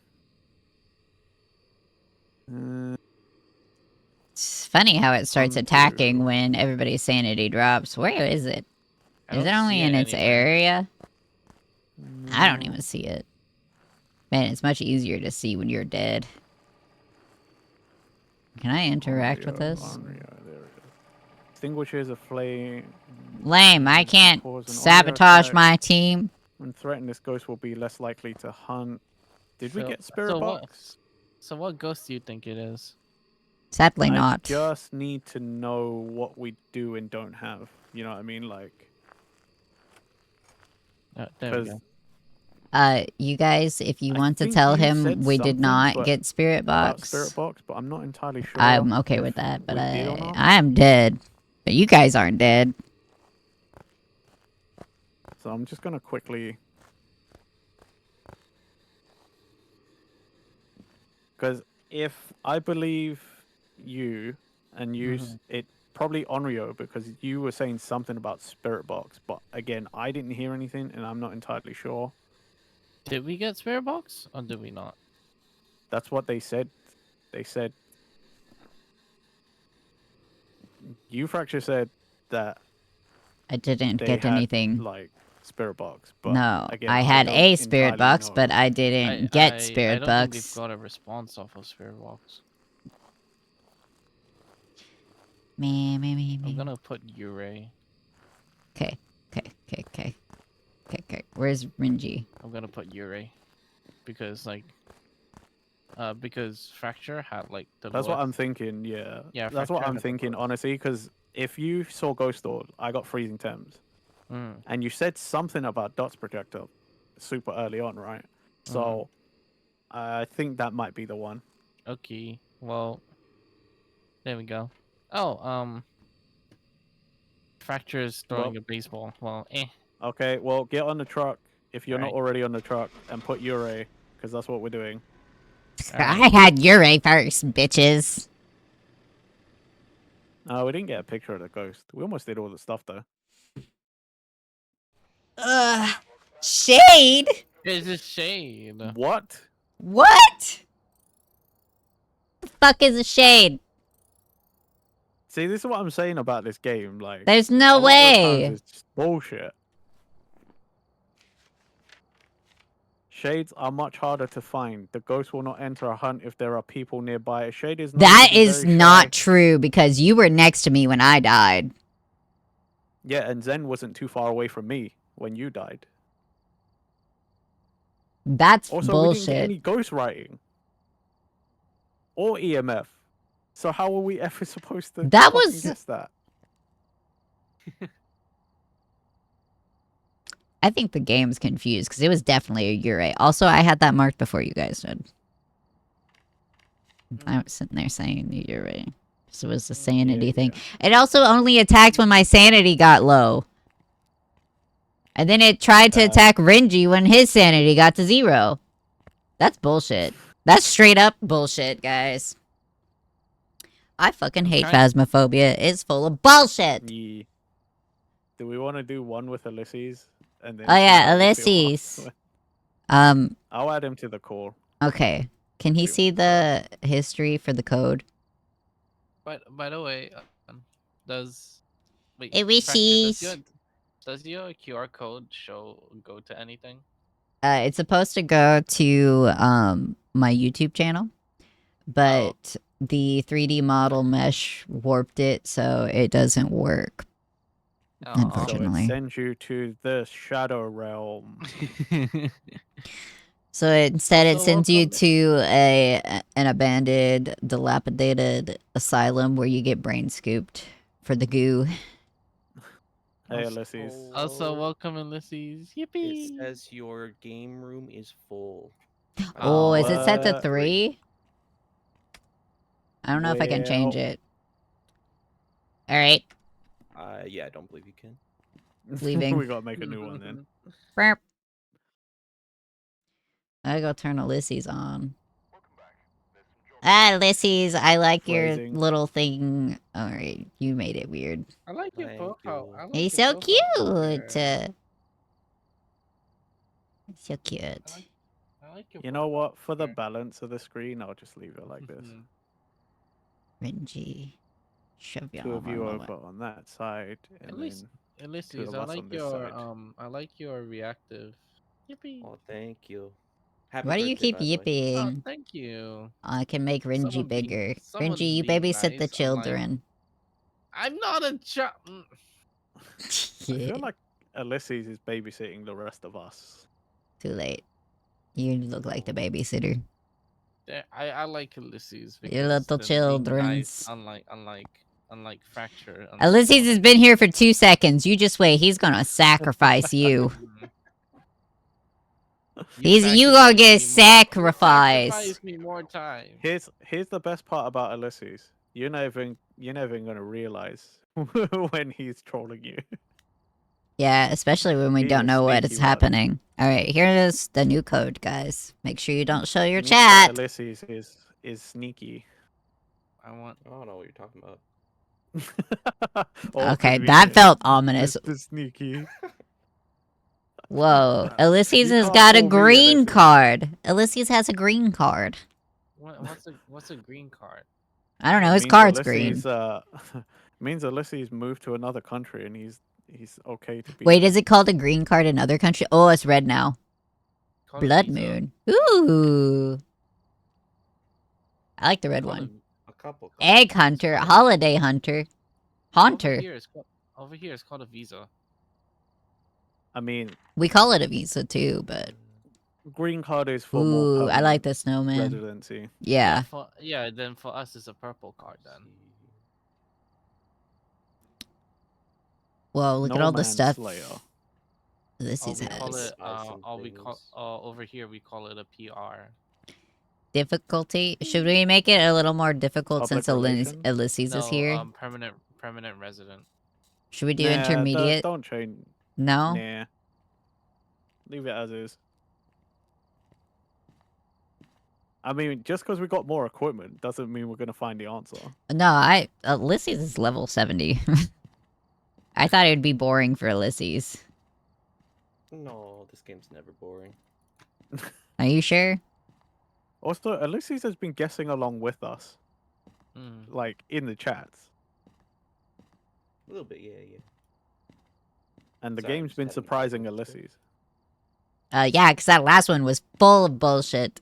It's funny how it starts attacking Undo. when everybody's sanity drops. Where is it? I Is don't it only see in it its anywhere. area? I don't No. even see it. Man, it's much easier to see when you're dead. Can I interact with this? Onryo, there it is. Extinguishes a flame. Lame, I can't Cause an Onryo sabotage attack. my team. When threatened, this ghost will be less likely to hunt. Did we So- get Spirit so Box? So what ghost do you think it is? Sadly I not. just need to know what we do and don't have. You know what I mean? Like, There we 'cause go. You guys, if you I want to think tell you him said we did something, not but get Spirit about Spirit Box, Box, but I'm not entirely sure. I'm okay if with that, but we did or not. I am dead. But you guys aren't dead. So I'm just gonna quickly, because if I believe you and it probably Onryo, because you were saying something about Spirit Box, but again I didn't hear anything and I'm not entirely sure. Did we get Spirit Box or did we not? That's what they said. They said you Fracture said that I didn't they get had anything. like Spirit Box, but No, again I I had don't a Spirit entirely Box, know. but I didn't get I Spirit don't think they've Box. got a response off of Spirit Box. I'm gonna put Yurei. Okay. Where's Rinji? I'm gonna put Yurei. Because because Fracture had like the That's what I'm lowest. thinking. Yeah, Yeah, that's what Fracture I'm had the thinking. lowest. Honestly, because if you saw Ghost Orb, I got freezing temps, and you said something about Dots Projector super early on, right? So I think that might be the one. Okay. Well, there we go. Oh, Fracture is throwing a baseball. Well, Okay, well, get on the truck if you're not Alright. already on the truck, and put Ure, because that's what we're doing. I had Yurei first, bitches. No, we didn't get a picture of the ghost. We almost did all the stuff though. Shade? It's a shade. What? What? The fuck is a shade? See, this is what I'm saying about this game. Like, There's a no lot of the times way. it's just bullshit. Shades are much harder to find. The ghost will not enter a hunt if there are people nearby. A shade is known That to be is very not shy. true because you were next to me when I died. Yeah, and Zen wasn't too far away from me when you died. That's Also, we didn't get bullshit. any ghost writing or EMF. So how were we ever supposed to That fucking was- guess that? I think the game's confused because it was definitely a Yurei. Also, I had that marked before you guys did. I was sitting there saying Yurei. So it was the sanity thing. It also only attacked when my sanity got low. And then it tried to attack Renji when his sanity got to 0. That's bullshit. That's straight up bullshit, guys. I fucking hate Phasmophobia. It's full of bullshit. Yeah. Do we want to do one with Ulysses? And then Oh see yeah, how we feel Ulysses. afterward? I'll add him to the call. Okay. Can he see the history for the code? But by the way, does wait? Ulysses. Does your QR code go to anything? It's supposed to go to my YouTube channel, but the 3D model mesh warped it, so it doesn't work. Unfortunately. So it sends you to the Shadow Realm. So instead, it Also, sends you welcome- to an abandoned, dilapidated asylum where you get brain scooped for the goo. Hey, Ulysses. Also, welcome, Ulysses. Yippee! It says your game room is full. Oh, is it set to What? 3? I don't know if I can change Well- it. All right, Yeah, I don't believe you can. leaving. We gotta make a new one then. Burp. I go turn Ulysses on. Ulysses, I like your Phrasing. little thing. Alright, you made it weird. I like your Thank profile. you. I like He's your so profile cute. picture. So cute. I like your You know profile what? For the picture. balance of the screen, I'll just leave it like this. Mhm. Renji. Shove Two of you all over. over on that side, and Ulysses, then Ulysses, of I us like on this your side. I like your reactive. Yippee! Oh, thank you. Happy Why do you birthday, keep by the way. Oh, yipping? thank you. I can make Renji Someone being bigger. someone Renji, you being babysit the nice, unlike children. I'm not a child. I Yeah, feel like Ulysses is babysitting the rest of us. too late. You look like the babysitter. I like Ulysses You because little then being nice, childrens. unlike Fracture. Ulysses has been here for 2 seconds. You just wait. He's gonna sacrifice you. You gonna get sacrificed. Sacrifice me more time. Here's the best part about Ulysses. You're never gonna realize when he's trolling you. Yeah, especially when we He's don't a know what sneaky is one. happening. All right, here is the new code, guys. Make sure you don't show your Mr. chat. Ulysses is sneaky. I want. I don't know what you're talking about. Oh, Okay, that convenient. felt ominous. Mr. Sneaky. Whoa, Ulysses You has can't got a fool me, green Ulysses. card. Ulysses has a green card. What's a green card? I don't know. It His means card's green. Ulysses, means Ulysses moved to another country and he's okay to be. Wait, there. is it called a green card in other countries? Oh, it's red now. Call it Blood visa. moon. Ooh. I like the red Call it one. a couple. Egg hunter, called a- holiday hunter, haunter. Over here it's called a visa. I mean, We call it a visa too, but green card is for more ooh, I like permanent the snowman. residency. Yeah. Then for us it's a purple card then. Whoa, look at No all the Man's stuff Slayer. Ulysses We call has. it over here we call it a PR. Difficulty. Should we make it a little more difficult Public since relations? Ulysses is here? Permanent resident. Should we do Nah, intermediate? Don't change. No? Nah. Leave it as is. I mean, just because we got more equipment doesn't mean we're gonna find the answer. No, Ulysses is level 70. I thought it would be boring for Ulysses. No, this game's never boring. Are you sure? Also, Ulysses has been guessing along with us, like in the chats, A little bit, yeah. and the Sorry, I'm game's just been having surprising technical Ulysses. Yeah, because that last one was full of bullshit.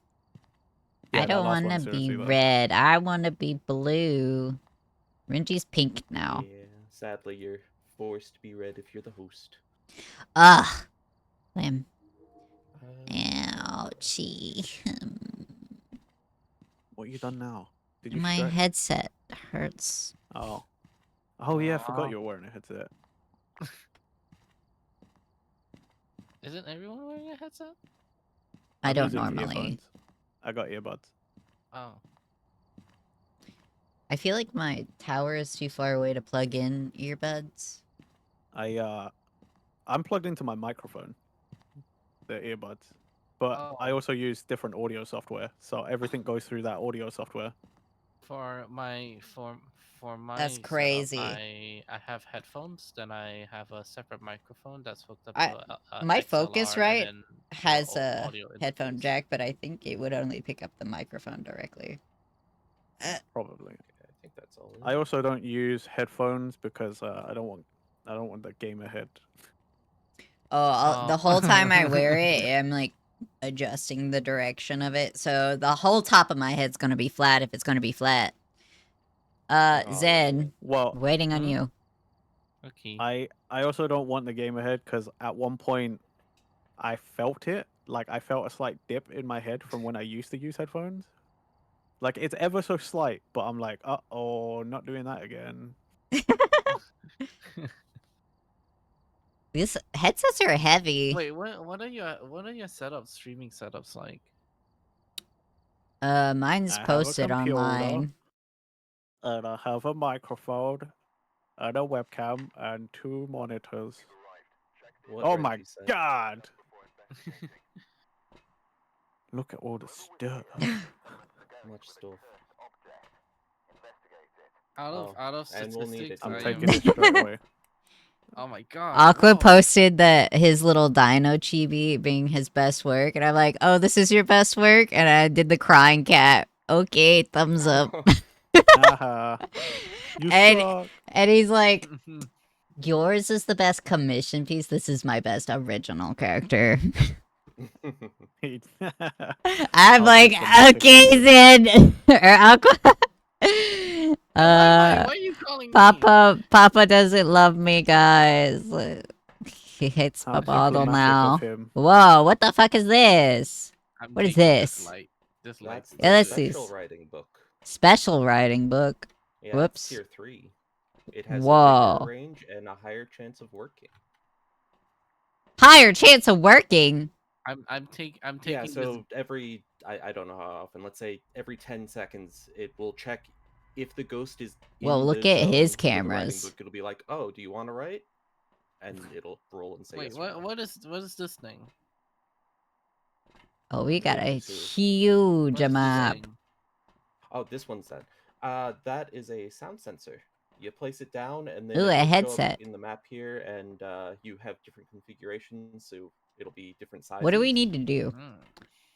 Yeah, I that don't last want to one, be seriously, though. red. I want to be blue. Renji's pink now. Yeah, sadly, you're forced to be red if you're the host. Ugh. Lame. Uh, Ouchie. What you done now? Did you My stretch? headset hurts. Oh. Oh yeah, I Aw. forgot you were wearing a headset. Isn't everyone wearing a headset? I I'm don't using normally. earphones. I got earbuds. Oh. I feel like my tower is too far away to plug in earbuds. I'm plugged into my microphone. The earbuds. But I Oh. also use different audio software, so everything goes through that audio software. For my That's setup, crazy. I have headphones. Then I have a separate microphone that's hooked up I- to a My XLR, Focusrite and then the has a audio headphone interface. jack, but I think it would only pick up the microphone directly. Probably. I think that's all. I also don't use headphones because I don't want the gamer head. The whole time I wear it, I'm like adjusting the direction of it. So the whole top of my head's gonna be flat if it's gonna be flat. Zen, Well, waiting on you. Okay. I also don't want the gamer head because at one point I felt it. Like I felt a slight dip in my head from when I used to use headphones. Like it's ever so slight, but I'm like, oh, not doing that again. These headsets are heavy. Wait, what are your streaming setups like? Mine's I have a posted computer. online. And I have a microphone and a webcam and 2 monitors. What Oh right my you said. god! Look at all the stuff. Much stuff. Out of and we'll need statistics, it I'm I taking am. it straight away. Oh my god. Aqua no. posted that his little dino chibi being his best work, and I'm like, oh, this is your best work? And I did the crying cat. Okay, thumbs up. Haha. You and suck. and he's like, yours is the best commission piece. This is my best original character. I'm I'll like, take the magic okay, on Zen. Or Aqua. Why are you calling me? Papa doesn't love me, guys. He hates my I'll take the bottle magic now. of him. Whoa, what the fuck is this? I'm What is taking this? light. This light. That's Yeah, the let's see. special writing book. Special writing book. Yeah, Whoops. it's tier 3. It has a Whoa. bigger range and a higher chance of working. Higher chance of working. I'm taking Yeah, this. so every I don't know how often. Let's say every 10 seconds, it will check if the ghost is. Well, in look the at zone his with the writing cameras. book. It'll be like, oh, do you want to write? And it'll roll and say Wait, yes or no. what is this thing? Oh, we got a Going to- huge What is this map. thing? Oh, this one's that. That is a sound sensor. You place it down, and then Ooh, it a will show up headset. in the map here, and you have different configurations, so it'll be different sizes. What do we need to do?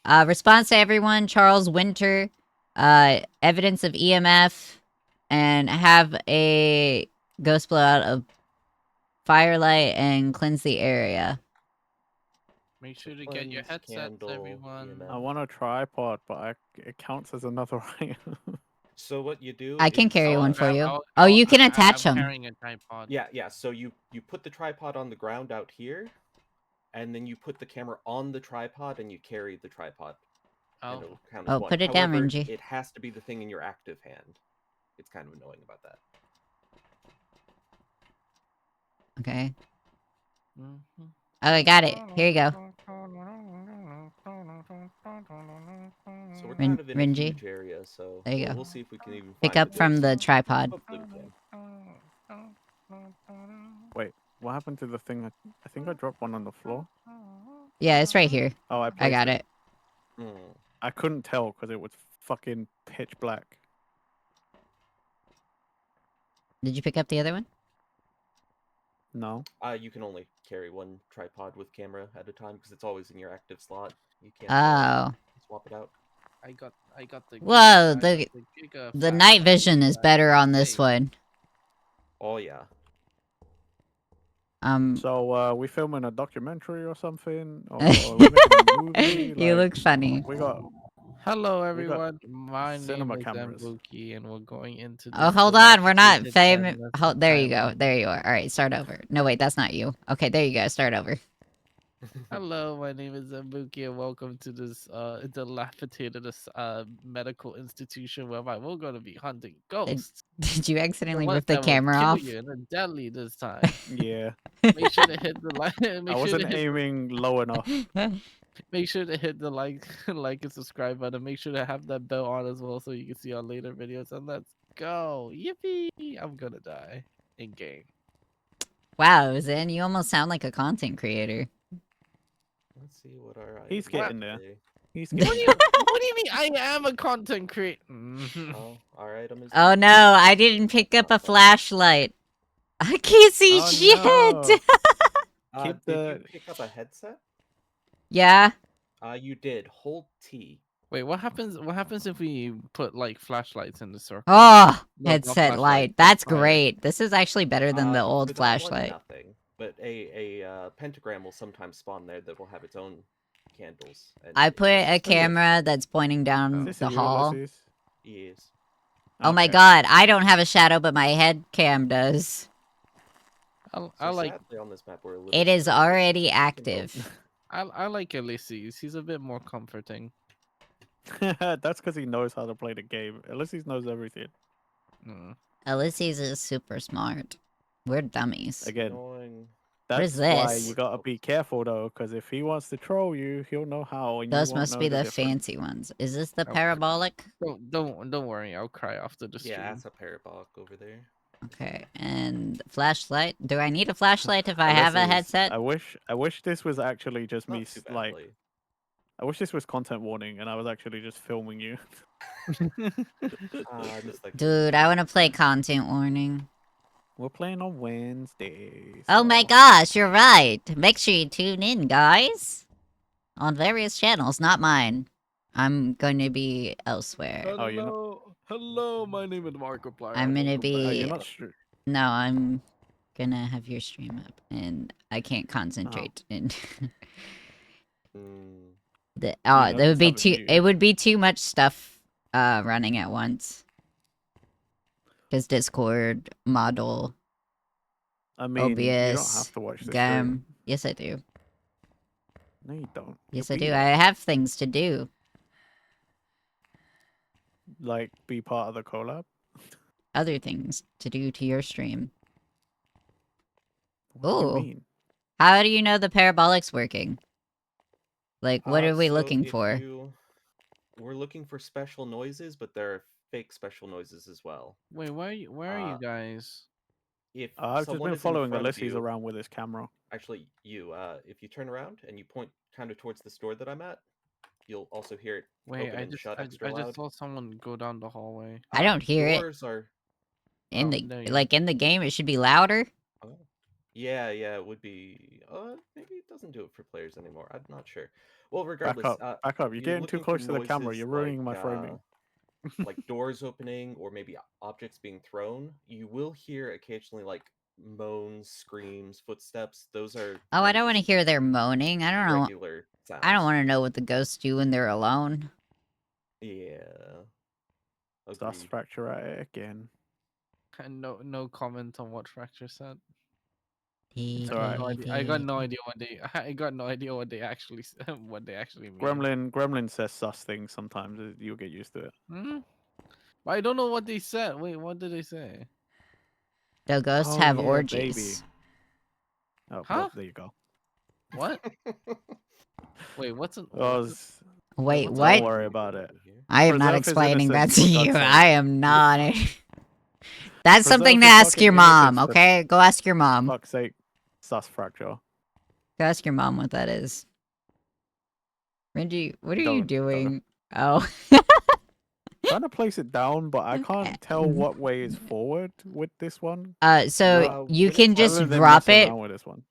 Hmm. Response to everyone, Charles Winter. Evidence of EMF. And have a ghost blowout of firelight and cleanse the area. Make sure to get your Cleanse, headsets, candle, everyone. I EMF. want a tripod, but it counts as another item. So what you do? I can is, carry I'll one for grab- you. I'll- Oh, I'll- you can attach I'm them. carrying a tripod. Yeah. So you put the tripod on the ground out here, and then you put the camera on the tripod, and you carry the tripod. And Oh, it'll count as Oh, one. put it down, However, Renji. it has to be the thing in your active hand. It's kind of annoying about that. Okay. mhm. Oh, I got it. Here you go. So we're kind of in a Renji, huge area, so there you go. we'll see if we can even Pick find up from the ghost. tripod. Hopefully we can. Wait, what happened to the thing? I think I dropped one on the floor. Yeah, it's right here. Oh, I got it. Hmm. I couldn't tell because it was fucking pitch black. Did you pick up the other one? No. You can only carry one tripod with camera at a time because it's always in your active slot. You can't Oh. swap it out. I got the. Whoa, I got the giga the night flashlight. vision is better on this Hey, one. Oh yeah. So we filming a documentary or something, or are we making a movie? You Like, look funny. we got Hello, We got everyone. My name cinema is cameras. Mbuki, and we're going into. Oh, this hold on. We're not dilapidated famous. sadness There you go. island. There you are. All right, start over. No, wait, that's not you. Okay, there you go. Start over. Hello, my name is Mbuki, and welcome to this dilapidated medical institution whereby we're going to be hunting ghosts. Did you The accidentally ones rip the that will camera kill off? you and are deadly this time. yeah. Make sure to hit the like. I wasn't aiming low enough. Make sure to hit the like and subscribe button. Make sure to have that bell on as well so you can see our later videos. And let's go. Yippee! I'm gonna die in game. Wow, Zen, you almost sound like a content creator. Let's see what our. He's items getting there. say. He's What getting do you there. What do you mean? I am a content creator. Oh, our item is. Oh no, I didn't pick up a flashlight. I can't see Oh, shit. no. Keep Did the- you pick up a headset? Yeah. You did. Hold T. Wait, what happens? What happens if we put like flashlights in the circle? Oh, No, not headset flashlight, light. That's fire. great. This is actually better than the For old that one, flashlight. nothing. But a pentagram will sometimes spawn there that will have its own candles. And I put a it's- camera that's pointing Is down this the you, hall. Ulysses? Yes. Oh my Okay. god, I don't have a shadow, but my head cam does. I So like sadly on this map we're a little It is screwed. already We can active. I like Ulysses. He's a bit more comforting. That's because he knows how to play the game. Ulysses knows everything. Mm. Ulysses is super smart. We're dummies. Again, Annoying. that's is why this? you gotta be careful though, because if he wants to troll you, he'll know how, and Those you won't must know be the the difference. fancy ones. Is this the Oh. parabolic? Don't worry. I'll cry after the stream. Yeah, that's a parabolic over there. Okay, and flashlight. Do I need a flashlight if I have a Ulysses, headset? I wish this was actually just me Not too like badly. I wish this was content warning and I was actually just filming you. I miss that. Dude, I want to play content warning. We're playing on Wednesday. Oh my so- gosh, you're right. Make sure you tune in, guys. On various channels, not mine. I'm going to be elsewhere. Oh, you're not- Hello, my name is Markiplier. I'm gonna Oh, be- you're not sure. No, I'm gonna have your stream up, and I can't concentrate. And Mm, know that would this be happens too. to you. It would be too much stuff running at once. Because Discord, model, I mean, you don't have OBS, to watch the stream. GAM. Yes, I do. No, you don't. Yes, You'll I be do. there. I have things to do. Like, be part of the collab. Other things to do to your stream. What do you Ooh. mean? How do you know the parabolic's working? Like, what are we so looking if for? We're looking for special noises, but there are fake special noises as well. Wait, where are you guys? If I've just someone been is in following front of Ulysses you, around with his camera. actually, if you turn around and you point kind of towards the store that I'm at, you'll also hear it Wait, open and shut extra I loud. just saw someone go down the hallway. I don't hear it. Doors are. In Oh, the there you like in the game, it should be louder. Oh. Yeah, it would be. Maybe it doesn't do it for players anymore. I'm not sure. Well, regardless, Back up. You're you're getting too looking for close to the camera. noises You're ruining my like, framing. like doors opening or maybe objects being thrown. You will hear occasionally like moans, screams, footsteps. Those are. Oh, I kind of don't want to just hear their moaning. I don't know. regular sounds. I don't want to know what the ghosts do when they're alone. Yeah. Sus Agreed. fracture at it again. And no comment on what Fracture said. It's I got no alright. idea. I got no idea what they. I got no idea what they actually what they actually mean. Gremlin says sus things sometimes. You'll get used to it. Hmm? But I don't know what they said. Wait, what did they say? The ghosts Oh, have yeah, orgies. baby. Oh, Huh? well, there you go. What? Wait, what's an Oh, orgy? Wait, what's what? don't worry about it. I am not Preserve his explaining that innocence, to for you. God's sake. I am not. That's something to Preserve his ask your fucking mom, innocence, for okay? Go ask your mom. Fuck's sake. Sus fracture. Go ask your mom what that is. Renji, what are you Don't. doing? Oh. Trying to place it down, but I can't tell what way is forward with this one. So you when can it's just Other than drop messing it. around with this one.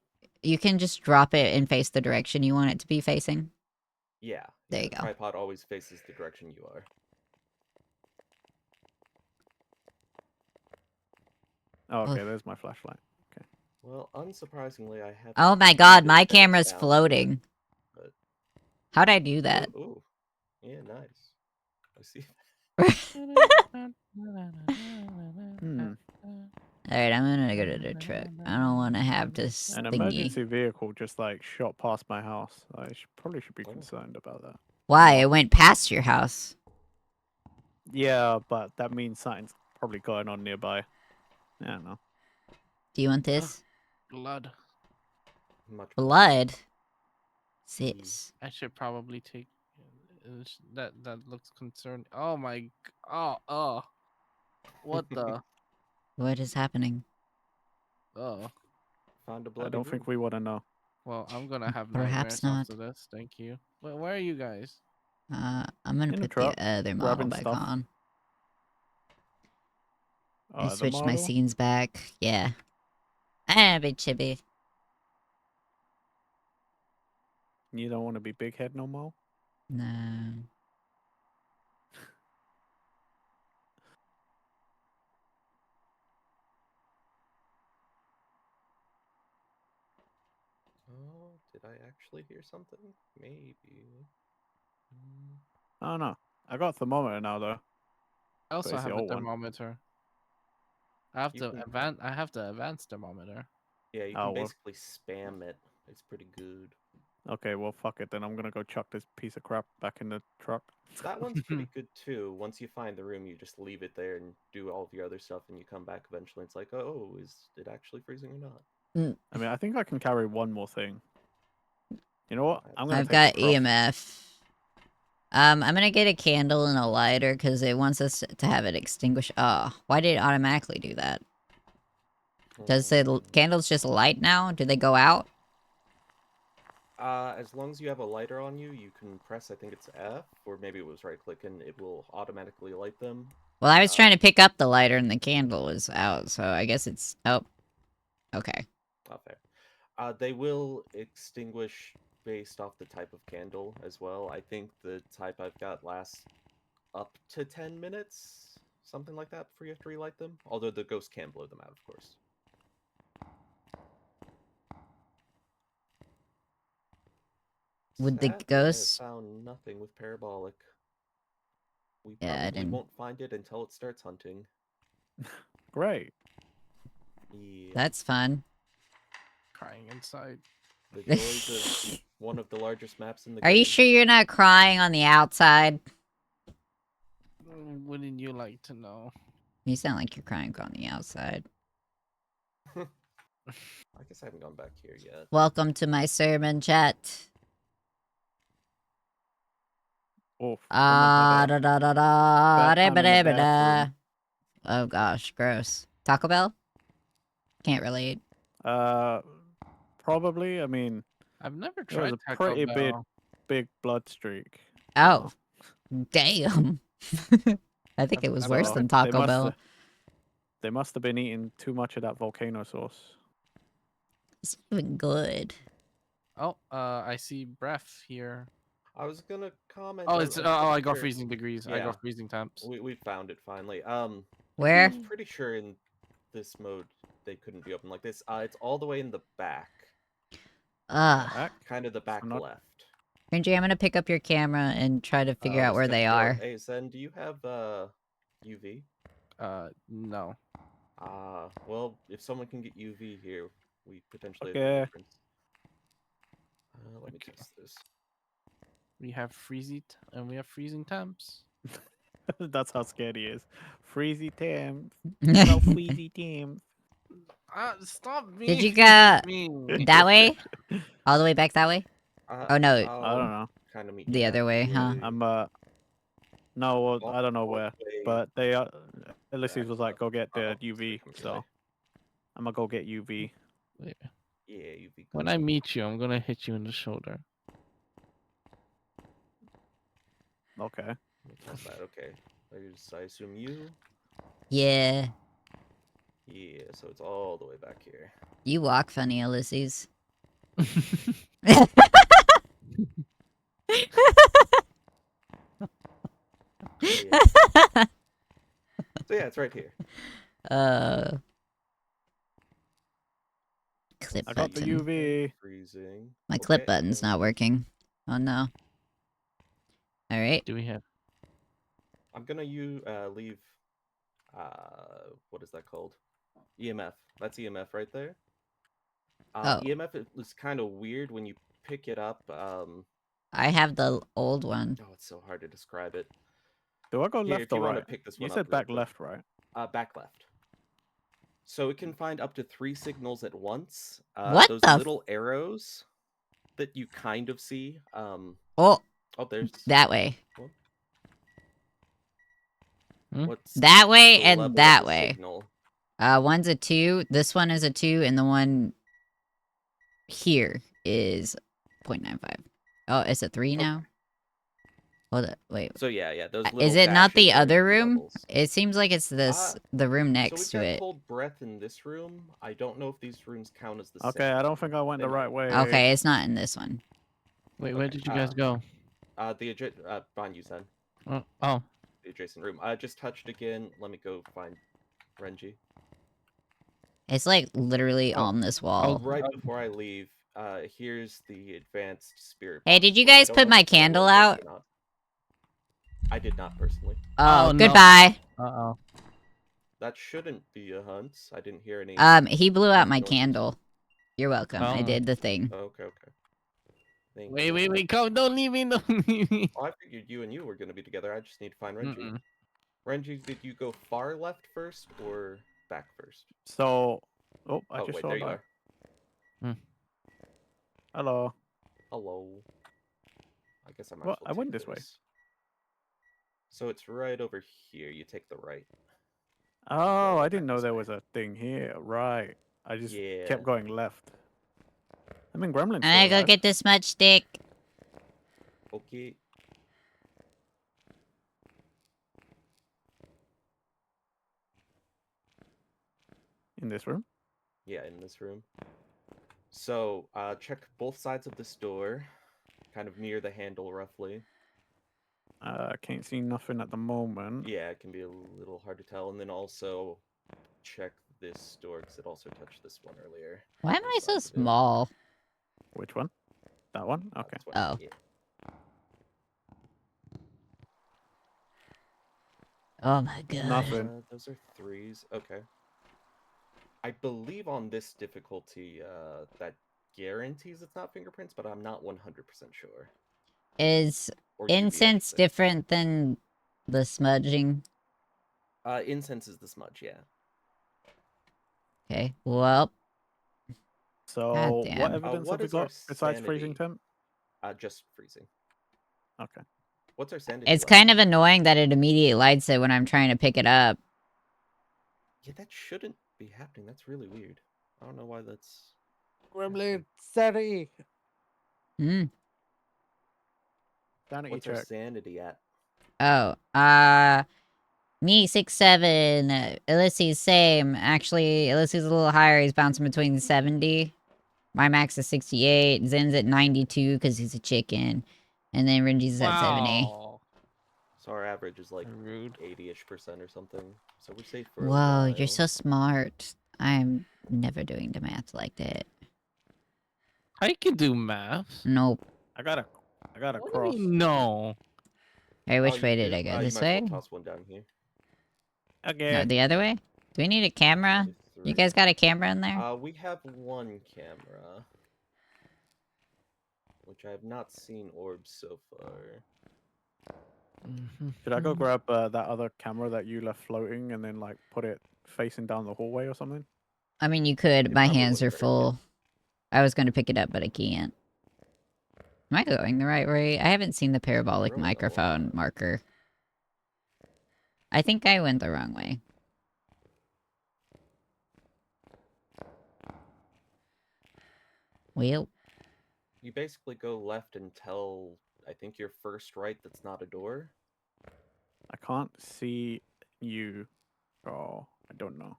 You can just drop it and face the direction you want it to be facing. Yeah. There yeah, you the go. Tripod always faces the direction you are. Oh, okay, Ugh. there's my flashlight. Well, unsurprisingly, I have. Oh my god, my camera's floating. but- How'd I do that? Ooh. Yeah, nice. I see. Hmm. Alright, I'm gonna go to the truck. I don't want to have this An thingy. emergency vehicle just like shot past my house. I probably should be Oh. concerned about that. Why? It went past your house. Yeah, but that means something's probably going on nearby. I don't know. Do you want this? Blood. Much Blood? Sis. I should probably take that. That looks concerning. Oh my. Oh. What the? What is happening? Oh. Found a I bloody don't think room. we want to know. Well, I'm gonna have Perhaps nightmares not. after this. Thank you. Where are you guys? I'm gonna In the put truck, the other model grabbing back stuff. on. I The switched my model? scenes back. Yeah. Ah, big chibi. You don't want to be big head no more? No. Oh, did I actually hear something? Maybe. I don't know. I got a thermometer now though. I also it's the have a old one. thermometer. I have You the can- I have the advanced thermometer. Yeah, you Oh, can well. basically spam it. It's pretty good. Okay, well fuck it then. I'm gonna go chuck this piece of crap back in the truck. That one's pretty good too. Once you find the room, you just leave it there and do all of your other stuff, and you come back eventually. It's like, oh, is it actually freezing or not? I mean, I think I can carry one more thing. You know what? I'm gonna I've take got the cross. EMF. I'm gonna get a candle and a lighter because it wants us to have it extinguished. Oh, why did it automatically do that? Does the Hmm. candles just light now? Do they go out? As long as you have a lighter on you, you can press, I think it's F, or maybe it was right-click, and it will automatically light them. Well, I was trying to pick up the lighter and the candle was out, so I guess it's... Oh. Okay. Okay. They will extinguish based off the type of candle as well. I think the type I've got lasts up to 10 minutes, something like that, before you have to relight them. Although the ghost can blow them out, of course. Would the Sadly, ghosts... I have found nothing with parabolic. We Yeah, I probably didn't... won't find it until it starts hunting. Great. Yeah. That's fun. Crying inside. The joys of one of the largest maps in the Are you game. sure you're not crying on the outside? Wouldn't you like to know? You sound like you're crying on the outside. I guess I haven't gone back here yet. Welcome to my sermon, chat. Oh, Ah, da da da da, Bad da time ba in the da ba da. bathroom. Oh gosh, gross. Taco Bell? Can't relate. Probably. I mean, I've never it was tried a Taco pretty Bell. big blood streak. Oh, damn. I think it was I've worse never- than Taco Bell. They must have been eating too much of that volcano sauce. It's even good. Oh, I see breath here. I was gonna comment. Oh, I'm it's pretty I got sure freezing degrees. I yeah. got freezing temps. We found it finally. Where? I was pretty sure in this mode they couldn't be open like this. It's all the way in the back, Back? kind of the back not- left. Cringy, I'm gonna pick up your camera and try to figure out where they are. Hey, Zen, do you have UV? No. Well, if someone can get UV here, we potentially have Okay. a difference. Let me Okay. test this. We have and we have freezing temps. That's how scared he is. Freezy Tam. No freezy Tam. Stop being Did you go me. that way? All the way back that way? Oh no, I don't know. Kind of meet the you other way, huh? halfway. I'm no, well, I don't know all the where, way but they Ulysses back was like, up. go get the Oh, so they UV, come your so way. I'm gonna go get UV. Wait, Yeah, UV. when I meet you, I'm gonna hit you in the shoulder. Okay. It's not bad. Okay. I assume you. Yeah. Yeah, so it's all the way back here. You walk funny, Ulysses. So yeah, it's right here. Clip I got the button. UV. Freezing. My clip Okay, button's and not working. Oh no. Alright. Do we have? I'm gonna leave. What is that called? EMF. That's EMF right there. Oh. EMF is kind of weird when you pick it up. I have the old one. Oh, it's so hard to describe it. Do I go Here, left if you or want right? to pick this You one up said real back quick. left, right? Back left. So it can find up to 3 signals at once. What Those the little arrows that you kind of see. Oh, There's that way. what's That way the and level of that the way. signal? One's a 2. This one is a 2, and the one here is 0.95. Oh, it's a 3 now? Okay. Hold up, wait. So yeah, those little Is it not the dashes are other your room? levels. It seems like it's this the room So next we've to got it. cold breath in this room. I don't know if these rooms count as the Okay, same. I don't think I went They the right way. Okay, it's not in this one. Wait, where Okay, did you guys go? Behind you, Zen. Oh, The adjacent room. I just touched again. Let me go find Renji. It's like literally Oh. on this wall. Right before I leave, here's the advanced spirit. Hey, box did you as well. I guys don't put know my if it's gonna candle work out? or not. I did not personally. Oh, Oh, no. goodbye. uh-oh. That shouldn't be a hunt. I didn't hear any. He blew out my noises. candle. You're welcome. I Oh. did the thing. Okay. Thank Wait, you. come! Don't leave me! Don't leave me! Oh, I figured you and you were gonna be together. I just need to find Renji. Mm-mm. Renji, did you go far left first or back first? So, I Oh just wait, saw there you that. are. Hello. Hello. I guess I might. Well, as well I went take this way. So it's right over here. You take the right. Oh, way I back didn't know this there way. was a thing here. Right. I just Yeah. kept going left. I'm in Gremlin I'm still, gonna go guys. get this smudge stick. Okay. In this room. Yeah, in this room. So, check both sides of this door, kind of near the handle, roughly. Can't see nothing at the moment. Yeah, it can be a little hard to tell. And then also check this door, because it also touched this one earlier. Why am both I so sides of it. small? Which one? That one? Okay. This one. Oh. Yeah. Oh my god. Nothing. Those are 3s. Okay. I believe on this difficulty, that guarantees it's not fingerprints, but I'm not 100% sure. Is Or UV, I should incense say. different than the smudging? Incense is the smudge, yeah. Okay, well, So, damn. what evidence what have we is our got besides freezing sanity? temp? Just freezing. Okay. What's our sanity it's level? kind of annoying that it immediately lights it when I'm trying to pick it up. Yeah, that shouldn't be happening. That's really weird. I don't know why that's... Gremlin, sanity. Hmm. Sanity What's our check. sanity at? Oh, me 6'7", Ulysses same. Actually, Ulysses a little higher. He's bouncing between 70. My max is 68. Zen's at 92 because he's a chicken. And then Renji's at 70. Wow. So our average is like Rude. 80-ish% or something. So we're safe for a Whoa, while. you're so smart. I'm never doing the math like that. I can do math. Nope. I got a What do you cross. mean, no. Hey, which you way did do? I go? You This might as way? well toss one down here. No, Okay. the other way? Do we need a camera? Maybe You 3. guys got a camera in there? We have one camera. Which I have not seen orbs so far. Should I go grab that other camera that you left floating and then like put it facing down the hallway or something? I mean, you could. It My probably hands are wouldn't hurt, yeah. full. I was going to pick it up, but I can't. Am I going the right way? I haven't seen the parabolic Growing a microphone lot. marker. I think I went the wrong way. Well, You basically go left until I think your first right that's not a door. I can't see you. Oh, I don't know.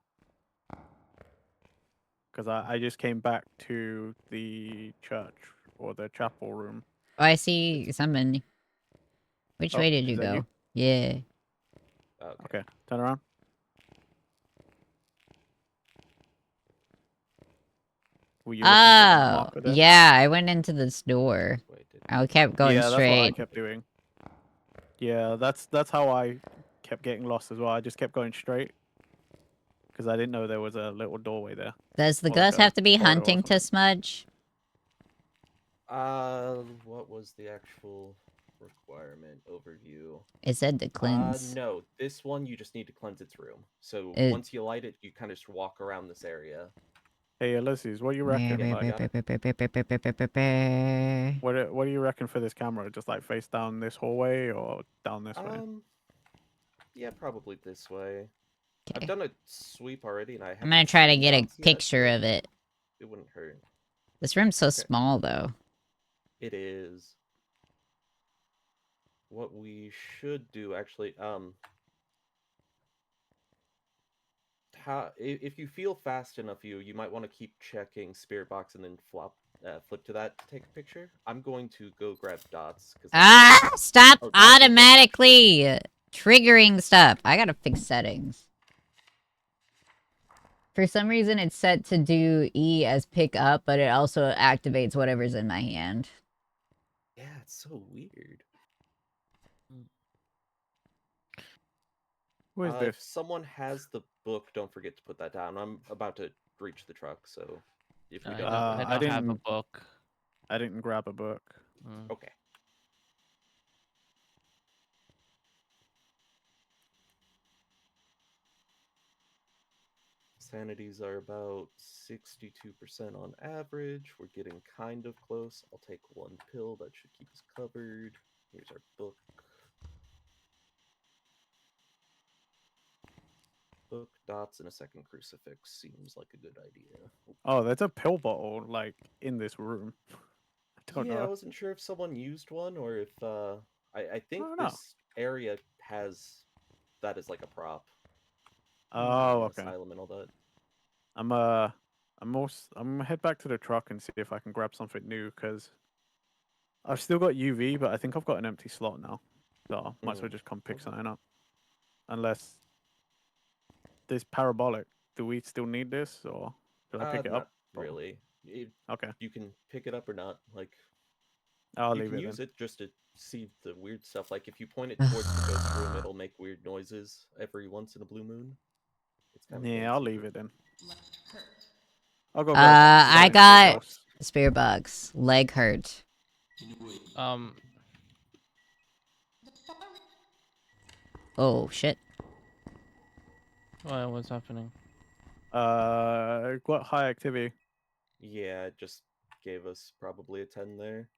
Because I just came back to the church or the chapel room. oh, I see someone. Which Oh, way did is you that go? you? Yeah. Okay. Okay, turn around. Were you looking for that Oh, marker there? yeah. I went into this door. This way, didn't I kept going Yeah, that's what I straight. kept doing. Yeah, that's how I kept getting lost as well. I just kept going straight because I didn't know there was a little doorway there. Does the Or like ghost a have to be corridor or hunting to something. smudge? What was the actual requirement overview? It said to cleanse. No. This one you just need to cleanse its room. So It- once you light it, you kind of just walk around this area. Hey, Ulysses, what do you reckon? Yeah, Like, you got what do you reckon for this camera? Just like face down this hallway or down this way? Yeah, probably this way. Okay. I've done a sweep already, and I haven't I'm gonna try to seen get a dots yet, picture but of it. it wouldn't hurt. This room's so Okay. small, though. It is. What we should do, actually, if you feel fast enough, you might want to keep checking spirit box and then flip to that to take a picture. I'm going to go grab dots. Stop Oh, dots are good. automatically triggering stuff. I gotta fix settings. For some reason, it's set to do E as pick up, but it also activates whatever's in my hand. Yeah, it's so weird. Who is If this? someone has the book, don't forget to put that down. I'm about to reach the truck, so if we I don't, don't, I I don't have a didn't- book. I didn't grab a book. okay. Sanities are about 62% on average. We're getting kind of close. I'll take one pill. That should keep us covered. Here's our book. book, dots, and a second crucifix seems like a good idea. Oh, there's a pill bottle like in this room. I don't Yeah, I know. wasn't sure if someone used one or if I think don't know. this area has that as like a prop. Oh, An okay. asylum and all that. I'm gonna head back to the truck and see if I can grab something new because I've still got UV, but I think I've got an empty slot now. So might as well just come pick Okay. something up. Unless this parabolic, do we still need this or should I pick it Not up? really. Okay, You can pick it up or not. Like I'll you leave can it use then. it just to see the weird stuff. Like if you point it towards the ghost room, it'll make weird noises every once in a blue moon. It's kind of cool. Yeah, to I'll see. leave it then. I'll go grab I something for the got house. spirit box. Leg hurt. Oh shit. What's happening? What high activity? Yeah, it just gave us probably a 10 there.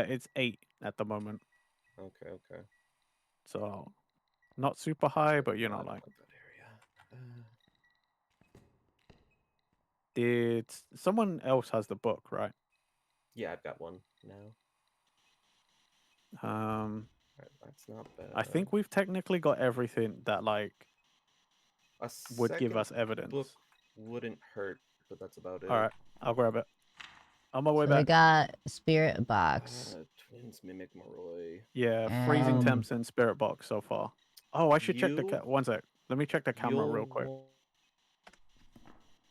It's 8 at the moment, Okay, okay. so not super high, but I you know, don't like, want that area. did someone else has the book, right? Yeah, I've got one now. Alright, that's not bad. I think we've technically got everything that like A would give second us evidence. book wouldn't hurt, but that's about it. All right, I'll grab it. On my way So we back. got spirit box. Twins mimic Moroi. Yeah, freezing Um, temps and spirit box so far. Oh, I should check the You, one sec. Let me check the camera you'll real quick.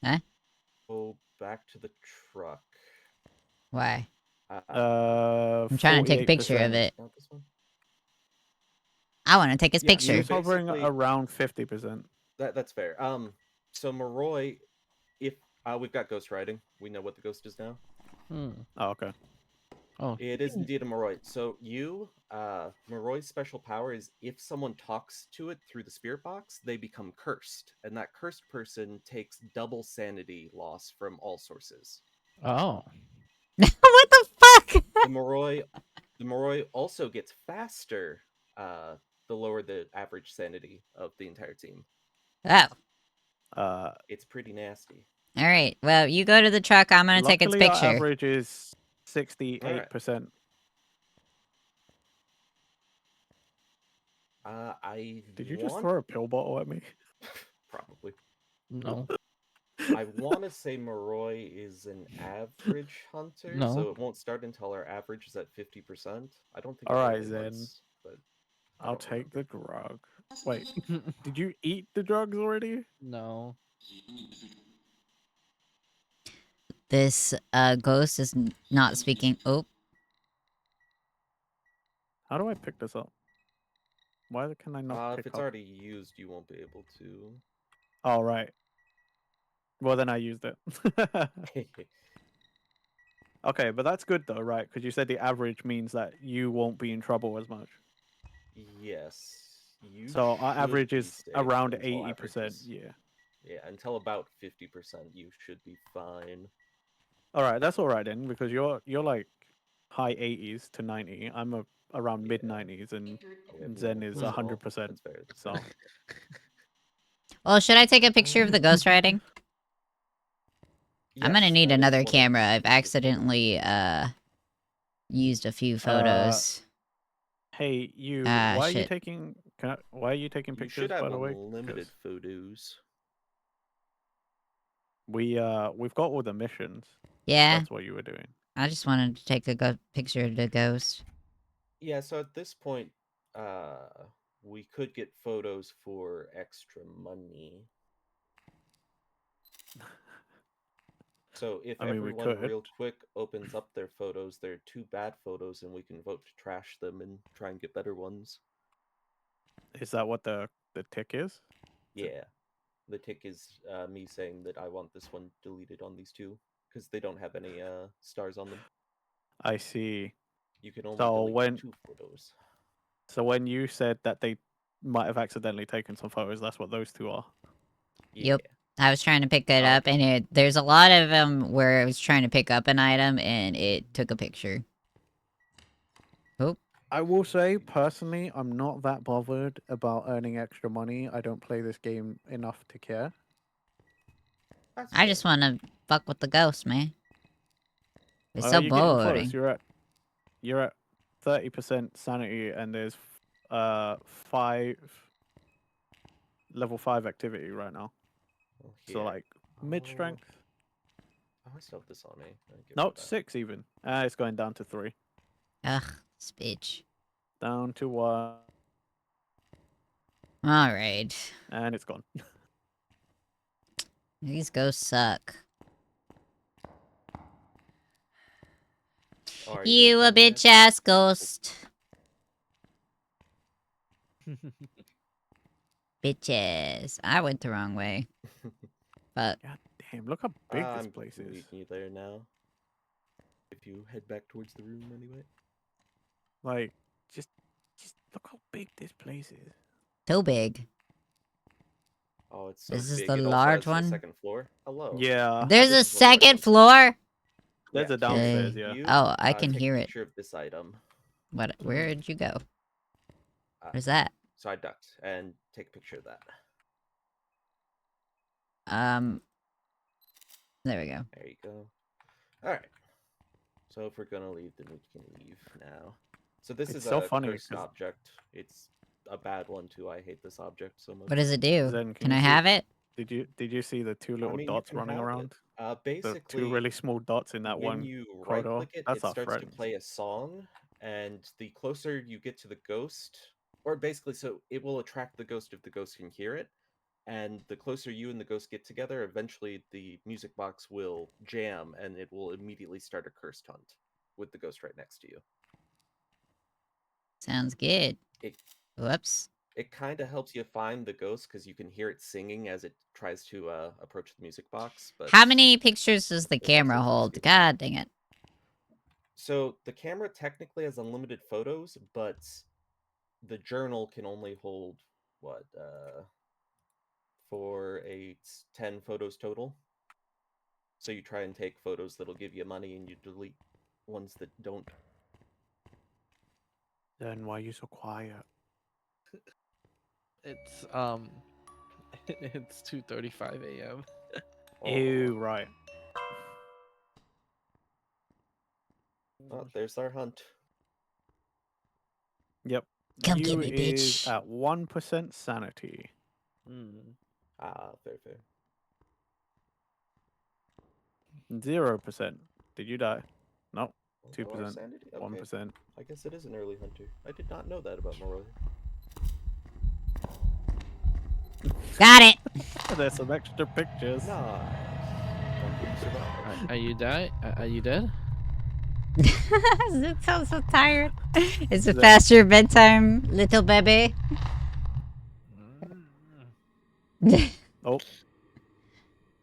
Huh? go back to the truck. Why? I'm I'm trying to take a picture of it. Not this one. I want to take his Yeah, picture. He's hovering basically- around 50%. That's fair. So Moroi, if we've got ghost riding, we know what the ghost is now. Hmm. Oh, okay. Oh, It is indeed a Moroi. So Moroi's special power is if someone talks to it through the spirit box, they become cursed, and that cursed person takes double sanity loss from all sources. oh. What the fuck? The Moroi also gets faster the lower the average sanity of the entire team. Oh. It's pretty nasty. All right. Well, you go to the truck. I'm gonna take its Luckily, our picture. average is 68%. I Did you just want throw a pill bottle at me? probably. No. I want to say Moroi is an average hunter, No. so it won't start until our average is at 50%. I don't think All it right, only then. hunts, but I I'll don't take the remember. drug. Wait, did you eat the drugs already? No. This ghost is not speaking. Oh, How do I pick this up? Why can I not If pick it's up? already used, you won't be able to. Oh, right. Well, then I used it. Okay, but that's good though, right? Because you said the average means that you won't be in trouble as much. Yes. You So our should average be is safe around until 80%. averages. Yeah. Yeah, until about 50%, you should be fine. All right, that's all right then, because you're like high 80s to 90. I'm around Yeah. mid 90s, and Yeah, Zen is well, 100%. That's fair. That's So fair. well, should I take a picture of the ghost riding? I'm gonna Yes, need that is another one of camera. the I've things. accidentally used a few photos. hey, you, Ah, why are you shit. taking? Why are you taking You pictures? should have By the way, unlimited 'Cause photos. we've got all the missions. Yeah, That's what you were doing. I just wanted to take a picture of the ghost. Yeah, so at this point, we could get photos for extra money. So if I mean, we everyone could. real quick opens up their photos, there are 2 bad photos, and we can vote to trash them and try and get better ones. Is that what the tick is? Yeah, the tick is me saying that I want this one deleted on these 2 because they don't have any stars on them. I see. You can only So delete 2 photos. So when you said that they might have accidentally taken some photos, that's what those 2 are. Yeah. Yep. I was trying to pick it Oh. up, and there's a lot of them where I was trying to pick up an item, and it took a picture. Oh, I will say personally, I'm not that bothered about earning extra money. I don't play this game enough to care. That's I just fair. want to fuck with the ghost, man. It's so You're getting close. boring. You're at 30% sanity, and there's 5 level 5 activity right now. Oh, So here. like mid strength. Oh, I still have this on me. I give No, you that. 6 even. It's going down to 3. Ugh, this bitch. Down to 1, Alright. and it's gone. These ghosts suck. Oh, are You gonna a come here? bitch ass ghost. Bitches. I went the wrong way. But God damn! Look how big this I'm place is. leaving you there now. If you head back towards the room anyway. Like, just look how big this place is. so big. Oh, it's so Is this big. the It also large has one? a second floor. Hello. Yeah, There's this a is the large second one. floor? there's Yeah, a so you downstairs. Okay. Yeah. you, Oh, I can take hear a it. picture of this item. What? Where'd you go? Uh, Where's that? So I ducked and take a picture of that. There we go. There you go. All right. So if we're gonna leave, then we can leave now. So this It's is so a funny cursed 'cause- object. It's a bad one too. I hate this object so much. What does it do? Zen, Can I you see? have it? Did you see the 2 I little mean, you dots can running have it. around? The 2 Basically, really small dots in that when one you corridor. right-click it, That's it our starts to friends. play a song, and the closer you get to the ghost, or basically, so it will attract the ghost if the ghost can hear it, and the closer you and the ghost get together, eventually the music box will jam, and it will immediately start a cursed hunt with the ghost right next to you. Sounds good. It Whoops. it kind of helps you find the ghost because you can hear it singing as it tries to approach the music box. But How many pictures does the it's camera also hold? risky. God dang it. So the camera technically has unlimited photos, but the journal can only hold what 4, 8, 10 photos total. So you try and take photos that'll give you money, and you delete ones that don't. Then why are you so quiet? It's it's 2:35 a.m. Ew, right. Oh, there's our hunt. Yep. Come get You me, is bitch. at 1% sanity. Mm. Fair. 0%. Did you die? Nope. Lower 2%. sanity? Okay. 1%. I guess it is an early hunter. I did not know that about Moroi. Got it. There's some extra pictures. Nice. Lucky you survived. Are you dead? Are you dead? It sounds so tired. Is it That- past your bedtime, little baby? Oh,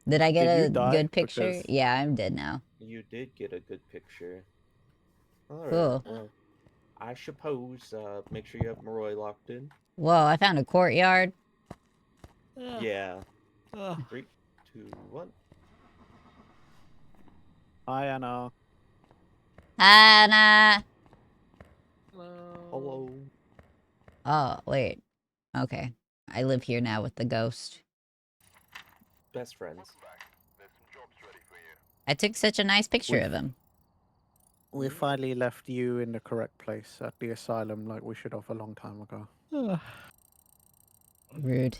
Did I get Did you a die? good picture? Because- Yeah, I'm dead now. You did get a good picture. Alright, Cool. well, I suppose, make sure you have Moroi locked in. Whoa, I found a courtyard. Yeah. 3, 2, 1. hi, Anna. Anna. Hello. Oh, wait. Okay. I live here now with the ghost. Best friends. I took such a nice picture We've- of him. We finally left you in the correct place at the asylum like we should have a long time ago. Rude.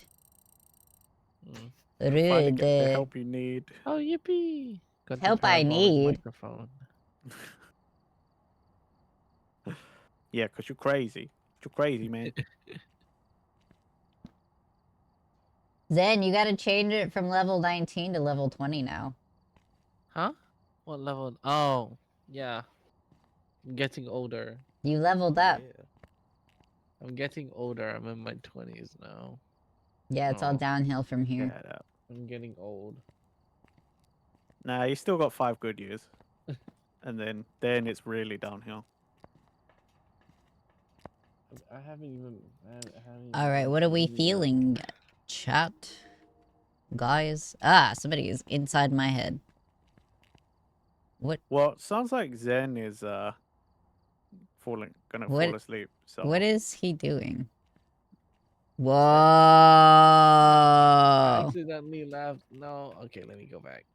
Mm. You'll finally Rude. get the help you need. Oh, yippee! Got the Help I parabolic need. microphone. Yeah, because you're crazy. You're crazy, man. Zen, you gotta change it from level 19 to level 20 now. Huh? What level? Oh, yeah. I'm getting older. You leveled up. Yeah. I'm getting older. I'm in my 20s now. Yeah, it's all Oh. downhill from here. Get up. I'm getting old. Nah, you still got 5 good years. And then it's really downhill. I haven't even. Alright, what are we feeling? Chat? Guys? Ah, somebody is inside my head. What? Well, it sounds like Zen is gonna What- fall asleep. So What is he doing? I Whoa! accidentally left. No. Okay, let me go back.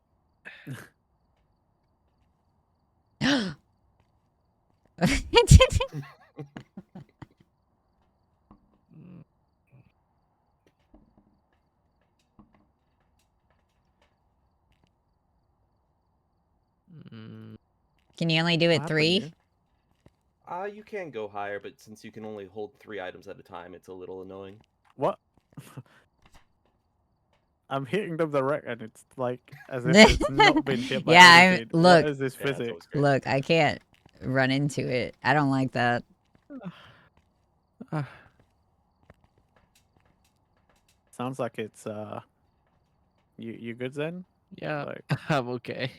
Mm. Mm. Can you only do what it happened 3? here? You can go higher, but since you can only hold 3 items at a time, it's a little annoying. What? I'm hitting them direct, and it's like as if it's not been hit by Yeah, anything. look. What is this Yeah, it's physics? always great. Look, I can't run into it. I don't like that. Ah, Sounds like it's You good, Zen? yeah, Like I'm okay.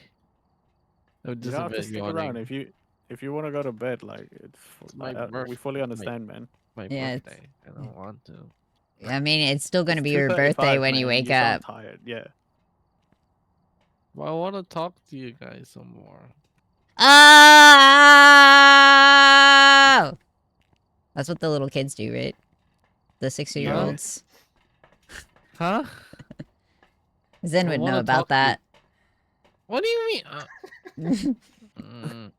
I'm you just don't a have to bit stick around yawning. if you want to go to bed. Like It's my we fully understand, man. my Yeah, it's- birthday. I don't want to. I mean, it's still gonna It's be your birthday 2:35, when you man. wake You sound up. tired. Yeah. But I want to talk to you guys some more. Oh! That's what the little kids do, right? The 60-year-olds. Huh? Zen I would wanna know about talk to you. that. What do you mean? Mm.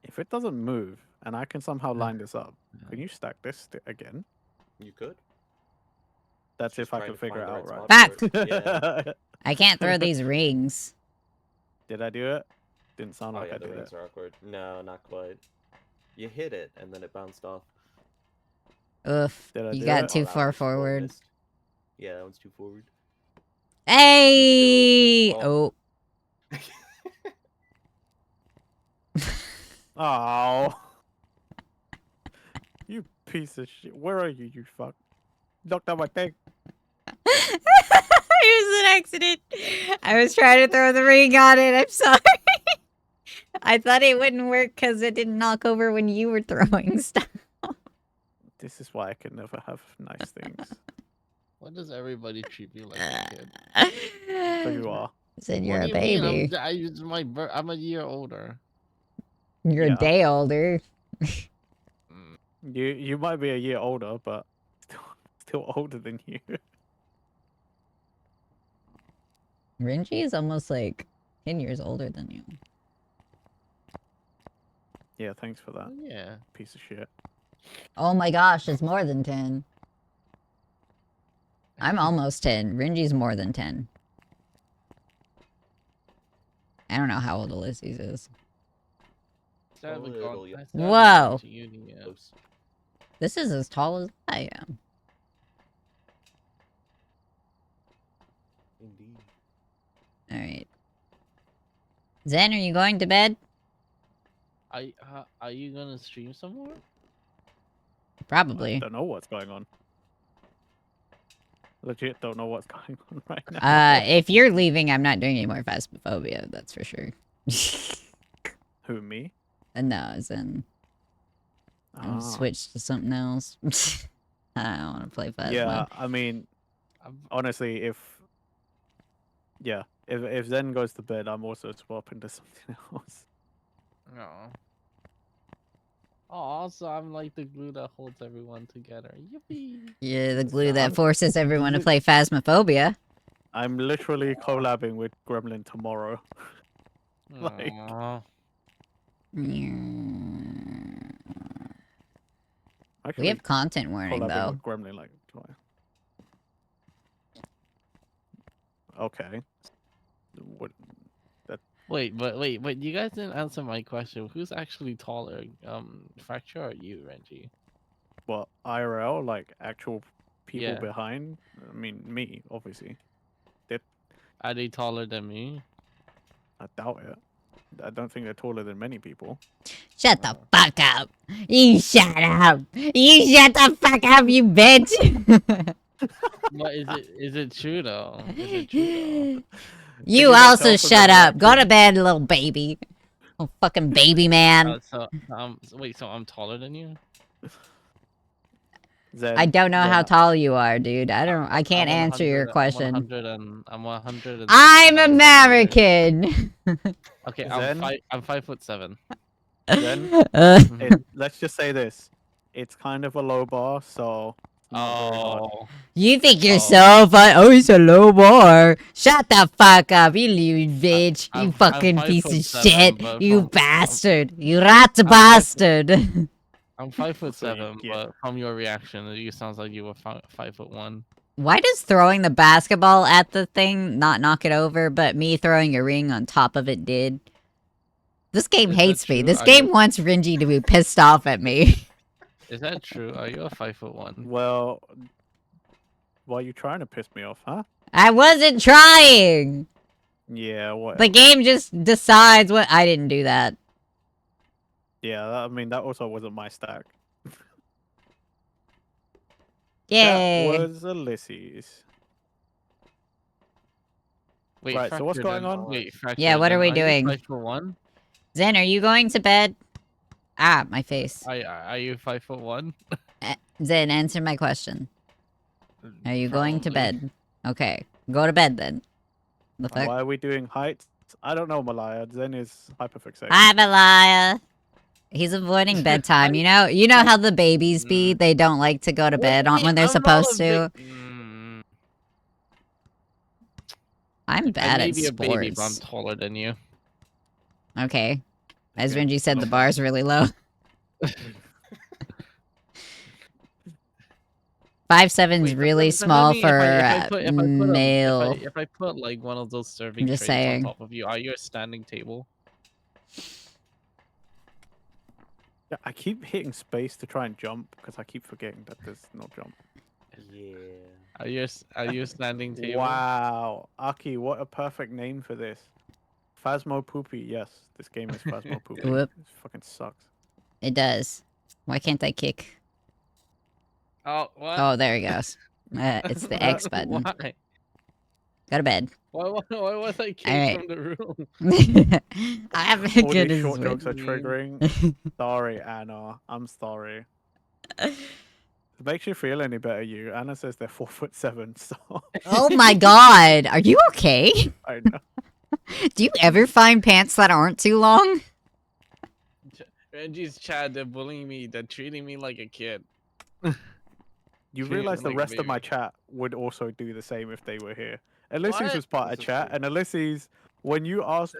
If it doesn't move and I can somehow line this up, can you stack this again? You could. That's Just if I trying can to figure it find the out right right. spot for it. Yeah. I can't throw these rings. Did I do it? Didn't sound Oh like yeah, I the did rings it. are awkward. No, not quite. You hit it and then it bounced off. Oof. Did I You do got it? too that far one's full forward. missed. Yeah, that one's too forward. Hey! Oh. Oh. You piece of shit. Where are you, you fuck? Knocked out my thing. It was an accident. I was trying to throw the ring on it. I'm sorry. I thought it wouldn't work because it didn't knock over when you were throwing stuff. This is why I can never have nice things. Why does everybody treat me like a kid? So you are. Said What you're do a you mean? baby. I'm a year older. You're Yeah. a day older. Mm. You might be a year older, but still older than you. Renji is almost like 10 years older than you. Yeah, thanks for that. Oh, yeah. Piece of shit. Oh my gosh, it's more than 10. I'm almost 10. Renji's more than 10. I don't know how old Ulysses is. I haven't little gone. young. I still haven't Whoa. gone to uni yet. Close. This is as tall as I am. Indeed. Alright. Zen, are you going to bed? Are you gonna stream some more? I Probably. don't know what's going on. Legit don't know what's going on right now. If you're leaving, I'm not doing any more Phasmophobia, that's for sure. Who, me? No, Zen. I'm Ah. switched to something else. I don't want to play Phasmo. Yeah, I mean, I'm, honestly, if Zen goes to bed, I'm also swapping to something else. no. Oh, also, I'm like the glue that holds everyone together. Yippee! You're the glue I'm- that forces everyone to li- play Phasmophobia. I'm literally collabing with Gremlin tomorrow. Like- Aw. Actually, We have content warning, collabing though. with Gremlin like twice. Okay. What? Wait, you guys didn't answer my question. Who's actually taller? Fracture or you, Renji? What? IRL? Like actual people Yeah. behind? I mean, me, obviously. Are they taller than me? I doubt it. I don't think they're taller than many people. Shut the fuck up. You shut up. You shut the fuck up, you bitch. But is it true though? Is it true though? You you not also tell from the shut up. Go to reaction? bed, little baby. Oh, fucking baby man. So wait, so I'm taller than you? Zen, I don't know Zen, how tall you are, dude. I can't I'm answer your 100 question. I'm 100. I'm American. Okay, Zen? I'm 5'7". Zen? Mhm. Let's just say this. It's kind of a low bar, so not very hard. Oh, You think you're Oh. so fun? Oh, he's a low bar. Shut the fuck up, you little bitch. You I'm fucking piece of 5'7", shit. but You from- bastard. You rat I'm 5'7". bastard. I'm So 5'7", yeah. but from your reaction, you sounds like you were 5'1". Why does throwing the basketball at the thing not knock it over, but me throwing a ring on top of it did? This game Is that hates me. true? This Are game you- wants Ringy to be pissed off at me. Is that true? Are you a 5'1"? Well, why are you trying to piss me off, huh? I wasn't trying. Yeah, whatever. The game just decides what. I didn't do that. Yeah, I mean that also wasn't my stack. Yay. That was Ulysses. Wait, Right, so what's Fractured, going then- on? Wait, Fractured, Yeah, what then are we you doing? 5'1"? Zen, are you going to bed? Ah, my face. Are you 5'1"? Zen, answer my question. Are you going to bed? Okay, go to bed then. The fuck? Why are we doing heights? I don't know, Malaya. Zen is hyperfixated. Hi, Malaya. He's avoiding bedtime. You know how the babies be? They don't like to go to bed on when they're supposed to. I'm I bad may at be a baby, but I'm sports. taller than you. Okay. As Okay. Renji said, the bar's really low. 5'7" is Wait, really but small I mean, for if male. I put like one of those serving just trays saying. on top of you, are you a standing table? Yeah, I keep hitting space to try and jump because I keep forgetting that there's no jump. Yeah. Are you a standing table? Wow, Aki, what a perfect name for this. Phasmo Poopy. Yes, this game is Phasmo Poopy. Whoop. It fucking sucks. It does. Why can't I kick? Oh, what? Oh, there he goes. It's the X button. Why? Go to bed. Why was I kicked Alright. from the room? I haven't been All good these as short jokes are mean. triggering. Sorry, Anna. I'm sorry. If it makes you feel any better, you. Anna says they're 4'7", so Oh my god. Are you okay? I know. Do you ever find pants that aren't too long? Reggie's chat, they're bullying me. They're treating me like a kid. You Treating me realize the like a rest of my baby. chat would also do the same if they were here. Ulysses What? was part This of is chat, true. and Ulysses, when you asked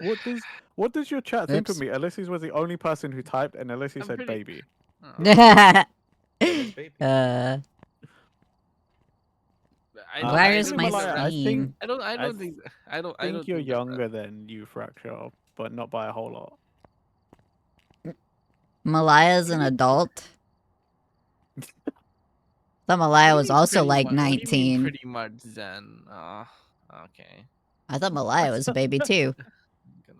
what does your chat think of Oops. me, Ulysses was the only person who typed, and Ulysses I'm said pretty- baby. Oh. Dennis baby. Where's Actually, my Malaya, I think stream? I don't I think I don't you're think that- younger than you, Fracture, but not by a whole lot. Malaya's an adult. Thought Malaya was also like What do you mean 19. pretty much Zen? Okay. I thought Malaya was a baby too. Gonna-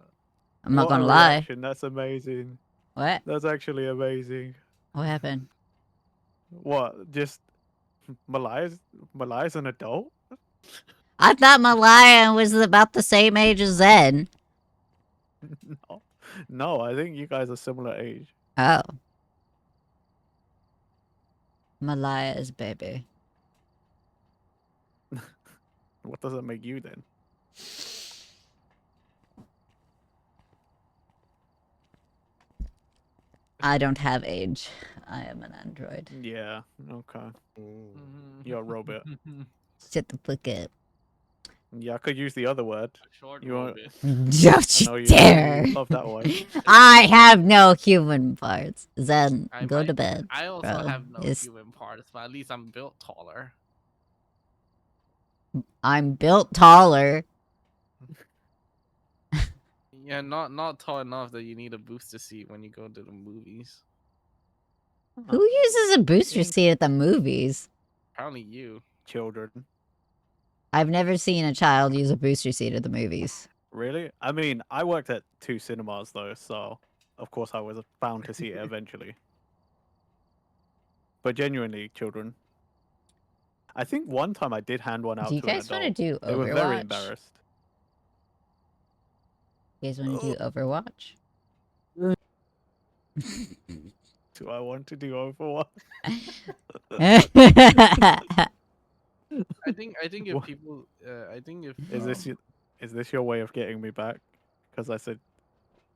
I'm not What a gonna lie. reaction! That's amazing. What? That's actually amazing. What happened? What? Just Malaya's an adult? I thought Malaya was about the same age as Zen. No, no. I think you guys are similar age. Oh. Malaya's baby. What does that make you then? I don't have age. I am an android. Yeah. Okay. Mm. You're a robot. Shut the fuck up. Yeah, I could use the other word. Short You want- robot. Don't I know you you dare. love that one. I have no human parts. Zen, I go might- to bed. I also bro. have no It's- human parts, but at least I'm built taller. I'm built taller. Yeah, not tall enough that you need a booster seat when you go to the movies. Who uses a booster Think- seat at the movies? Apparently you. Children. I've never seen a child use a booster seat at the movies. Really? I mean, I worked at 2 cinemas though, so of course I was bound to see it eventually. But genuinely, children. I think one time I did hand one out Do you to an guys want to adult. do They were very Overwatch? embarrassed. You guys want to do Overwatch? do I want to do Overwatch? I think if What? people I think if Is this your way of getting me back? Because I said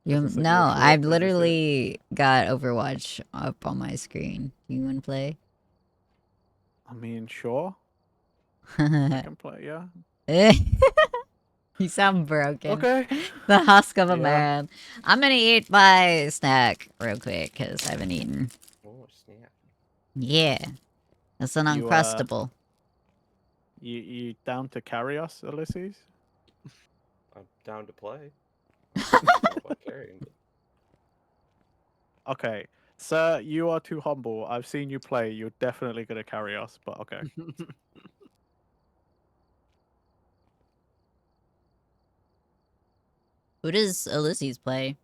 You you no, were short. I've Is this it? literally got Overwatch up on my screen. You want to play? I mean, sure, I can play. Yeah. You sound broken. Okay. The husk of a Yeah. man. I'm gonna eat my snack real quick because I haven't eaten. Oh snap! Yeah, it's an You uncrustable. you down to carry us, Ulysses? I'm down to play. I don't know about carrying, but Okay, sir, you are too humble. I've seen you play. You're definitely gonna carry us. But okay. Who does Ulysses play?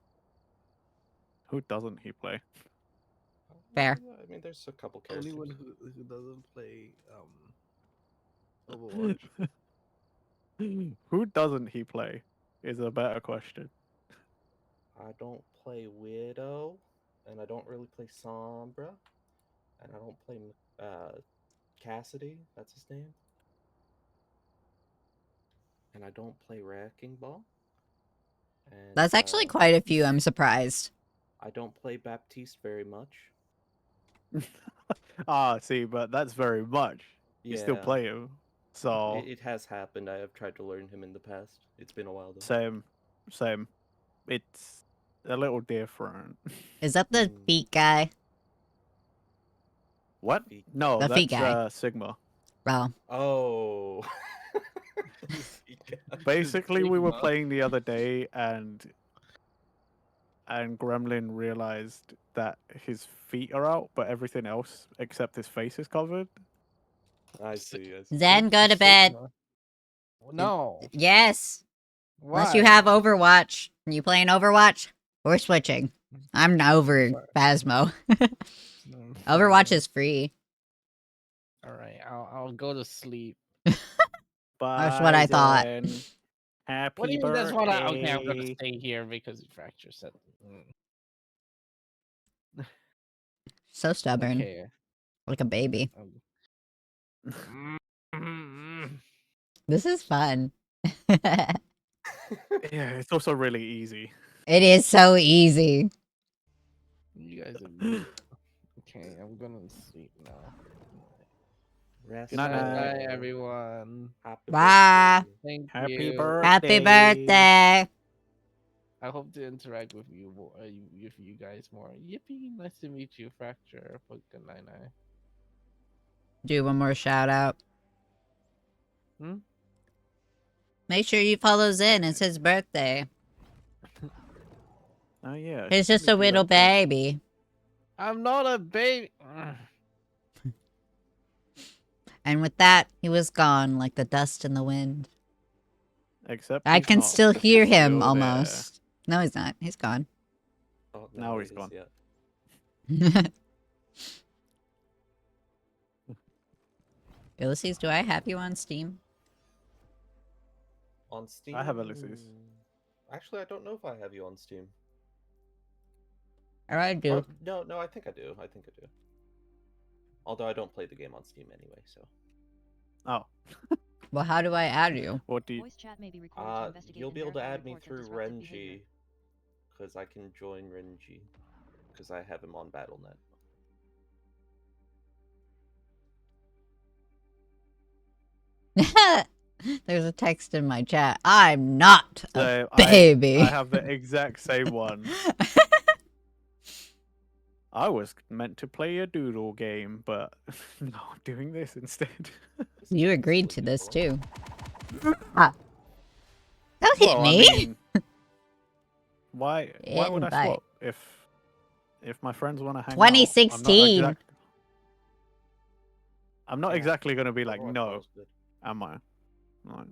Who doesn't he play? Fair. I mean, there's a couple only characters. one who doesn't play Overwatch. Who doesn't he play? Is a better question. I don't play Widow, and I don't really play Sombra, and I don't play Cassidy. That's his name. And I don't play Wrecking Ball. And That's actually quite a few. I'm surprised. I don't play Baptiste very much. See, but that's very much. You still Yeah. play him. So It has happened. I have tried to learn him in the past. It's been a while though. same. It's a little different. Is that the Mm. feet guy? What? Feet. No, The feet that's guy. Sigma. Well, Oh. Basically, we were Sigma. playing the other day, and Gremlin realized that his feet are out, but everything else except his face is covered. I see. I see. Zen, go to bed. Sigma. No. Yes. Why? Unless you have Overwatch. Are you playing Overwatch? We're switching. I'm over What? Phasmo. Overwatch is free. All right. I'll go to sleep. That's what I thought. Then. Happy What do you mean? birthday. That's what I. Okay, I'm gonna stay here because you fracture said. So stubborn. Okay. Like a baby. Mm. This is fun. It Yeah, it's also really easy. is so easy. You guys are weird. Okay, I'm gonna sleep now. Rest Good night, Bye, night. everyone. Happy Bye. birthday. Thank Happy you. birthday. Happy birthday. I hope to interact with you more, with you guys more. Yippee! Nice to meet you, Fracture. Good night, night. Do one more shout out. Hmm? Make sure you follow Zen. It's his birthday. Oh yeah. He's let just me a do little that first. baby. I'm not a baby. And with that, he was gone like the dust in the wind. Except I he's can not, still 'cause hear he's him still almost. No, he's not. He's gone. Oh, Now it he's is, gone. Yeah. Ulysses, do I have you on Steam? On Steam. I have Ulysses. Actually, I don't know if I have you on Steam. Or I do. No, I think I do. I think I do. Although I don't play the game on Steam anyway, so. Oh. Well, how do I add you? What do you... Voice chat may be recorded to investigate You'll and be able to verify add me reports of through disruptive Renji, behavior. because I can join Renji, because I have him on BattleNet. There's a text in my chat. I'm not a So baby. I have the exact same one. I was meant to play a doodle game, but no, I'm doing this instead. This is You what agreed it's to this for. too. Ah. Don't hit Well, me. I mean, why would I Invite. swap if my friends want to hang out? 2016. I'm not Yeah. exactly going to be like, Overwatch no, was good. am I? No.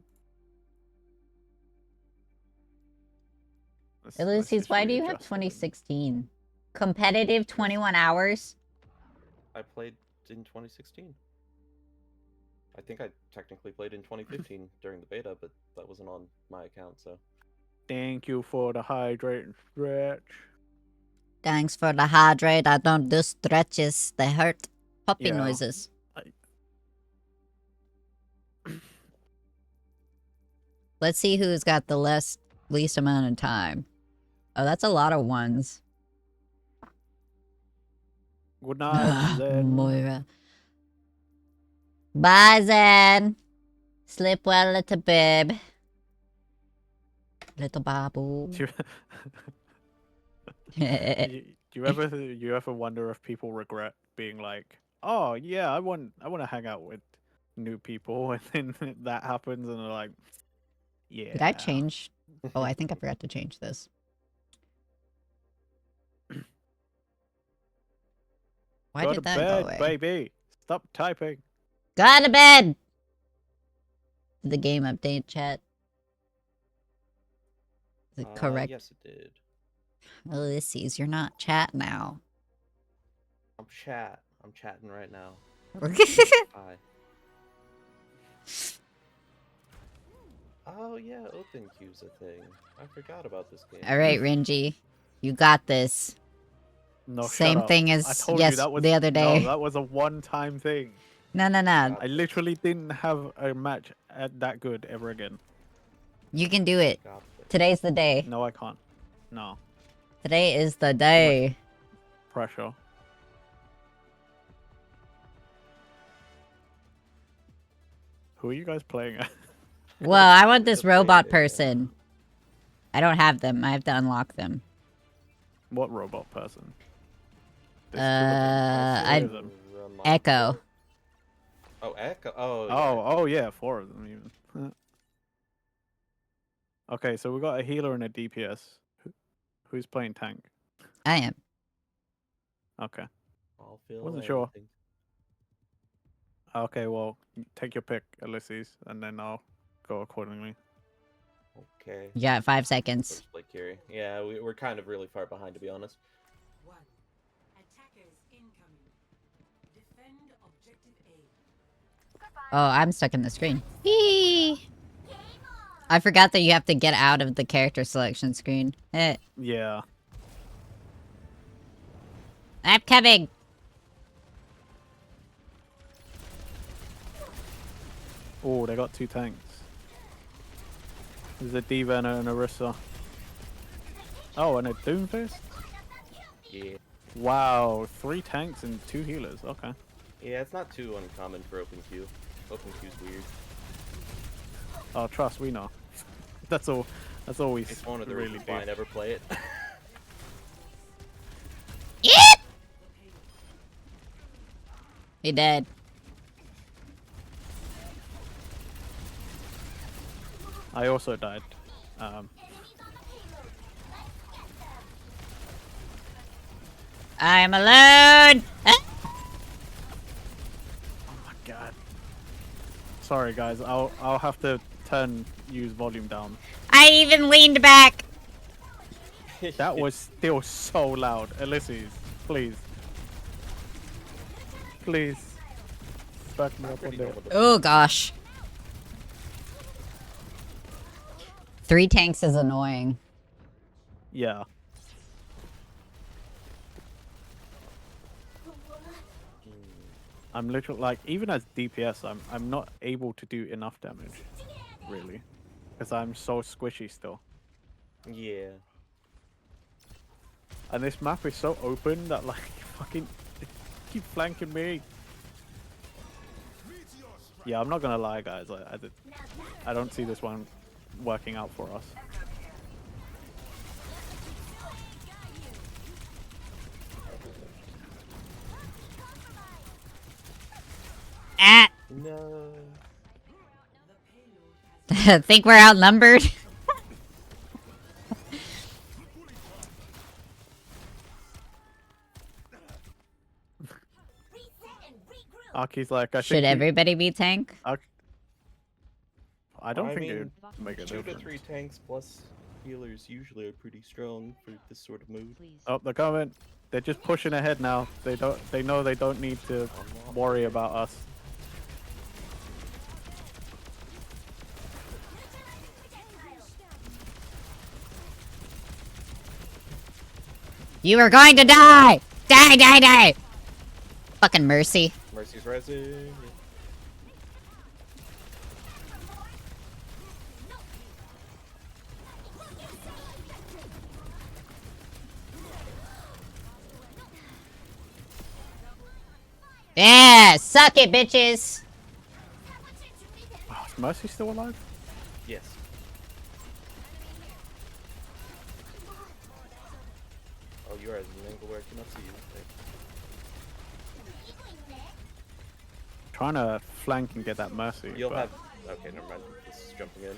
Let's Ulysses, just why do you have readjust it then. 2016? Competitive 21 hours? I played in 2016. I think I technically played in 2015 during the beta, but that wasn't on my account, so. Thank you for the hydrate and stretch. Thanks for the hydrate. I don't do stretches. They hurt. Puppy Yeah. noises. Let's see who's got the least amount of time. Oh, that's a lot of ones. Good night, Zen. Moira. Bye, Zen. Sleep well, little babe. Little babu. Do you ever wonder if people regret being like, oh yeah, I want to hang out with new people, and then that happens, and they're like, yeah. Did I change? Oh, I think I forgot to change this. Why Go did to that bed, go away? baby. Stop typing. Go to bed! The game update chat. Is it correct? Yes, it did. Ulysses, you're not chat now. I'm chatting right now. Hi. Oh yeah, open queue's a thing. I forgot about this game. Alright, Renji. You got this. No, Same shut up. thing I as told you that was the other day. No, that was a one-time thing. No. I literally didn't have a match that good ever again. You can do it. Got this. Today's the day. No, I can't. No. Today is the day. Pressure. Who are you guys playing at? Well, I want this The player robot did, person. I don't have them. I have to unlock them. What robot person? There's I- three of them. Echo. Oh, Echo. Oh. Oh yeah, four of them even. Okay, so we got a healer and a DPS. Who's playing tank? I am. Okay. I'll feel Wasn't sure. anything. Okay, well, take your pick, Ulysses, and then I'll go accordingly. Okay. You got 5 seconds. Let's play Kiri. Yeah, we're kind of really far behind, to be honest. Attackers incoming. Defend objective A. Oh, I'm stuck in the screen. Whee! I forgot that you have to get out of the character selection screen. Yeah. I'm coming! Oh, they got 2 tanks. There's a D.Va and an Orisa. Oh, and a Doomfist? Yeah. Wow, 3 tanks and 2 healers. Okay. Yeah, it's not too uncommon for open queue. Open queue's weird. Oh, trust, we know. That's all we It's one of the really reasons do. why I never play it. Yep! He dead. I also died. I'm alone! Ah! Oh my god. Sorry guys, I'll have to use volume down. I even leaned back! That was still so loud. Ulysses, please. Please. Back me up on there. Oh gosh. 3 tanks is annoying. Yeah. I'm literally like, even as DPS, I'm not able to do enough damage, really, because I'm so squishy still. Yeah. And this map is so open that like fucking keep flanking me. Yeah, I'm not gonna lie, guys. I don't see this one working out for us. Ah! No. Think we're outnumbered? Aki's like, I Should think everybody be tank? I don't think it mean, would make a 2 to difference. 3 tanks plus healers usually are pretty strong for this sort of mood. Oh, they're coming. They're just pushing ahead now. They know they don't need to worry about us. You are going to die! Die, die, die! Fucking Mercy. Mercy's resin. Yeah, suck it, bitches. Oh, is Mercy still alive? Yes. Oh, you're at an angle where I cannot see you. Okay. Trying to flank and get that Mercy. You'll but... have. Okay, never mind. This is jumping in.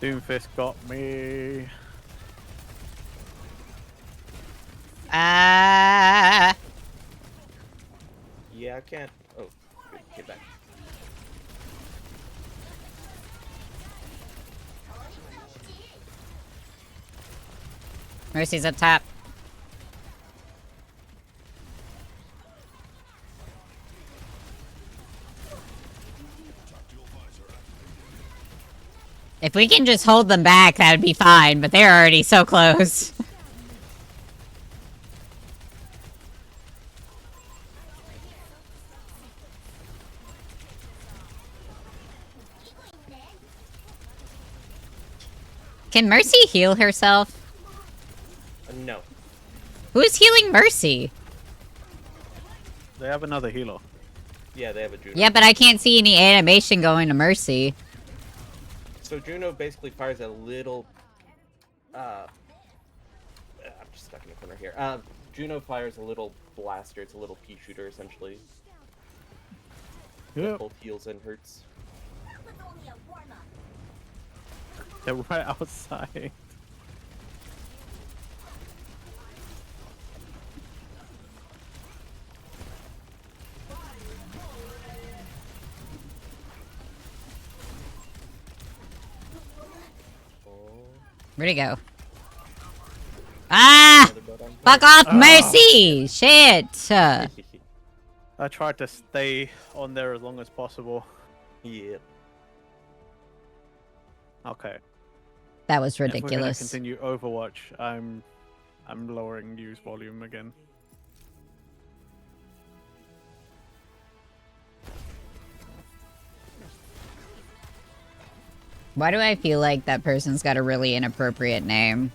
Doomfist got me. Ah. Yeah, I can't. Oh, good. Get back. Mercy's up top. If we can just hold them back, that would be fine, but they're already so close. Can Mercy heal herself? No. Who's healing Mercy? They have another healer. Yeah, they have a Juno. Yeah, but I can't see any animation going to Mercy. So Juno basically fires a little. I'm just stuck in the corner here. Juno fires a little blaster. It's a little pea shooter essentially. That Yep. both heals and hurts. They're right outside. Where'd he go? Ah! Fuck off, Mercy! Shit! I tried to stay on there as long as possible. Yep. Okay. That was If we're gonna ridiculous. continue Overwatch, I'm lowering news volume again. Why do I feel like that person's got a really inappropriate name?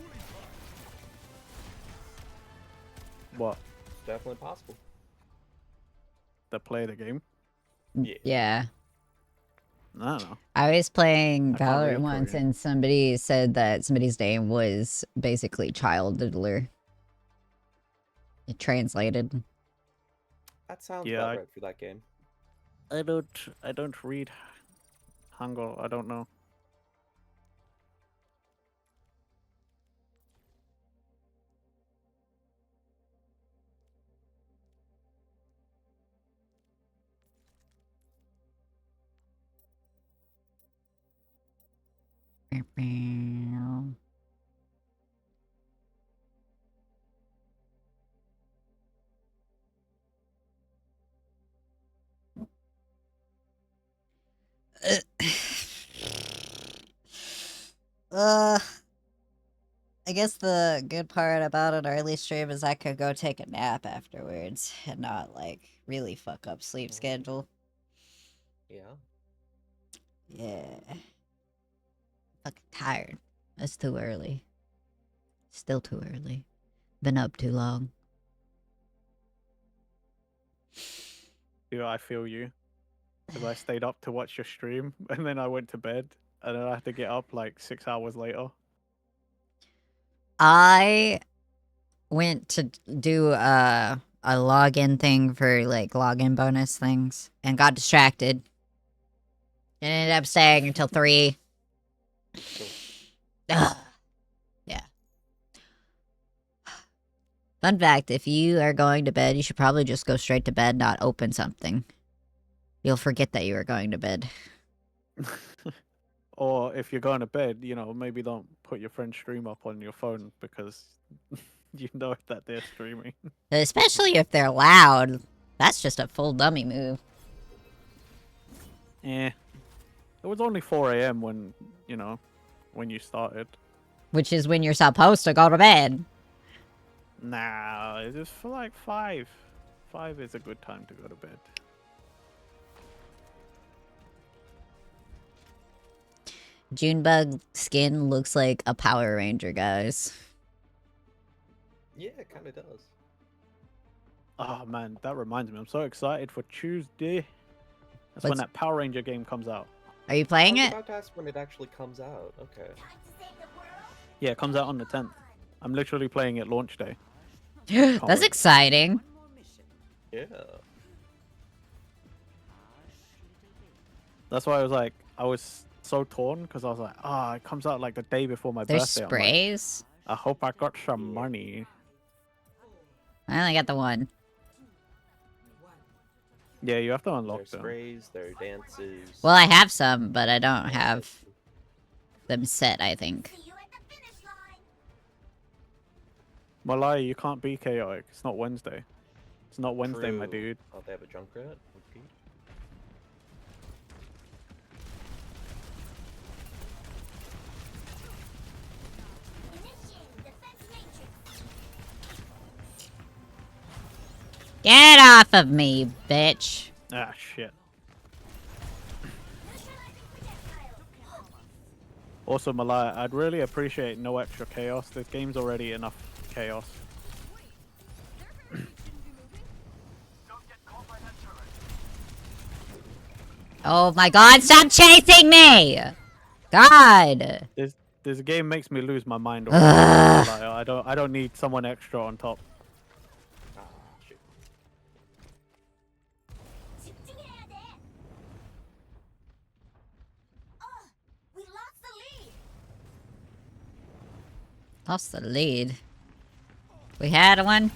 What? It's definitely possible. To play the game? Yeah. I don't know. I was playing I can't Valorant read once Korean. and somebody said that somebody's name was basically child diddler. It translated. That sounds Yeah, about right for that game. I don't read Hangul. I don't know. I guess the good part about an early stream is I could go take a nap afterwards and not, like, really fuck up sleep schedule. Yeah. Yeah. Fucking tired. It's too early. Still too early. Been up too long. Yeah, I feel you. Because I stayed up to watch your stream, and then I went to bed, and then I had to get up like 6 hours later. I went to do a login thing for, like, login bonus things and got distracted. And ended up staying until 3. Ugh. Yeah. Fun fact, if you are going to bed, you should probably just go straight to bed, not open something. You'll forget that you are going to bed. Or if you're going to bed, you know, maybe don't put your friend's stream up on your phone because you know that they're streaming. Especially if they're loud. That's just a full dummy move. Eh. It was only 4 a.m. when, you know, when you started. Which is when you're supposed to go to bed. Nah, it's just for like 5. 5 is a good time to go to bed. Junebug skin looks like a Power Ranger, guys. Yeah, it kind of does. Oh man, that reminds me. I'm so excited for Tuesday. That's when What's- that Power Ranger game comes out. Are you I playing was it? about to ask when it actually comes out. Okay. Yeah, it comes out on the 10th. I'm literally playing it launch day. Can't That's wait. exciting. One more mission. Yeah. That's why I was so torn because I was like, it comes out like the day before my There's birthday. I'm like, sprays. I hope I got some Yeah. money. I only got the one. Yeah, you have to unlock Their them. sprays, their dances. Well, I have some, but I don't Oh, have that's true. them set, I think. Malaya, you can't be chaotic. It's not Wednesday. It's not Wednesday, my True. dude. Oh, they have a Junkrat? Okay. Get off of me, bitch. Ah, shit. Also, Malaya, I'd really appreciate no extra chaos. This game's already enough chaos. Oh my god, stop chasing me! God! This game makes me lose my mind already. Ugh. Malaya. I don't need someone extra on top. Ah, shit. Lost the lead. We had one?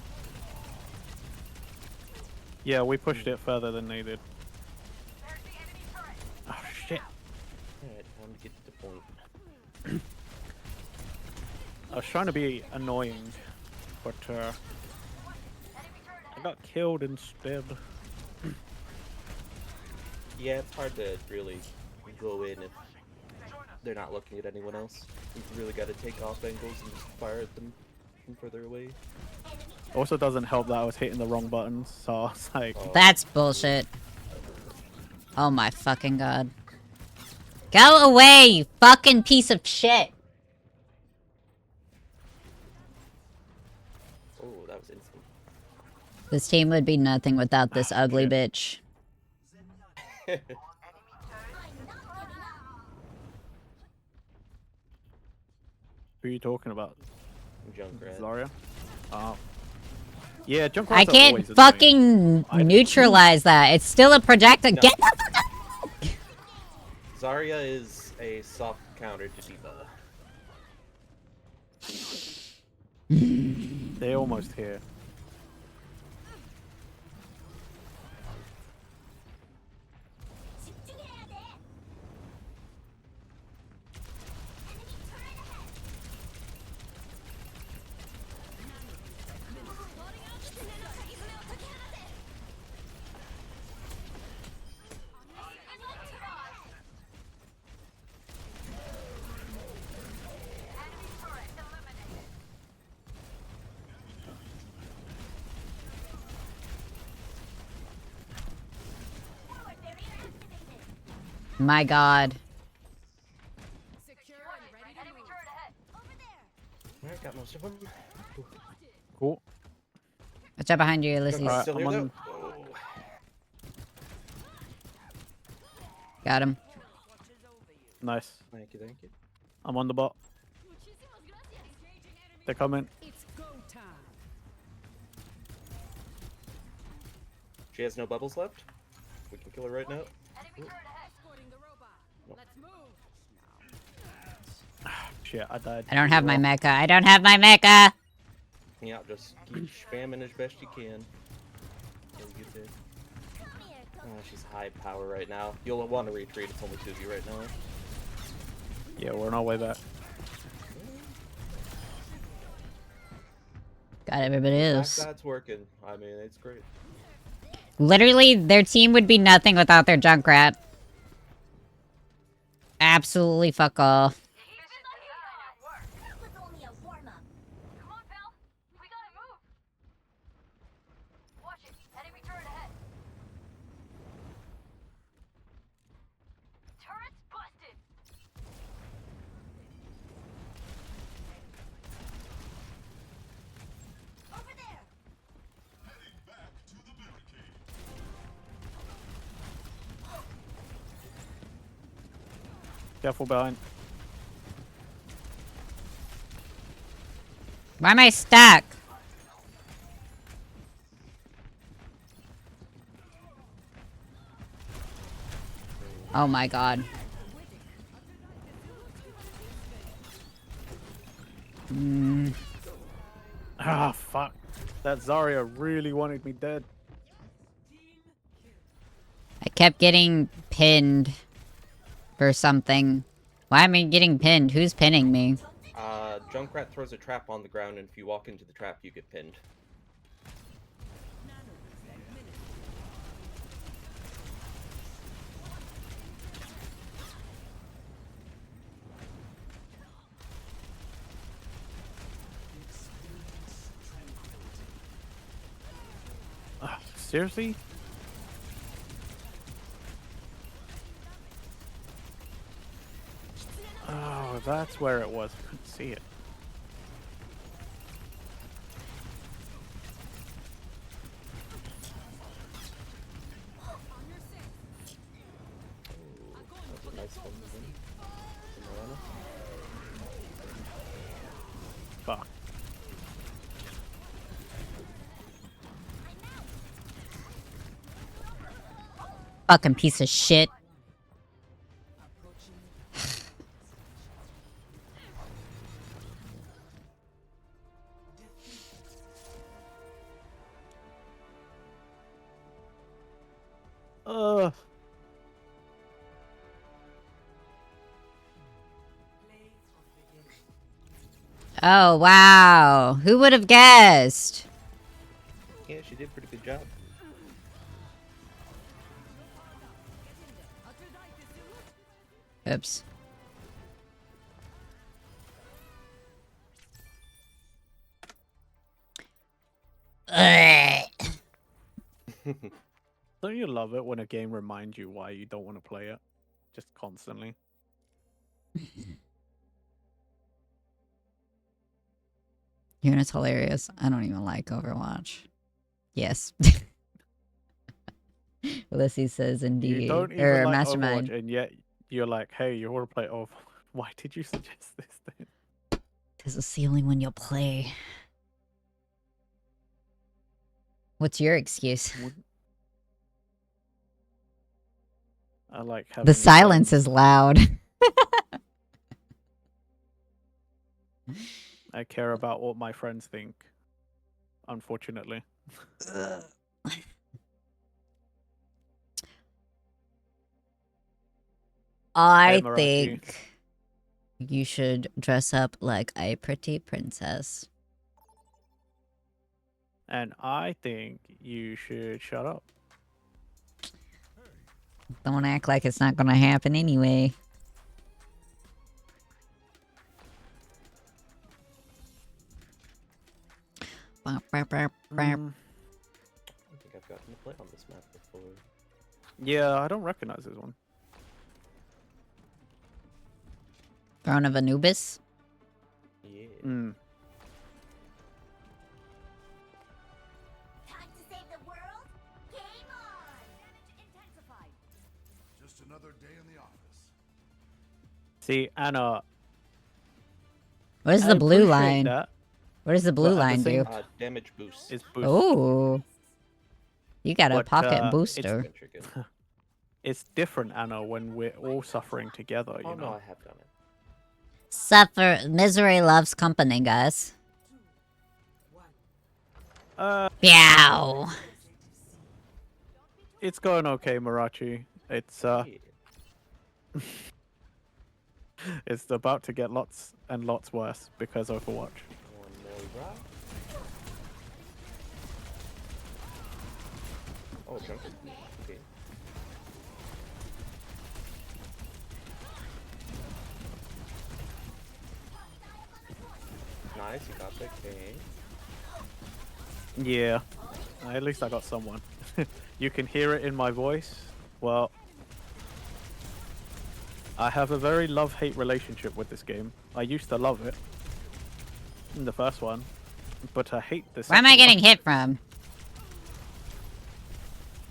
Yeah, we pushed it further than they did. Oh shit. Alright, time to get to the point. I was trying to be annoying, but I got killed instead. Yeah, it's hard to really go in if they're not looking at anyone else. You really got to take off angles and just fire at them from further away. Also doesn't help that I was hitting the wrong buttons, so I was like, Oh, That's bullshit. Oh my fucking god. Go away, you fucking piece of shit! oh, that was instant. This team would be nothing without this ugly shit. bitch. who are you talking about? Junkrat. Zarya? Oh. Yeah, Junkrat's I always can't annoying. fucking neutralize that. It's still a projectile. No. Get the fuck out! Zarya is a soft counter to D.Va. They're almost here. My god. Alright, got most of them. Cool. Watch out behind you, Ulysses. Alright, Still I'm here, on- though? Oh. Got him. Nice. Thank you, thank you. I'm on the bot. They're coming. It's go time. She has no bubbles left. We can kill her right now. Escorting the robot. Let's move. Shit, I died. I don't have my mecha. I don't have my mecha! Yeah, just keep spamming as best you can. Really good there. Oh, she's high power right now. You'll want to retreat. It's only 2 of you right now. Yeah, we're on our way back. God, everybody is. That's working. I mean, it's great. Literally, their team would be nothing without their Junkrat. Absolutely fuck all. That was only a warm-up. Come on, pal. We gotta move. Watch it. Enemy turret ahead. Turret's busted. Over there. Careful behind. Why am I stuck? Oh my god. Ah, fuck. That Zarya really wanted me dead. I kept getting pinned for something. Why am I getting pinned? Who's pinning me? Junkrat throws a trap on the ground, and if you walk into the trap, you get pinned. Seriously? Oh, that's where it was. I couldn't see it. That's a nice one. Fuck. Fucking piece of shit. Ugh. Oh, wow. Who would have guessed? Yeah, she did a pretty good job. Oops. Ugh. Don't you love it when a game reminds you why you don't want to play it? Just constantly. You know, it's hilarious. I don't even like Overwatch. Yes. Ulysses says indeed. You don't even Or like Mastermind. Overwatch, and yet you're like, hey, you want to play Overwatch? Why did you suggest this thing? Because it's the only one you'll play. What's your excuse? I like having The silence is loud. I care about what my friends think. Unfortunately. I Marachi. think you should dress up like a pretty princess. And I think you should shut up. Don't act like it's not gonna happen anyway. Bop, bop, bop, bop. I don't think I've gotten to play on this map before. Yeah, I don't recognize this one. Throne of Anubis? Yeah. Mm. Time to save the world? Game on! Damage intensified. Just another day in the office. See, Anna. What is I the blue appreciate line? that. What does the blue But at the line same do? Damage boost. It's boost. Oh. You got a But, pocket it's- booster. Adventure good. It's different, Anna, when we're all suffering together, you Oh know. no, I have done it. Suffer. Misery loves company, guys. Meow. It's going okay, Marachi. It's Yeah. it's about to get lots and lots worse because Overwatch. One more rock. Oh, Junker. Okay. Nice, you got the king. Yeah. At least I got someone. You can hear it in my voice. Well, I have a very love-hate relationship with this game. I used to love it in the first one, but I hate the Where am second I getting one. hit from?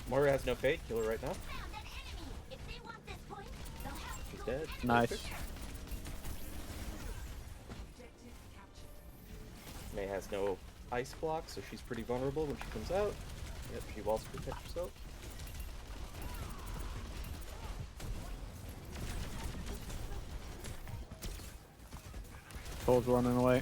Moira has no fade. Kill her right now. Found an enemy. If they want this point, they'll have to She's go dead. Nice. Perfect. May has no ice block, so she's pretty vulnerable when she comes out. Yep, she walls to protect herself. Cole's running away.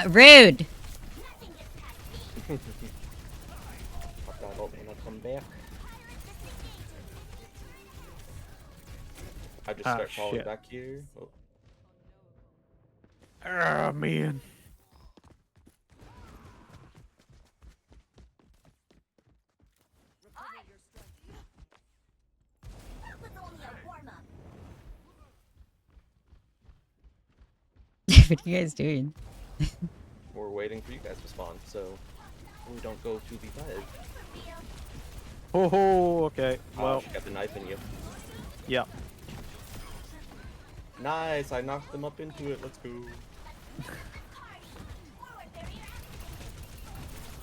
Rude. Pop that ult when I come back. I just Ah, start falling shit. back here. Oh. Ah, man. That was only a warm-up. What are you guys doing? We're waiting for you guys to spawn, so we don't go to the dive. Oh, okay. Oh, Well, she got the knife in you. yeah. Nice, I knocked them up into it. Let's go.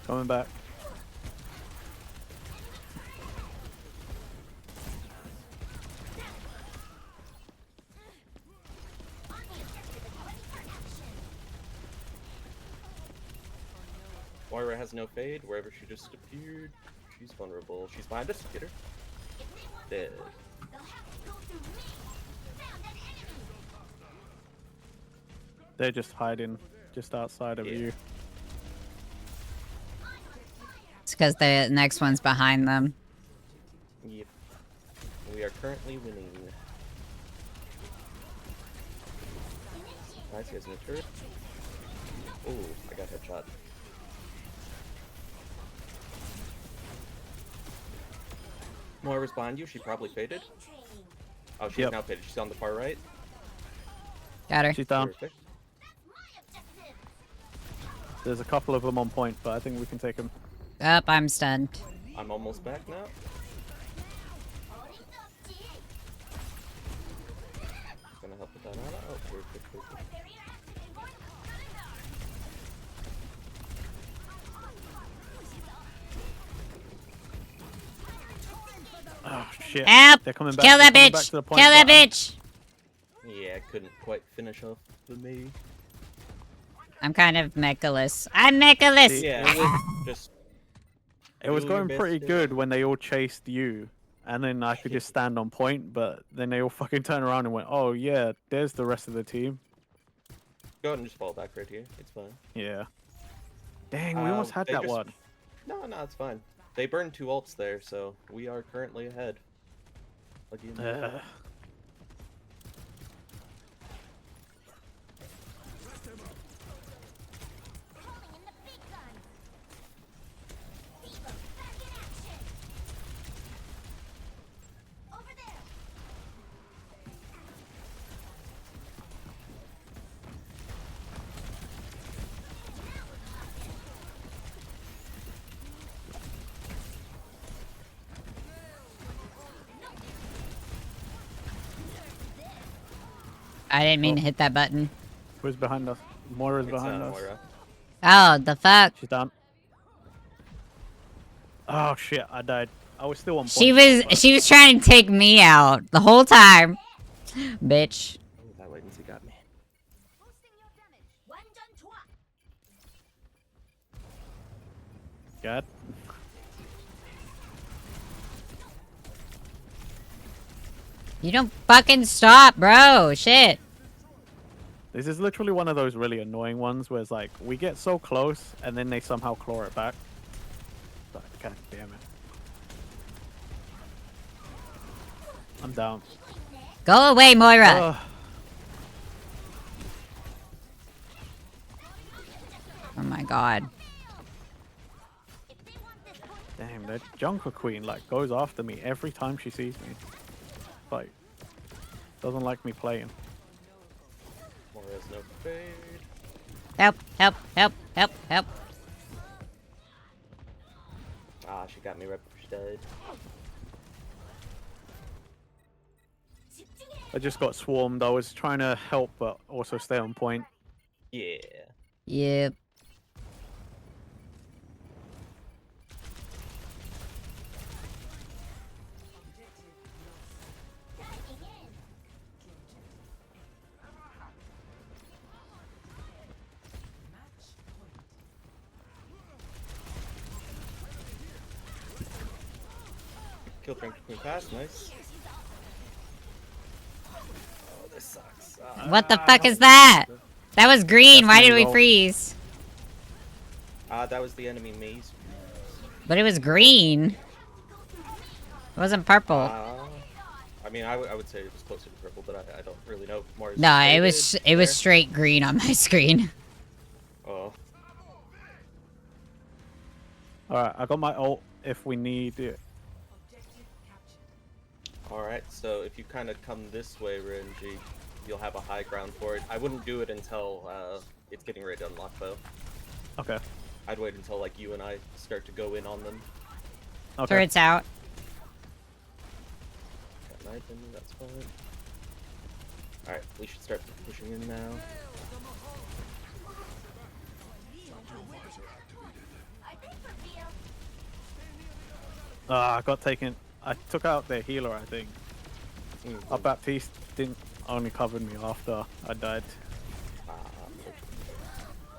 Coming back. Moira has no fade. Wherever she just appeared, she's vulnerable. She's behind us. Get her. Dead. They'll have to go through me. Found an enemy. They're just hiding just outside of Yeah. you. It's because the next one's behind them. Yep. We are currently winning. Nice, he has no turret. Oh, I got headshot. Moira's behind you. She probably faded. Training. Oh, she's Yep. now faded. She's on the far right. Got her. She's down. Perfect. My objective. There's a couple of them on point, but I think we can take them. Up, I'm stunned. I'm almost back now. Gonna help with that out. Oh, perfect, perfect. Oh, shit. Help! They're coming back. Kill They're that coming back bitch! to the point, Kill that but I'm- bitch! Yeah, I couldn't quite finish off the me. I'm kind of mechaless. I'm mechaless! Yeah, it was just. It was do your going best pretty to- good when they all chased you, and then I could just stand on point, but then they all fucking turned around and went, oh yeah, there's the rest of the team. Go ahead and just fall back right here. It's fine. Yeah. Dang, we almost had They that just- one. No, it's fine. They burned 2 ults there, so we are currently ahead. Again. Calling in the big guns. Diva, back in action. Over there. I didn't mean to hit that button. Who's behind us? Moira's It's, behind us. Moira. Oh, the fuck? She's down. Oh shit, I died. I was still on point. She but- was trying to take me out the whole time. Bitch. Oh, that latency got me. Boosting your damage. One done toi. God. You don't fucking stop, bro. Shit. This is literally one of those really annoying ones where it's like, we get so close, and then they somehow claw it back. But, god damn it. I'm down. Go away, Moira. Ugh. Oh my god. Damn, that Junker Queen like goes after me every time she sees me. Like, doesn't like me playing. Moira's no fade. Help, help, help, help, help. Ah, she got me right before she died. I just got swarmed. I was trying to help, but also stay on point. Yeah. Yep. Killed Junker Queen fast, nice. Oh, this sucks. What the fuck is that? That was green. That's Why me, did we lol. freeze? That was the enemy maze. But it was green. It wasn't purple. I mean, I would say it was closer to purple, but I don't really know. Moira's No, it faded was there. straight green on my screen. Oh. Alright, I got my ult if we need it. Alright, so if you kind of come this way, Renji, you'll have a high ground for it. I wouldn't do it until it's getting ready to unlock, though. Okay. I'd wait until, like, you and I start to go in on them. Okay. Turret's out. Got knife in, that's fine. Alright, we should start pushing in now. I got taken. I took out their healer, I think. Our Baptiste didn't only cover me after I died.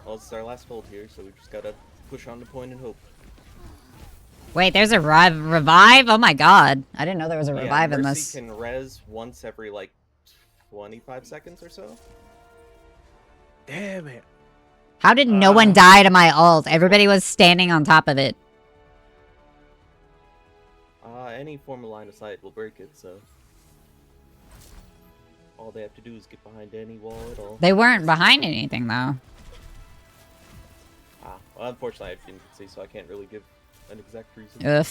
Well, it's our last hold here, so we just gotta push on the point and hope. Wait, there's a revive? Oh my god. I didn't know there was a revive in Mercy this. can res once every, like, 25 seconds or so. Damn it. How did no one die to my ult? Everybody was standing on top of it. Any form of line of sight will break it, so... All they have to do is get behind any wall at all. They weren't behind anything, though. Well, unfortunately I didn't see, so I can't really give an exact reason. Ugh.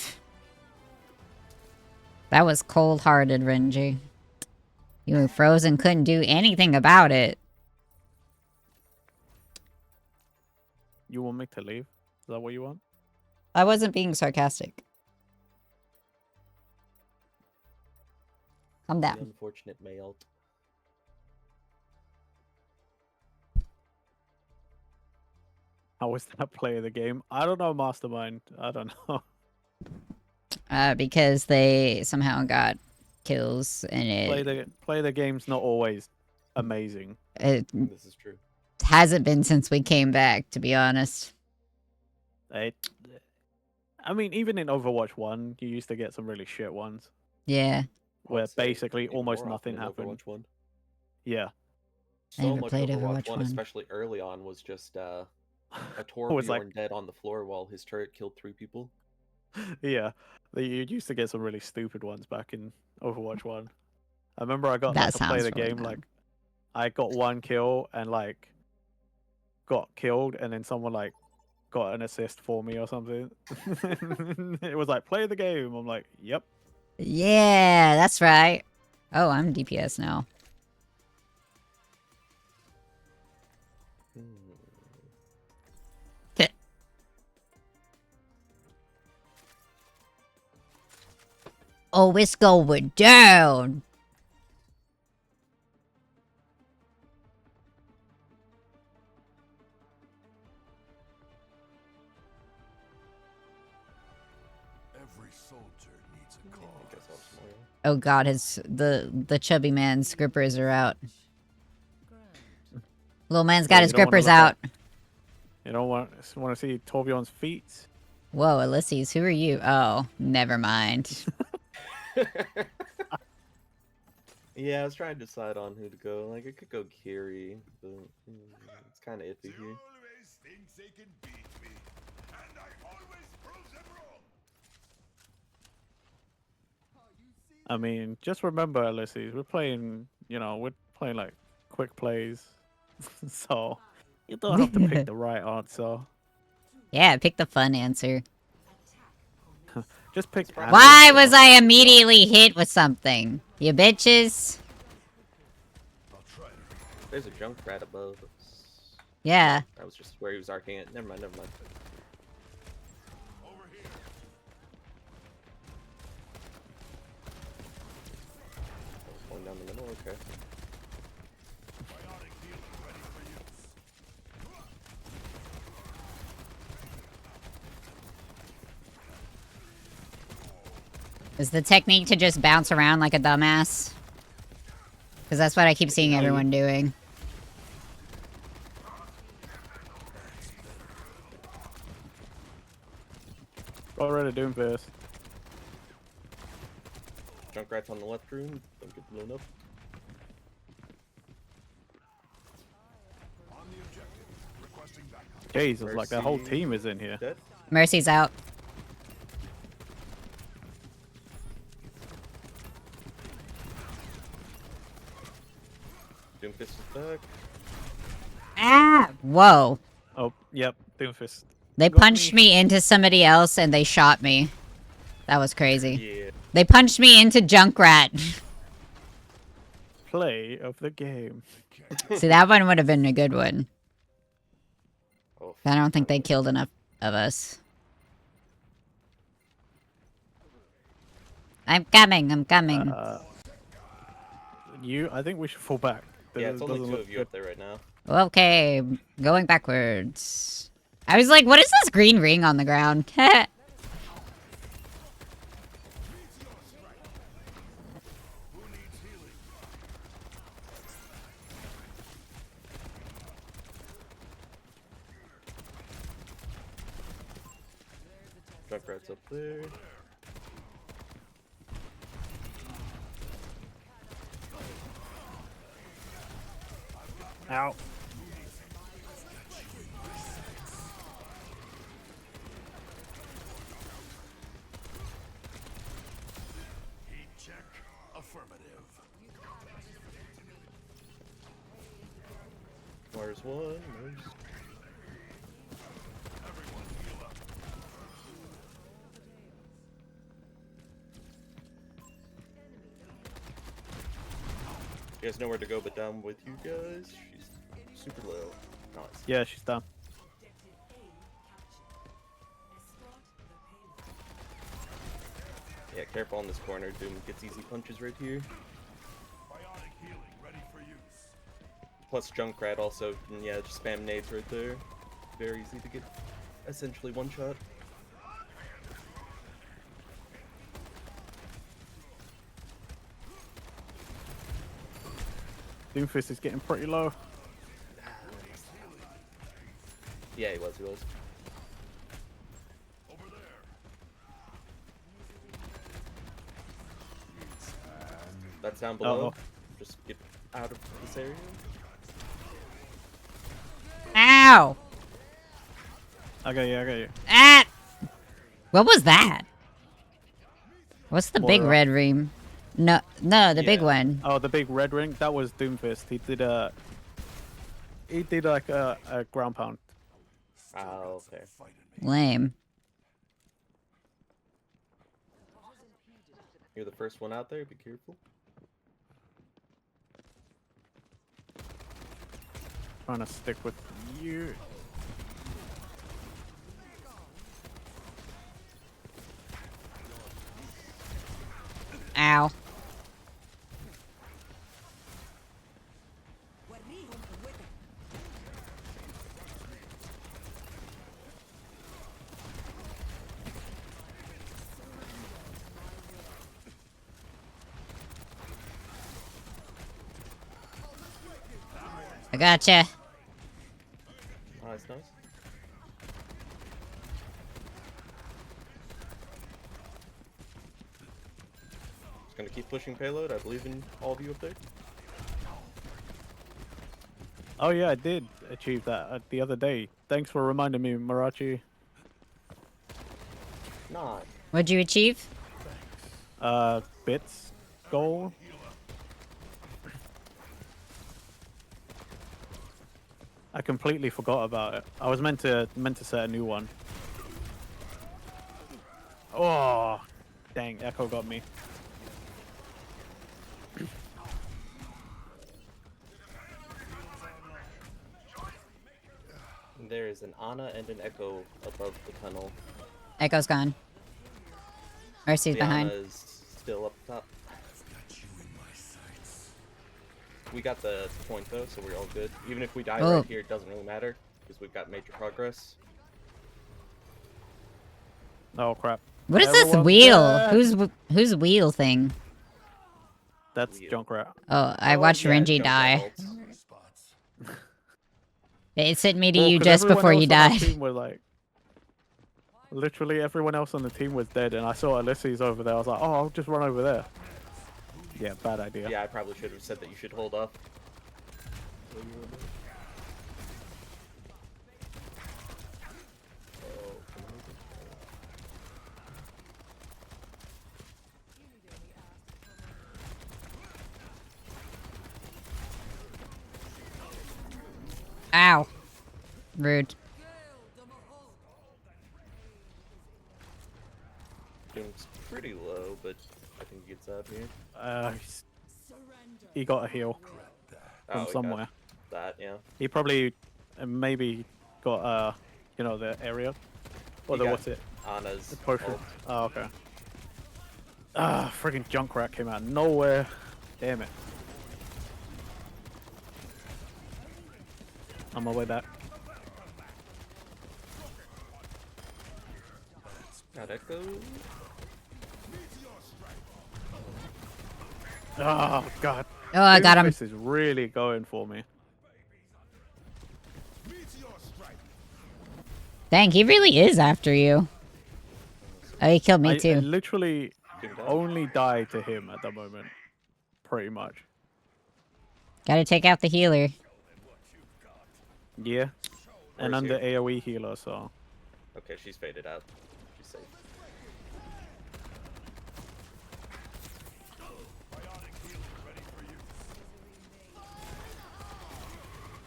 That was cold-hearted, Renji. You were frozen, couldn't do anything about it. You want me to leave? Is that what you want? I wasn't being sarcastic. Calm The down. unfortunate male. How was that play of the game? I don't know, Mastermind. I don't know. Because they somehow got kills and it Play the game's not always amazing. This is true. hasn't been since we came back, to be honest. I mean, even in Overwatch 1, you used to get some really shit ones. Yeah. Where I'd say basically even almost more often nothing in happened. Overwatch 1. Yeah. I So never much played Overwatch Overwatch 1, 1. especially early on, was just a Was Torbjorn like- dead on the floor while his turret killed 3 people. Yeah. You used to get some really stupid ones back in Overwatch 1. I remember I got That like, to play sounds the really game, bad. like, I got 1 kill and, like, got killed, and then someone, like, got an assist for me or something. It was like, play the game. I'm like, yep. Yeah, that's right. Oh, I'm DPS now. Oh, it's going down. Every soldier needs a I cause. guess I'll just Moira. Oh god, the chubby man's grippers are out. Little man's got Yeah, his you don't wanna grippers look out. You don't want to see Torbjorn's feet? Whoa, Ulysses, who are you? Oh, never mind. Yeah, I was trying to decide on who to go. Like, I could go Kiri, but it's kind of iffy They here. always think they can beat me, and I always prove them I mean, just remember, Ulysses, we're playing, we're playing like quick plays. So you don't have to pick the right answer. Yeah, pick the fun answer. Just pick. Surprise. Why animals. was I immediately hit with something? You bitches. I'll try to. There's a Junkrat above us. Yeah. That was just where he was arcing it. Never mind, never mind. Over here. Going down the middle, okay. Bionic healing ready for use. Is the technique to just bounce around like a dumbass? Because that's what I keep seeing everyone doing. Already doing this. Junkrat's on the left room. Don't get blown up. On the objective. Requesting backup. Jesus, like the whole Mercy. team is in here. Dead. Mercy's out. Doomfist is back. Ah! Whoa. Oh, yep, Doomfist. They Got punched me into somebody else and they shot me. That was crazy. Yeah. They punched me into Junkrat. Play of the game. See, that one would have been a good one. Oh, I don't think they killed enough of us. I'm coming, I'm coming. I think we should fall back. Yeah, it's It only doesn't two look of you good. up there right now. Okay, going backwards. I was like, what is this green ring on the ground? Junkrat's up there. Ow. Heat check. Affirmative. There's one. There's... Everyone heal up. You guys know where to go but down with you guys. She's super low. Nice. Yeah, she's done. Yeah, careful on this corner. Doom gets easy punches right here. Bionic healing ready for use. Plus Junkrat also, and yeah, just spam nades right there. Very easy to get essentially one shot. Doomfist is getting pretty low. Yeah, he was. Over there. That's down below. Uh-oh. Just get out of this area. Ow! I got you. Ah! What was that? What's the big Moira. red ring? No, the big Yeah. one. Oh, the big red ring? That was Doomfist. He did like a ground pound. Oh, okay. Fighting me. Lame. You're the first one out there. Be careful. Trying to stick with you. Ow. I gotcha. Nice. Just gonna keep pushing payload. I believe in all of you up there. Oh yeah, I did achieve that the other day. Thanks for reminding me, Marachi. Not. What'd you achieve? Bits. goal. I completely forgot about it. I was meant to set a new one. Oh, dang! Echo got me. There is an Ana and an Echo above the tunnel. Echo's gone. Mercy's The behind. Ana is still up top. We got the point though, so we're all good. Even if we die Oh. right here, it doesn't really matter because we've got major progress. Oh crap! What is this Everyone's wheel? dead. Whose wheel thing? That's Wheel. Junkrat. Oh, I Oh, watched yeah, Renji Junkrat die. ults. Spots. It sent me to Well, you 'cause just everyone before you else on our died. team was like, literally everyone else on the team was dead, and I saw Ulysses over there. I was like, oh, I'll just run over there. Yeah, bad idea. Yeah, I probably should have said that you should hold up. Ow. Rude. Doom's pretty low, but I think he gets out here. He got a heal from Oh, he somewhere. got that, yeah. He probably maybe got you know, the area or He the got what's it? Ana's The potion. ult. Oh, okay. Ah, friggin' Junkrat came out of nowhere. Damn it. On my way back. Got Echo. Oh god. Oh, I got him. This is really going for me. Dang, he really is after you. Oh, he killed me I too. literally Doom down. only die to him at the moment. Pretty much. Gotta take out the healer. Yeah. And Where's I'm the here? AoE healer, so. Okay, she's faded out. She's safe.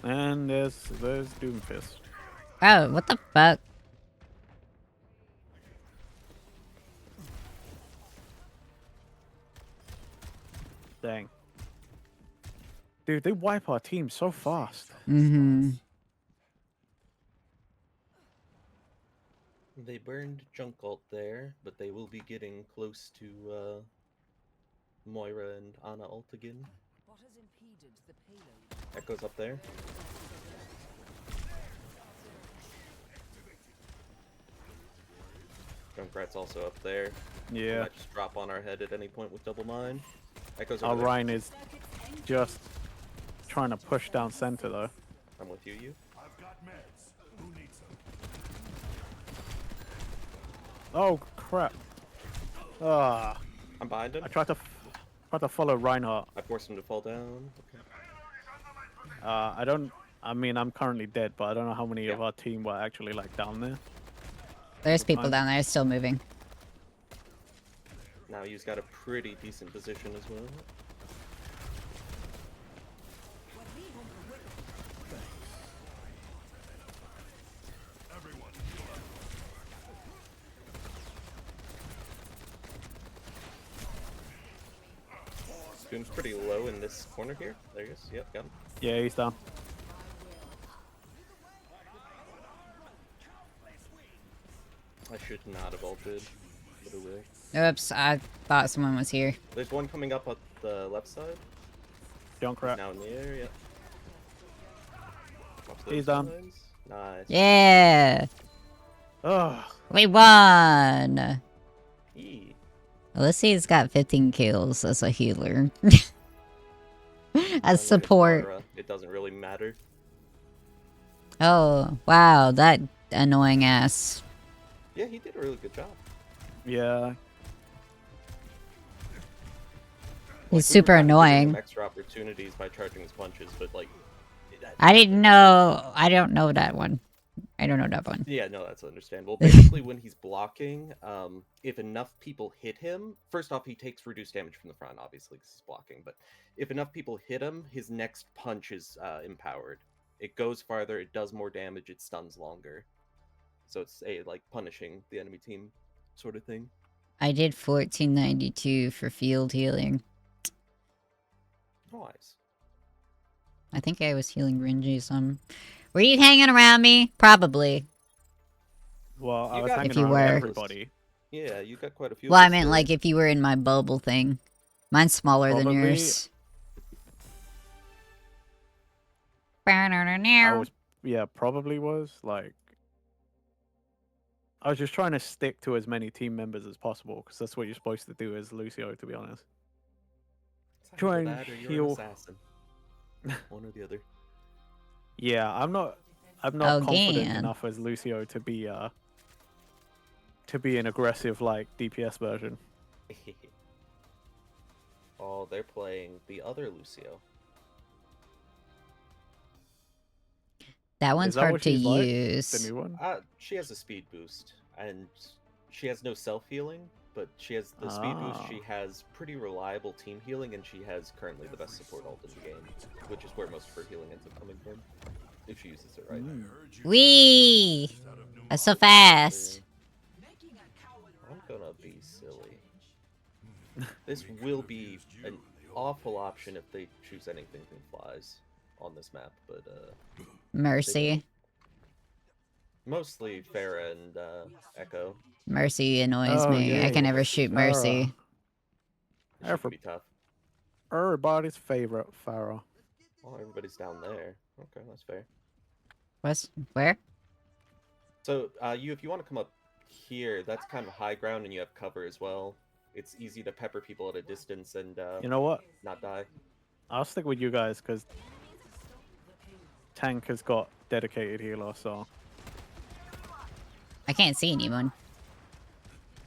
And there's Doomfist. Oh, what the fuck? Dang. Dude, they wipe our team so fast. Mm-hmm. They burned Junk ult there, but they will be getting close to Moira and Ana ult again. Echo's up there. Junkrat's also up there. Yeah. Might just drop on our head at any point with double mine. Echo's Our over there. Ryan is just trying to push down center though. I'm with you. I've got meds. Who needs them? Oh crap. Ah, I'm behind him. I tried to follow Reinhardt. I forced him to fall down. Okay. I mean, I'm currently dead, but I don't know how many of Yeah. our team were actually like down there. There's people fine. down there still moving. Now he's got a pretty decent position as well. Everyone, heal up. Doom's pretty low in this corner here. There he is. Yep, got him. Yeah, he's down. I should not have ulted. But it will. Oops, I thought someone was here. There's one coming up on the left side. Junkrat. Now in the air, yep. Watch He's those down. signs. Nice. Yeah! Oh, We won! Yee. Ulysses got 15 kills as a healer. Unless As it's support. Moira, it doesn't really matter. Oh, wow, that annoying ass. Yeah, he did a really good job. yeah. He's Like, we were super kinda giving him annoying. extra opportunities by charging his punches, but like, I don't know that one. I don't know that one. Yeah, no, that's understandable. Basically, when he's blocking, if enough people hit him, first off, he takes reduced damage from the front, obviously, because he's blocking. But if enough people hit him, his next punch is empowered. It goes farther, it does more damage, it stuns longer. So it's a like punishing the enemy team sort of thing. I did 1492 for field healing. Nice. I think I was healing Renji some. Were you hanging around me? Probably. Well, I You was got hanging If you around were. everybody. Yeah, you got quite a few. Well, of I us meant there. like if you were in my bubble thing. Mine's smaller than Probably- yours. I was, yeah, probably was like. I was just trying to stick to as many team members as possible because that's what you're supposed to do as Lucio, to be honest. It's either try and that or you're heal. an assassin. One or the other. Yeah, I'm not confident Again. enough as Lucio to be an aggressive like DPS version. Oh, they're playing the other Lucio. That one's Is that hard what to she's like? use. The new one? She has a speed boost, and she has no self healing, but she has the speed boost. Ah. She has pretty reliable team healing, and she has currently the best support ult in the game, which is where most of her healing ends up coming from, if she uses it right. Wee! That's so fast. I'm gonna be silly. This will be an awful option if they choose anything that flies on this map, but Mercy. mostly Pharah and Echo. Mercy annoys Oh, me. yeah, I can yeah. never shoot Farah. Mercy. It should be tough. Everybody's favorite Pharaoh. Oh, everybody's down there. Okay, that's fair. Where? So, if you want to come up here, that's kind of high ground, and you have cover as well. It's easy to pepper people at a distance and You know what? not die. I'll stick with you guys because Tank has got dedicated healer, so I can't see anyone.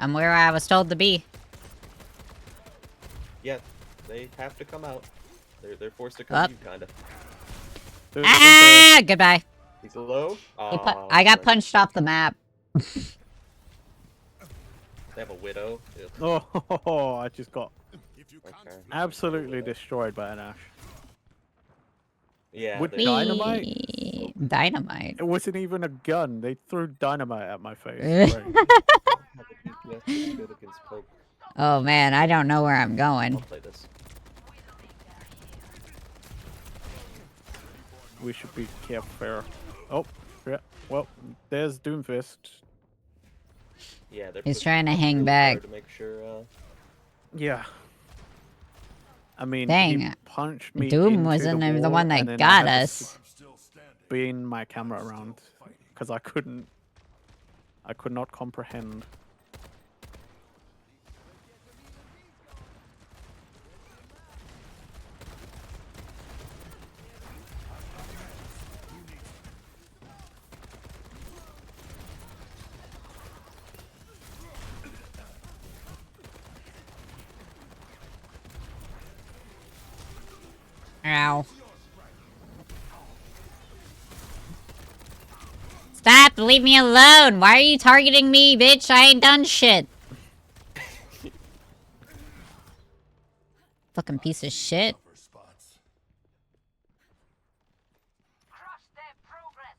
I'm where I was told to be. Yeah, they have to come out. They're forced to come Up. to you, kind of. Ah! Goodbye. He's low. I got punched off the map. They have a widow. Ugh. Oh, I just got Okay. absolutely destroyed by an Ash. Yeah. With they're- dynamite? Dynamite. It wasn't even a gun. They threw dynamite at my face. Right. Have a DPS that's good against poke. Oh man, I don't know where I'm I'll going. play this. We should be careful there. Oh, yeah. Well, there's Doomfist. Yeah, they're He's pushing trying to up hang real back. hard to make sure. Yeah. I mean, Dang. he punched me Doom into wasn't the even the wall, one that and then I got had to us. spin my camera around because I could not comprehend. Ow. Stop! Leave me alone! Why are you targeting me, bitch? I ain't done shit. Fucking piece of shit. Spots. Crush their progress.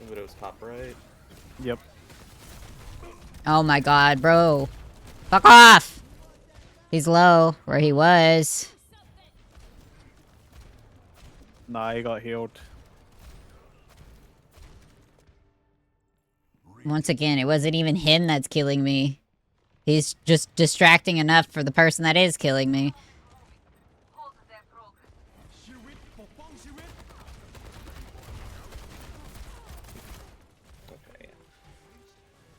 Widow's top right. Yep. Oh my god, bro. Fuck off! He's low, where he was. Nah, he got healed. Once again, it wasn't even him that's killing me. He's just distracting enough for the person that is killing me. Hold their progress. Okay.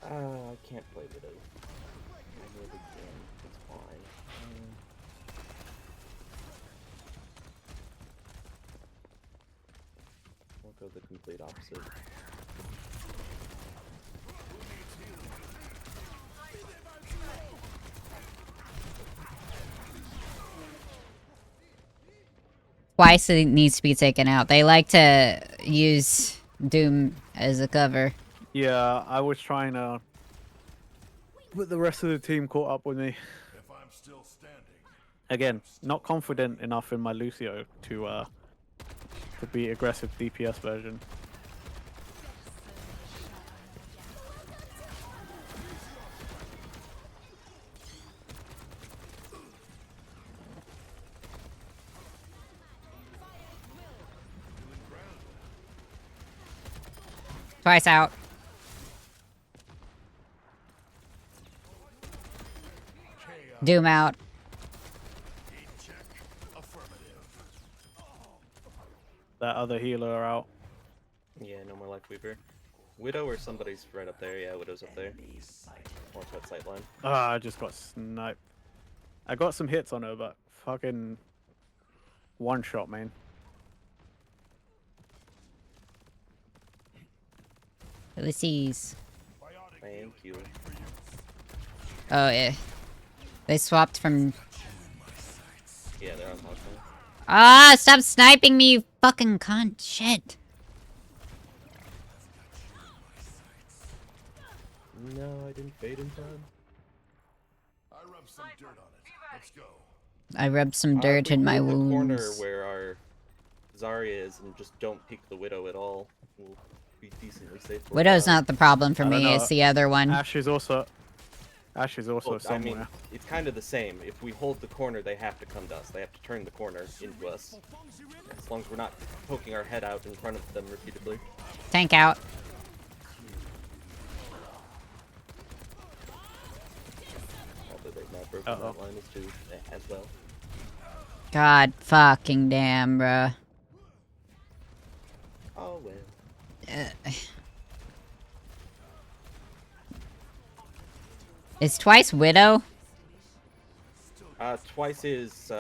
I can't play Widow. I know the game. It's fine. We'll go the complete opposite. Twice it needs to be taken out. They like to use Doom as a cover. Yeah, I was trying to, but the rest of the team caught up with me. If I'm still standing, Again, not confident enough in my Lucio to be aggressive DPS version. Twice out. Doom out. heat check. Affirmative. That other healer out. Yeah, no more Life Weaver. Widow or somebody's right up there. Yeah, Widow's up there. Or cut sightline. Ah, I just got sniped. I got some hits on her, but fucking one shot, man. Ulysses. Thank you. Oh, yeah. They swapped from... Yeah, they're on top now. Ah, stop sniping me, you fucking cunt. Shit. No, I didn't fade in time. I rubbed some dirt on it. Let's go. I rubbed some dirt We in my hold the corner wounds. where our Zarya is and just don't peek the Widow at all. We'll be decently safe. for a Widow's while. not the problem for I don't me, know. it's the other one. Ash is also Well, I somewhere. mean, it's kind of the same. If we hold the corner, they have to come to us. They have to turn the corner into us. As long as we're not poking our head out in front of them repeatedly. Tank out. Although they've now broken Uh-oh. that line as well. God fucking damn, bruh. Oh well. Is Twice Widow? Twice is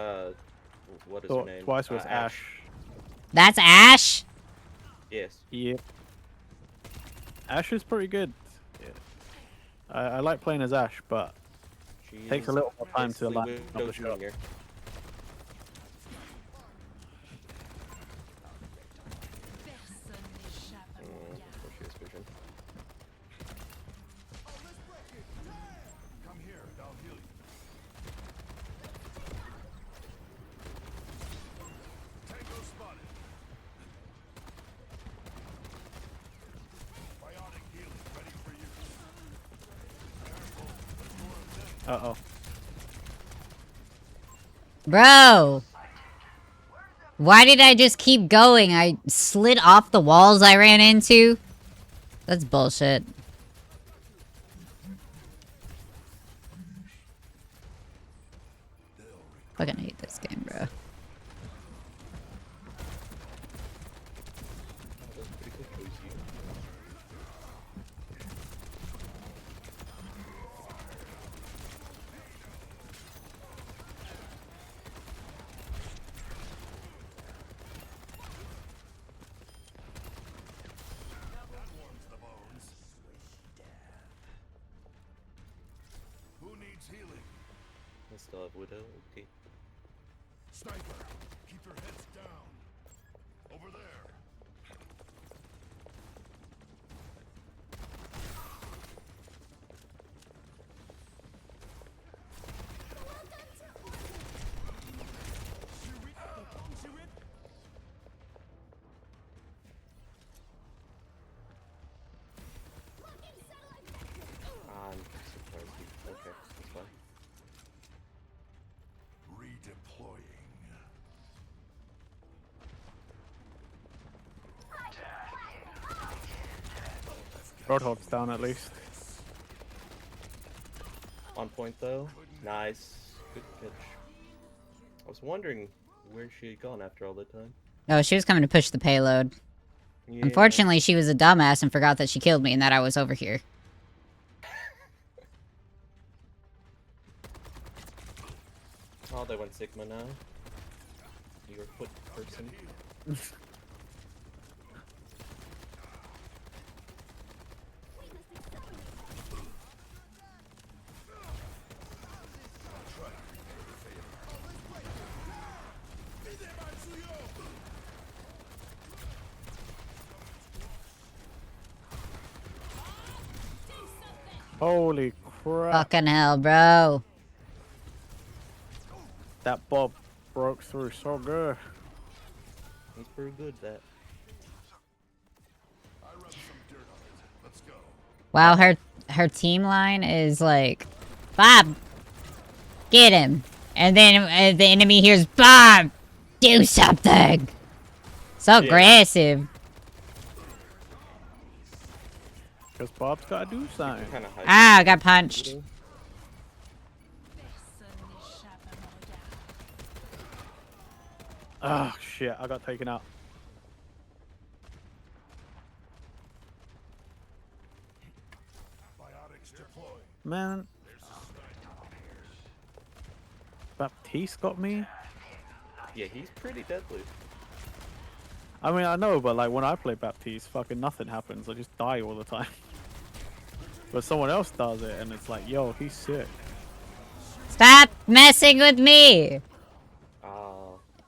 what is her name? Twice was Ash. That's Ash? Yes. Yeah. Ash is pretty good. Yeah. I like playing as Ash, but She takes a is little more time to basically line up the Widow shot. Junior. There she is, vision. Come here, I'll heal you. Tango spotted. Bionic healing ready for use. Careful, there's more of them. Uh-oh. Bro! Why did I just keep going? I slid off the walls I ran into? That's bullshit. Fucking hate this game, bro. That was pretty good, Lucy. That warms the bones. Who needs healing? I still have Widow. Okay. Sniper, keep your heads down. Over there. I'm surprised you. Okay, that's fine. Redeploying. Roadhog's down at least. On point though. Nice. Good catch. I was wondering where she had gone after all that time. Oh, she was coming to push the payload. Yeah. Unfortunately, she was a dumbass and forgot that she killed me and that I was over here. Oh, they went Sigma now. You're a foot person. Holy crap. Fucking hell, bro. That Bob broke through so good. He's pretty good at that. I rub some dirt on it. Let's go. Wow, her team line is like, Bob, get him. And then the enemy hears, Bob, do something. So aggressive. Because Bob's got to do something. Kind of high. Ah, I got punched. Oh, shit. I got taken out. Biotics deployed. Man. Baptiste got me? Yeah, he's pretty deadly. I mean, I know, but like when I play Baptiste, fucking nothing happens. I just die all the time. But someone else does it, and it's like, yo, he's sick. Stop messing with me. Uh,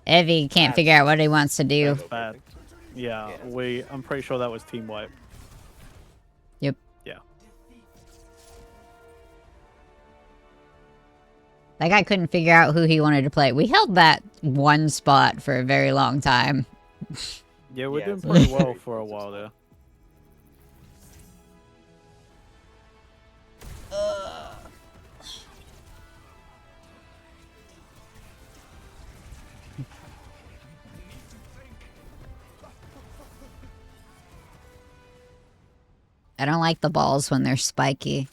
Evie can't figure out what he wants to do. that's Bad. Yeah, I'm pretty sure that was team wipe. Yep. Yeah. That guy couldn't figure out who he wanted to play. We held that one spot for a very long time. Yeah, we're Yeah, doing it's pretty very well for a while there. I don't like the balls when they're spiky.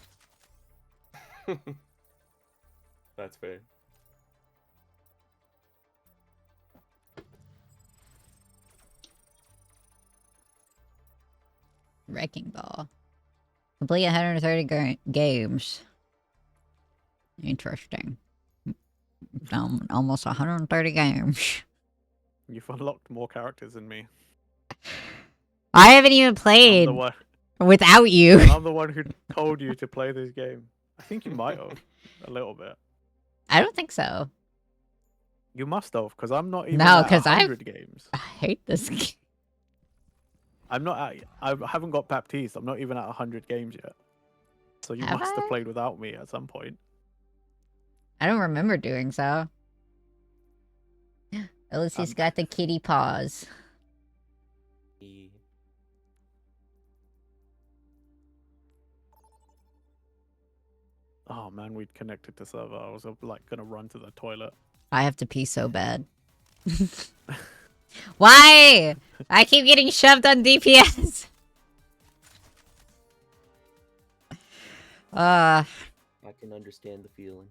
That's fair. Wrecking ball. Complete 130 games. Interesting. Almost 130 games. You've unlocked more characters than me. I haven't even I'm played the one, without you. I'm the one who told you to play this game. I think you might have. A little bit. I don't think so. You must have, because I'm not even No, at 'cause 100 games. I hate this game. I'm not at, I haven't got Baptiste. I'm not even at 100 games yet. So you Have must I? have played without me at some point. I don't remember doing so. At least he's got the kitty paws. He- Oh man, we'd connected to server. I was like gonna run to the toilet. I have to pee so bad. Why? I keep getting shoved on DPS. I can understand the feeling.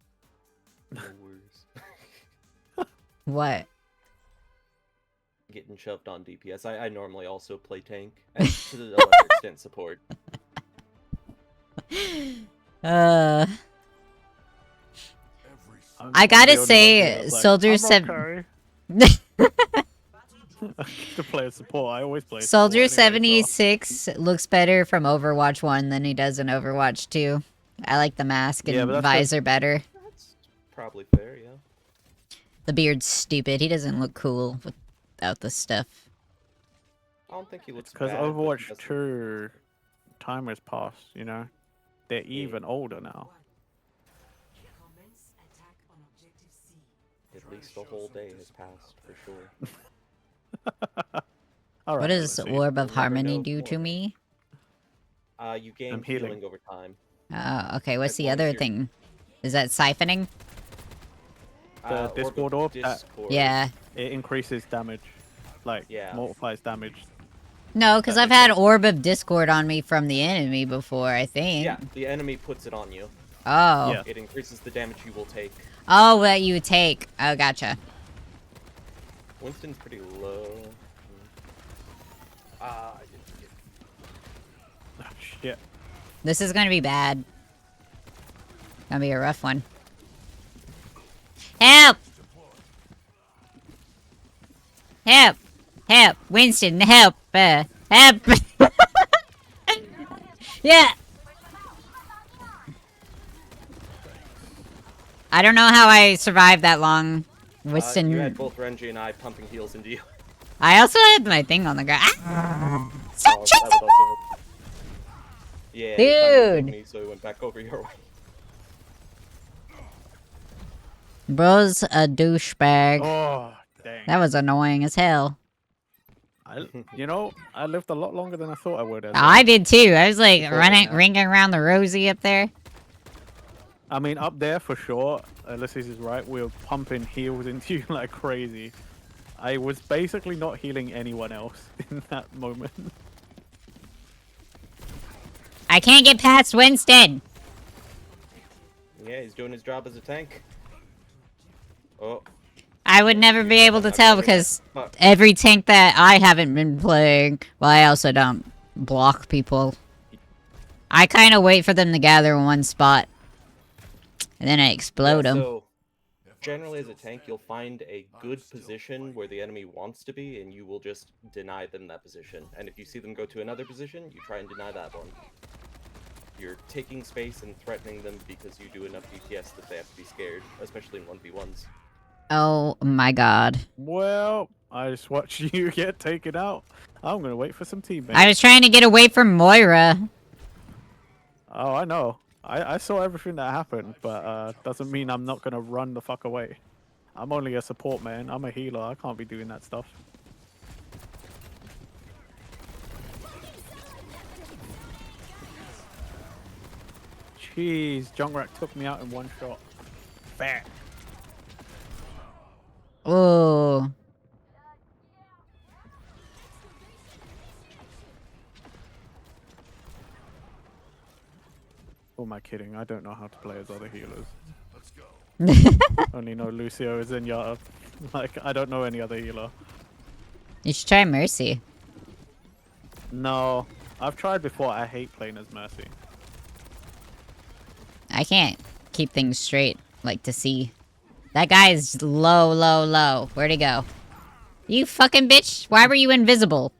No worries. What? Getting shoved on DPS. I normally also play tank, and to the lesser extent support. Uh, I'm I gotta the only one say, here that's like, Soldier "I'm sev- okay." To play a support, I always play Soldier support anyway, so- 76 looks better from Overwatch 1 than he does in Overwatch 2. I like the mask and Yeah, but that's 'cause- visor better. That's probably fair, yeah. The beard's stupid. He doesn't look cool without the stuff. I don't think he looks Because bad, but he Overwatch doesn't- 2 time has passed, you know? They're even older now. At least the whole day has passed, for sure. All right, What does let's see. Orb of We'll never Harmony know do to more. me? You gain I'm healing. healing over time. Okay, what's As the long as other you're- thing? Is that siphoning? The Discord orb, that- Discord. Yeah. It increases damage. Like, Yeah. multiplies damage. No, because That I've makes had sense. Orb of Discord on me from the enemy before, I think. Yeah, the enemy puts it on you. Oh. Yeah. It increases the damage you will take. Oh, that you take. Oh, gotcha. Winston's pretty low. I didn't get... Oh, shit. This is gonna be bad. Gonna be a rough one. Help! Help! Help! Winston, help! Help! Yeah! I don't know how I survived that long. Winston... You had both Renji and I pumping heals into you. I also had my thing on the ground. Ah! Oh, that would also help. Yeah, he kinda threw Dude! me, so he went back over your way. Bro's a douchebag. Oh, dang. That was annoying as hell. You know, I lived a lot longer than I thought I would. As I did too. I was like before it running, now. ringing around the rosy up there. I mean, up there for sure. Ulysses is right. We were pumping heals into you like crazy. I was basically not healing anyone else in that moment. I can't get past Winston. Yeah, he's doing his job as a tank. Oh. I would never be able to tell because Fuck. every tank that I haven't been playing, well, I also don't block people. I kind of wait for them to gather in one spot, and then I explode them. So, generally as a tank, you'll find a good position where the enemy wants to be, and you will just deny them that position. And if you see them go to another position, you try and deny that one. You're taking space and threatening them because you do enough DPS that they have to be scared, especially in 1v1s. Oh my god. Well, I just watched you get taken out. I'm gonna wait for some teammates. I was trying to get away from Moira. Oh, I know. I saw everything that happened, but doesn't mean I'm not gonna run the fuck away. I'm only a support man. I'm a healer. I can't be doing that stuff. Jeez, Junkrat took me out in one shot. Bam. Oh. Who am I kidding? I don't know how to play as other healers. Let's go. Only know Lucio is in Yard. Like, I don't know any other healer. You should try Mercy. No, I've tried before. I hate playing as Mercy. I can't keep things straight, like to see. That guy's low, low, low. Where'd he go? You fucking bitch! Why were you invisible?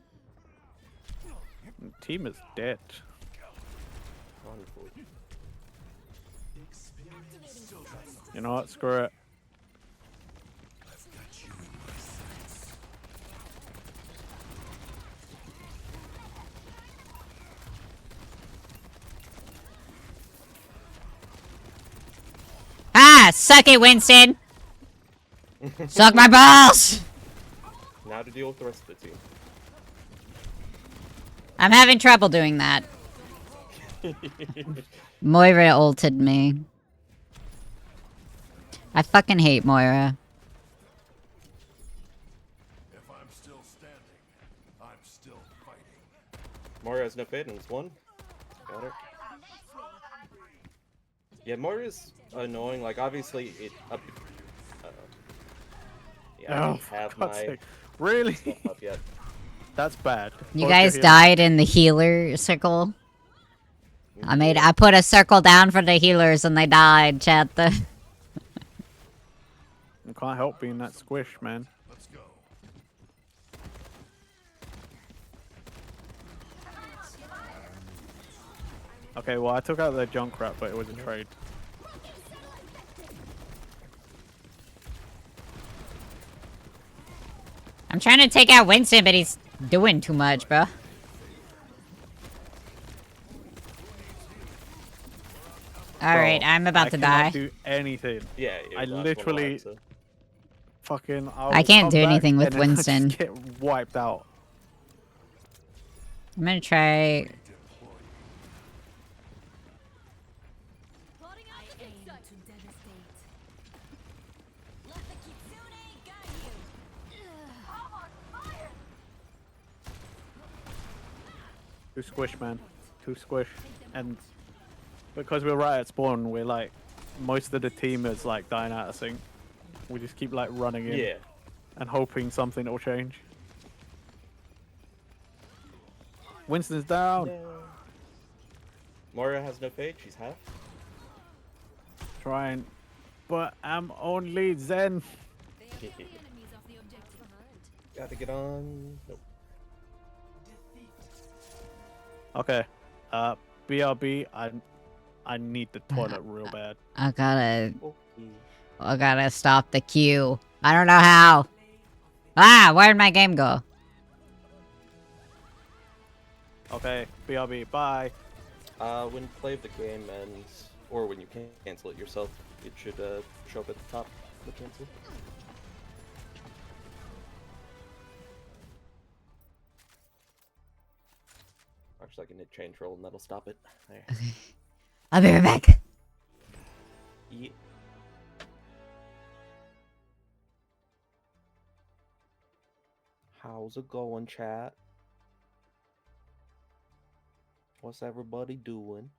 Team is dead. You know what? Screw it. Ah! Suck it, Winston! Suck my balls! Now to deal with the rest of the team. I'm having trouble doing that. Moira ulted me. I fucking hate Moira. If I'm still standing, I'm still fighting. Moira has no fade and it's one. Got her. Yeah, Moira's annoying. Like, obviously, it. Yeah, I Oh, don't for have God's my sake. Really? stuff up yet. That's bad. You Both guys your healers- died in the healer circle. I put a circle down for the healers and they died, chat. You can't help being that squish, man. Let's go. Okay, well, I took out the Junkrat, but it was a trade. I'm trying to take out Winston, but he's doing too much, bro. Alright, Bro, I'm about I to cannot die. do anything. Yeah, you're I the last one literally alive, so. fucking. I can't do anything with and then I just Winston. get wiped out. I'm gonna try... Plotting out the aim to devastate. Let the kitsune guide you. I'm on fire. Too squish, man. Too squish. And because we're right at spawn, we're like, most of the team is like dying out of sync. We just keep like running in Yeah. and hoping something will change. Winston's down. No. Moira has no fade. She's half. Trying, but I'm only Zen. Gotta get on. Nope. Okay, BRB. I need the toilet real bad. I gotta Okay. stop the queue. I don't know how. Ah, where'd my game go? Okay, BRB. Bye. When play of the game ends, or when you cancel it yourself, it should show up at the top. The cancel. Actually, I can hit change roll and that'll stop it. There. Okay. I'll be right back. Yeah. How's it going, chat? What's everybody doing?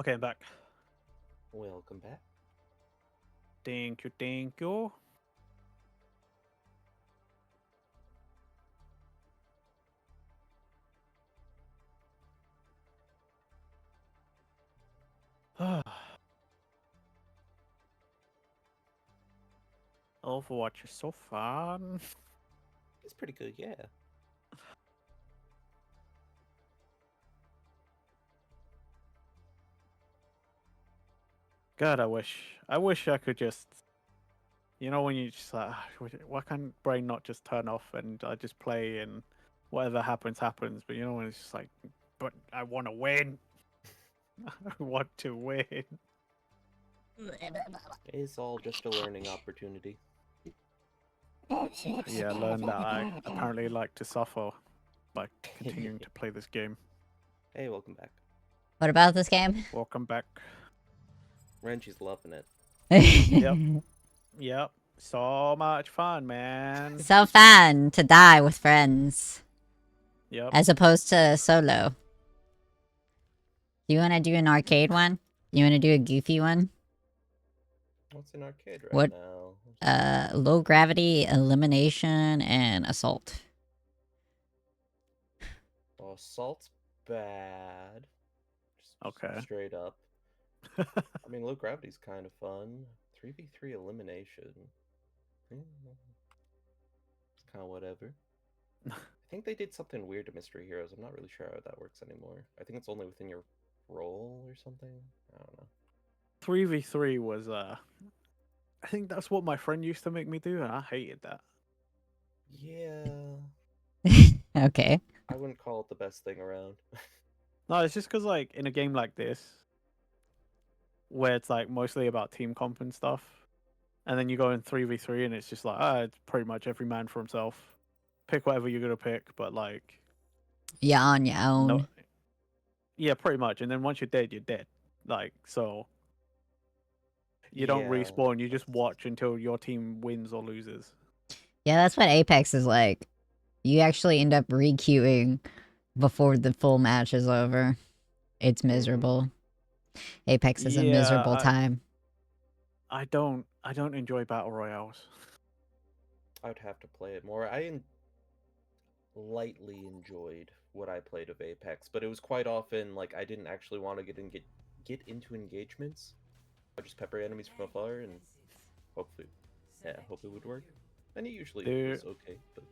Okay, I'm back. Welcome back. Thank you, thank you. Overwatch is so fun. It's pretty good, yeah. God, I wish I could just, you know, when you just like, "Ah, why can't brain not just turn off and I just play and whatever happens happens? But you know when it's just like, but I want to win. I want to win. It's all just a learning opportunity. Yeah, I learned that I apparently like to suffer by continuing to play this game. Hey, welcome back. What about this game? Welcome back. Renchi's loving it. Yep. So much fun, man. So fun to die with friends Yep. as opposed to solo. You want to do an arcade one? You want to do a goofy one? What's in arcade right What? now? Low gravity, elimination, and assault. Well, assault's bad. Just Okay. straight up. I mean, low gravity's kind of fun. 3v3 elimination. It's kind of whatever. I think they did something weird to Mystery Heroes. I'm not really sure how that works anymore. I think it's only within your role or something. I don't know. 3v3 was I think that's what my friend used to make me do, and I hated that. Yeah. Okay. I wouldn't call it the best thing around. No, it's just because like in a game like this, where it's like mostly about team comp and stuff, and then you go in 3v3 and it's just like it's pretty much every man for himself. Pick whatever you're gonna pick, but like You're on your own. no, yeah, pretty much. And then once you're dead, you're dead. Like so, you don't respawn. You just watch until your team wins or loses. Yeah, that's what Apex is like. You actually end up re-queuing before the full match is over. It's miserable. Apex is a miserable time. I don't enjoy battle royales. I would have to play it more. I lightly enjoyed what I played of Apex, but it was quite often like I didn't actually want to get into engagements. I just pepper enemies from afar and hope it would work. And it usually was okay, but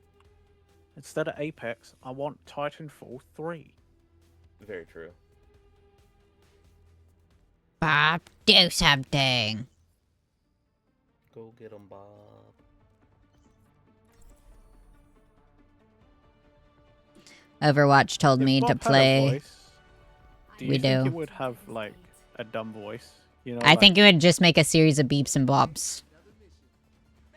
instead of Apex, I want Titanfall 3. very true. Bob, do something. Go get 'em, Bob. Overwatch told If me to Bob had a play. voice, do you We think do. it would have like a dumb voice? You know, I like, think it would just make a series of beeps and bops.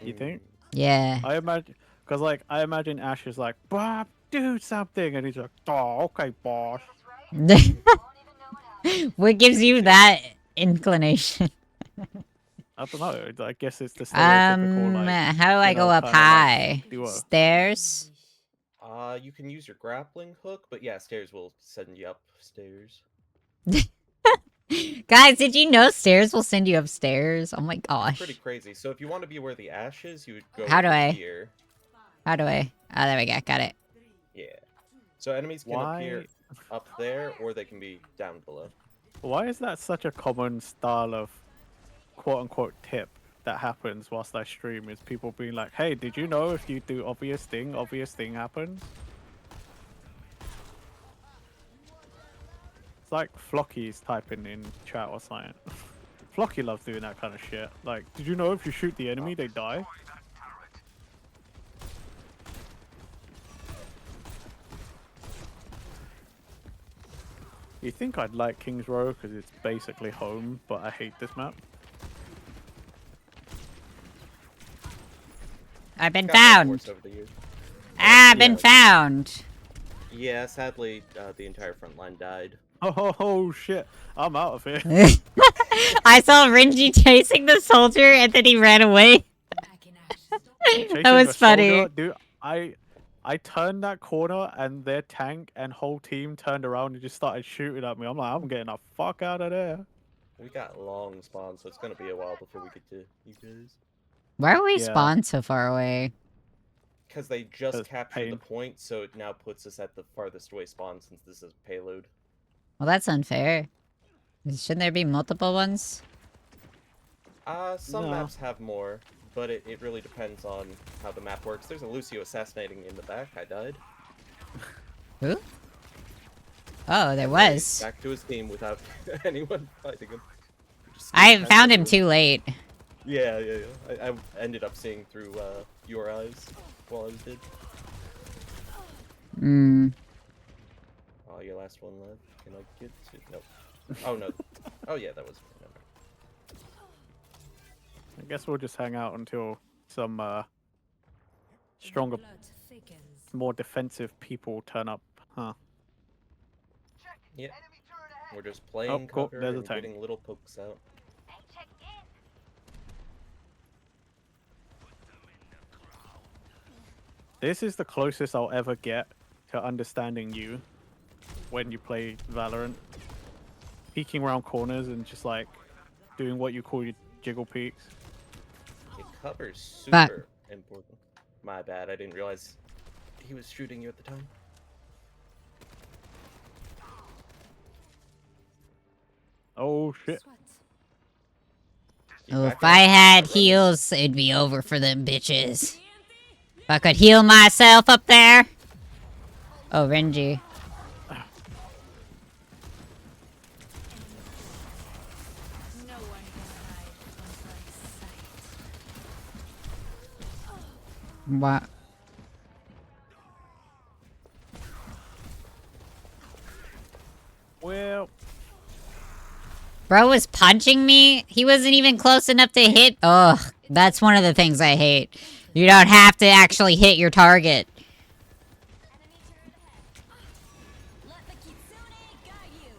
you think? Yeah. I imagine, because like I imagine Ash is like, Bob, do something, and he's like, oh, okay, boss. What gives you that inclination? I don't know. I guess it's the stereotypical like, How do I go up kind of high? like duo. Stairs? You can use your grappling hook, but yeah, stairs will send you upstairs. Guys, did you know stairs will send you upstairs? Oh my It's gosh. pretty crazy. So if you want to be where the ash is, you would go How do over I? here. How do I? Oh, there we go. Got it. Yeah. So enemies can appear up there, or they can be down below. Why is that such a common style of quote-unquote tip that happens whilst I stream? Is people being like, hey, did you know if you do obvious thing happens? It's like Flocky's typing in chat or something. Flocky loves doing that kind of shit. Like, did you know if you shoot the enemy, they die? You think I'd like King's Row because it's basically home, but I hate this map. I've been Got more found. force over the years. I've been Yeah. found. Yeah, sadly, the entire front line died. Oh shit, I'm out of here. I saw Renji chasing the soldier and then he ran away. Back in action. Chasing That was a funny. soldier, dude. I turned that corner and their tank and whole team turned around and just started shooting at me. I'm like, I'm getting the fuck out of there. We got long spawns, so it's gonna be a while before we get to you guys. Why are we Yeah. spawned so far away? Because they just 'Cause captured the pain. point, so it now puts us at the farthest away spawn since this is payload. Well, that's unfair. Shouldn't there be multiple ones? Some No. maps have more, but it really depends on how the map works. There's a Lucio assassinating in the back. I died. Who? Oh, there And was. Back to his team without anyone fighting him. Just I past found him everyone. too late. Yeah. I ended up seeing through your eyes while I was dead. Hmm. Oh, your last one left. Can I get to? Nope. Oh no. Oh yeah, that was. Never. I guess we'll just hang out until some stronger, The blood thickens. more defensive people turn up. Huh. Yeah. We're just playing cool. cover There's a and tank. getting little pokes out. This is the closest I'll ever get to understanding you when you play Valorant. Peeking around corners and just like doing what you call your jiggle peeks. It covers But- super important. My bad, I didn't realize he was shooting you at the time. Oh shit. Sweat. You Oh, back if up? I had Running. heals, it'd be over for them bitches. If I could heal myself up there. Oh, Renji. No one can hide from my sight. What? Well, Bro was punching me. He wasn't even close enough to hit. Ugh, that's one of the things I hate. You don't have to actually hit your target. Let the kitsune guide you.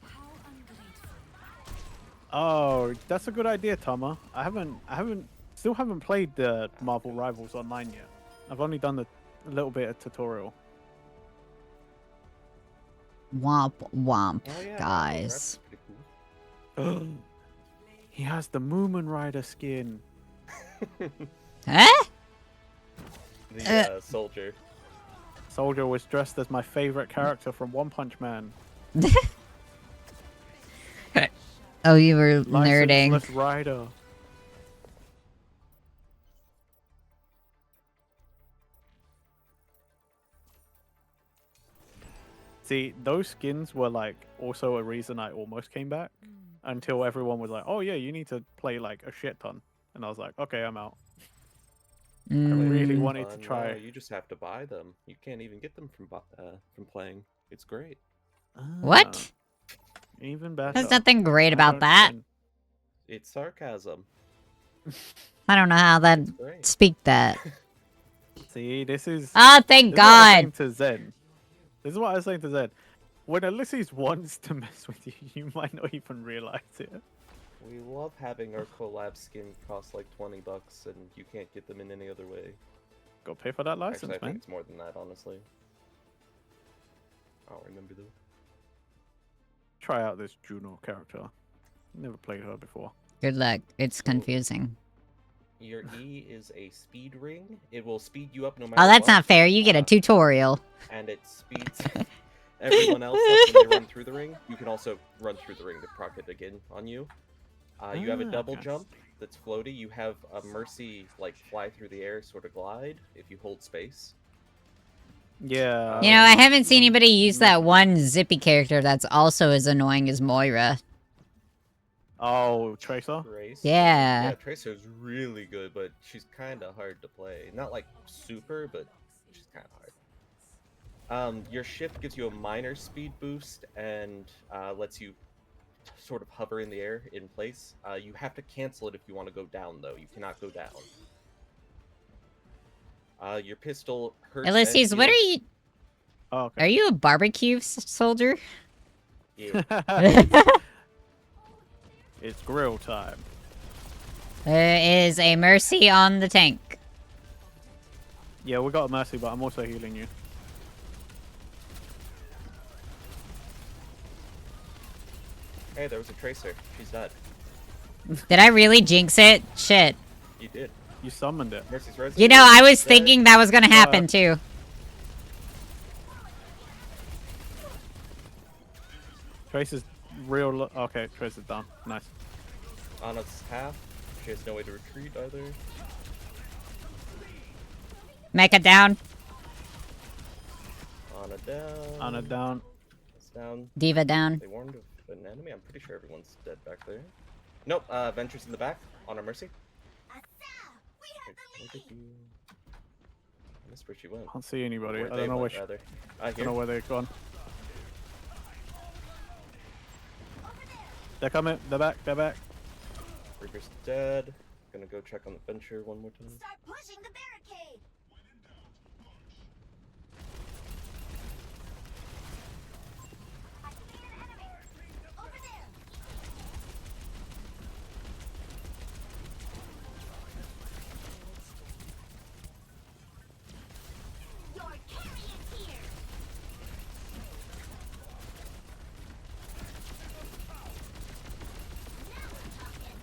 How ungrateful. oh, that's a good idea, Tama. Still haven't played the Marvel Rivals online yet. I've only done a little bit of tutorial. Womp womp, Oh, yeah, guys. that's pretty cool. He has the Moomin Rider skin. Huh? The soldier. Soldier was dressed as my favorite character from One Punch Man. Oh, you were nerding. Licenseless Rider. See, those skins were like also a reason I almost came back until everyone was like, "Oh yeah, you need to play like a shit ton," and I was like, "Okay, I'm out." I really Mm. wanted to No, try. you just have to buy them. You can't even get them from playing. It's great. What? Even There's better. nothing great I about don't that. spend- It's sarcasm. I don't know how that It's great. speak that. See, this is. Oh, thank This is what I was saying God. to Zen. This is what I was saying to Zen. When Ulysses wants to mess with you, you might not even realize it. We love having our collab skin cost like $20 and you can't get them in any other way. Go pay for that license, Actually, I think man. it's more than that, honestly. I don't remember though. Try out this Juno character. Never played her before. Good luck. It's confusing. Your E is a speed ring. It will speed you up no matter Oh, that's what. not fair. You get a tutorial. And it speeds everyone else up when they run through the ring. You can also run through the ring to proc it again on you. You have a double Okay. jump that's floaty. You have a Mercy, like, fly through the air, sort of glide, if you hold space. Yeah. You know, I haven't seen um, anybody use that Mercy. one zippy character that's also as annoying as Moira. Oh, Tracer? Tracer. Yeah. Yeah, Tracer's really good, but she's kind of hard to play. Not, like, super, but she's kind of hard. Your shift gives you a minor speed boost and lets you sort of hover in the air in place. You have to cancel it if you want to go down, though. You cannot go down. Your pistol hurts. Ulysses, and what are heals. you? Oh, Are okay. you a barbecue soldier? Yeah. It's grill time. There is a Mercy on the tank. Yeah, we got a Mercy, but I'm also healing you. Hey, there was a Tracer. She's dead. Did I really jinx it? Shit. You did. You summoned it. Mercy's res. You know, I was Dead. thinking that was gonna happen too. Tracer's real. Okay, Tracer's done. Nice. Anna's half. She has no way to retreat either. Mecha down. Anna down. Anna down. It's down. Diva down. They warned of an enemy. I'm pretty sure everyone's dead back there. Nope. Venture's in the back. On our Mercy. Where did you? I missed where she went. Can't see anybody. Where I they don't know where. went, She, rather. I don't Here. know where they've gone. They're coming. They're back. They're back. Reaper's dead. Gonna go check on the Venture one more time. Start pushing the barricade. I see an enemy. Over there. Your carry is here. Now we're talking.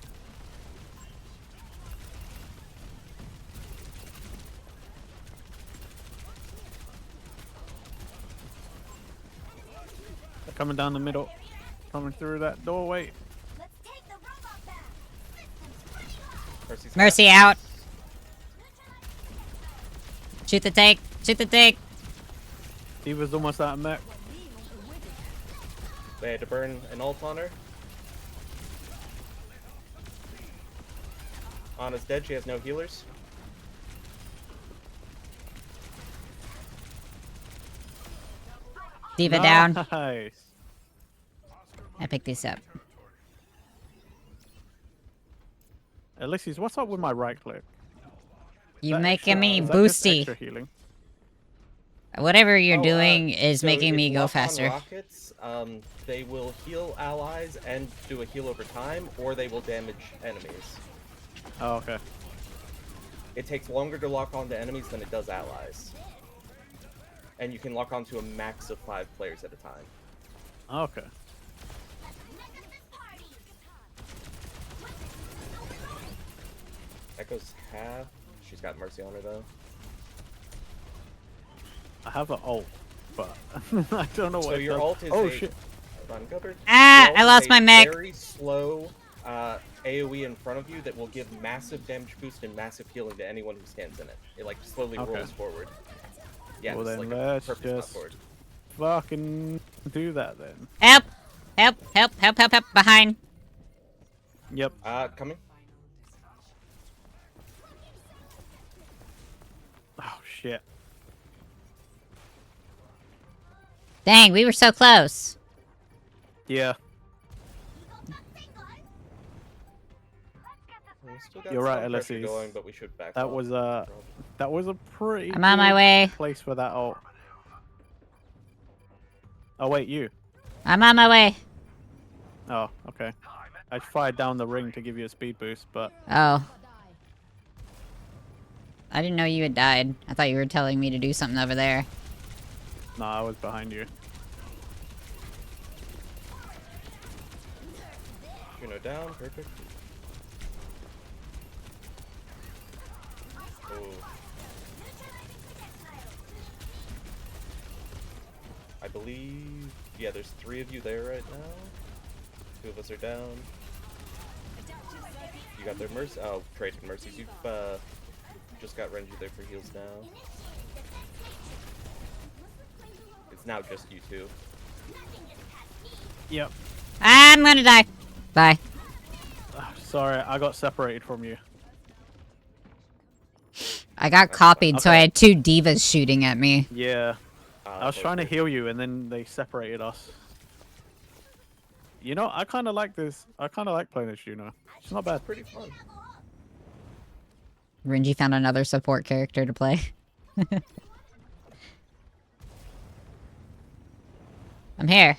They're coming down the middle. Coming through that doorway. Let's take the robot back. Systems pretty hot. Mercy's Mercy half. out. Shoot the tank. Shoot the tank. Diva's almost out of mech. They had to burn an ult on her. Anna's dead. She has no healers. Diva down. Nice. I picked this up. Ulysses, what's up with my right click? You That making me is that just boosty. extra healing? Whatever you're Oh, doing is so making if me you go lock on faster. Rockets, they will heal allies and do a heal over time, or they will damage enemies. Oh, okay. It takes longer to lock onto enemies than it does allies. And you can lock onto a max of 5 players at a time. Okay. Echo's half. She's got Mercy on her though. I have an ult, but I don't know what So it your does. ult is Oh a... shit. Hold on, covered. Ah, Your ult I is lost a my mech. Very slow AoE in front of you that will give massive damage boost and massive healing to anyone who stands in it. It like slowly Okay. rolls forward. Yeah, Well it's then like a let's perfect spot just forward. fucking do that then. Help! Help! Help! Help! Help! Help! Behind. Yep. Coming. Oh shit. Dang, we were so close. Yeah. We still got You're right, some pressure LSEs. going, but we should back That off. was a pretty I'm on my good way. place for that ult. Oh wait, you. I'm on my way. Oh, okay. I fired down the ring to give you a speed boost, but Oh. I didn't know you had died. I thought you were telling me to do something over there. no, I was behind you. Juno down, perfect. Oh. I believe, yeah, there's 3 of you there right now. 2 of us are down. You got their mercy. Oh, traded mercies. You've just got Renji there for heals now. It's now just you 2. Yep. I'm gonna die. Bye. Sorry, I got separated from you. I got copied, so I Okay. had 2 divas shooting at me. Yeah. I was trying to Okay. heal you, and then they separated us. You know, I kind of like this. I kind of like playing as Juno. It's not bad. Pretty fun. Renji found another support character to play. I'm here.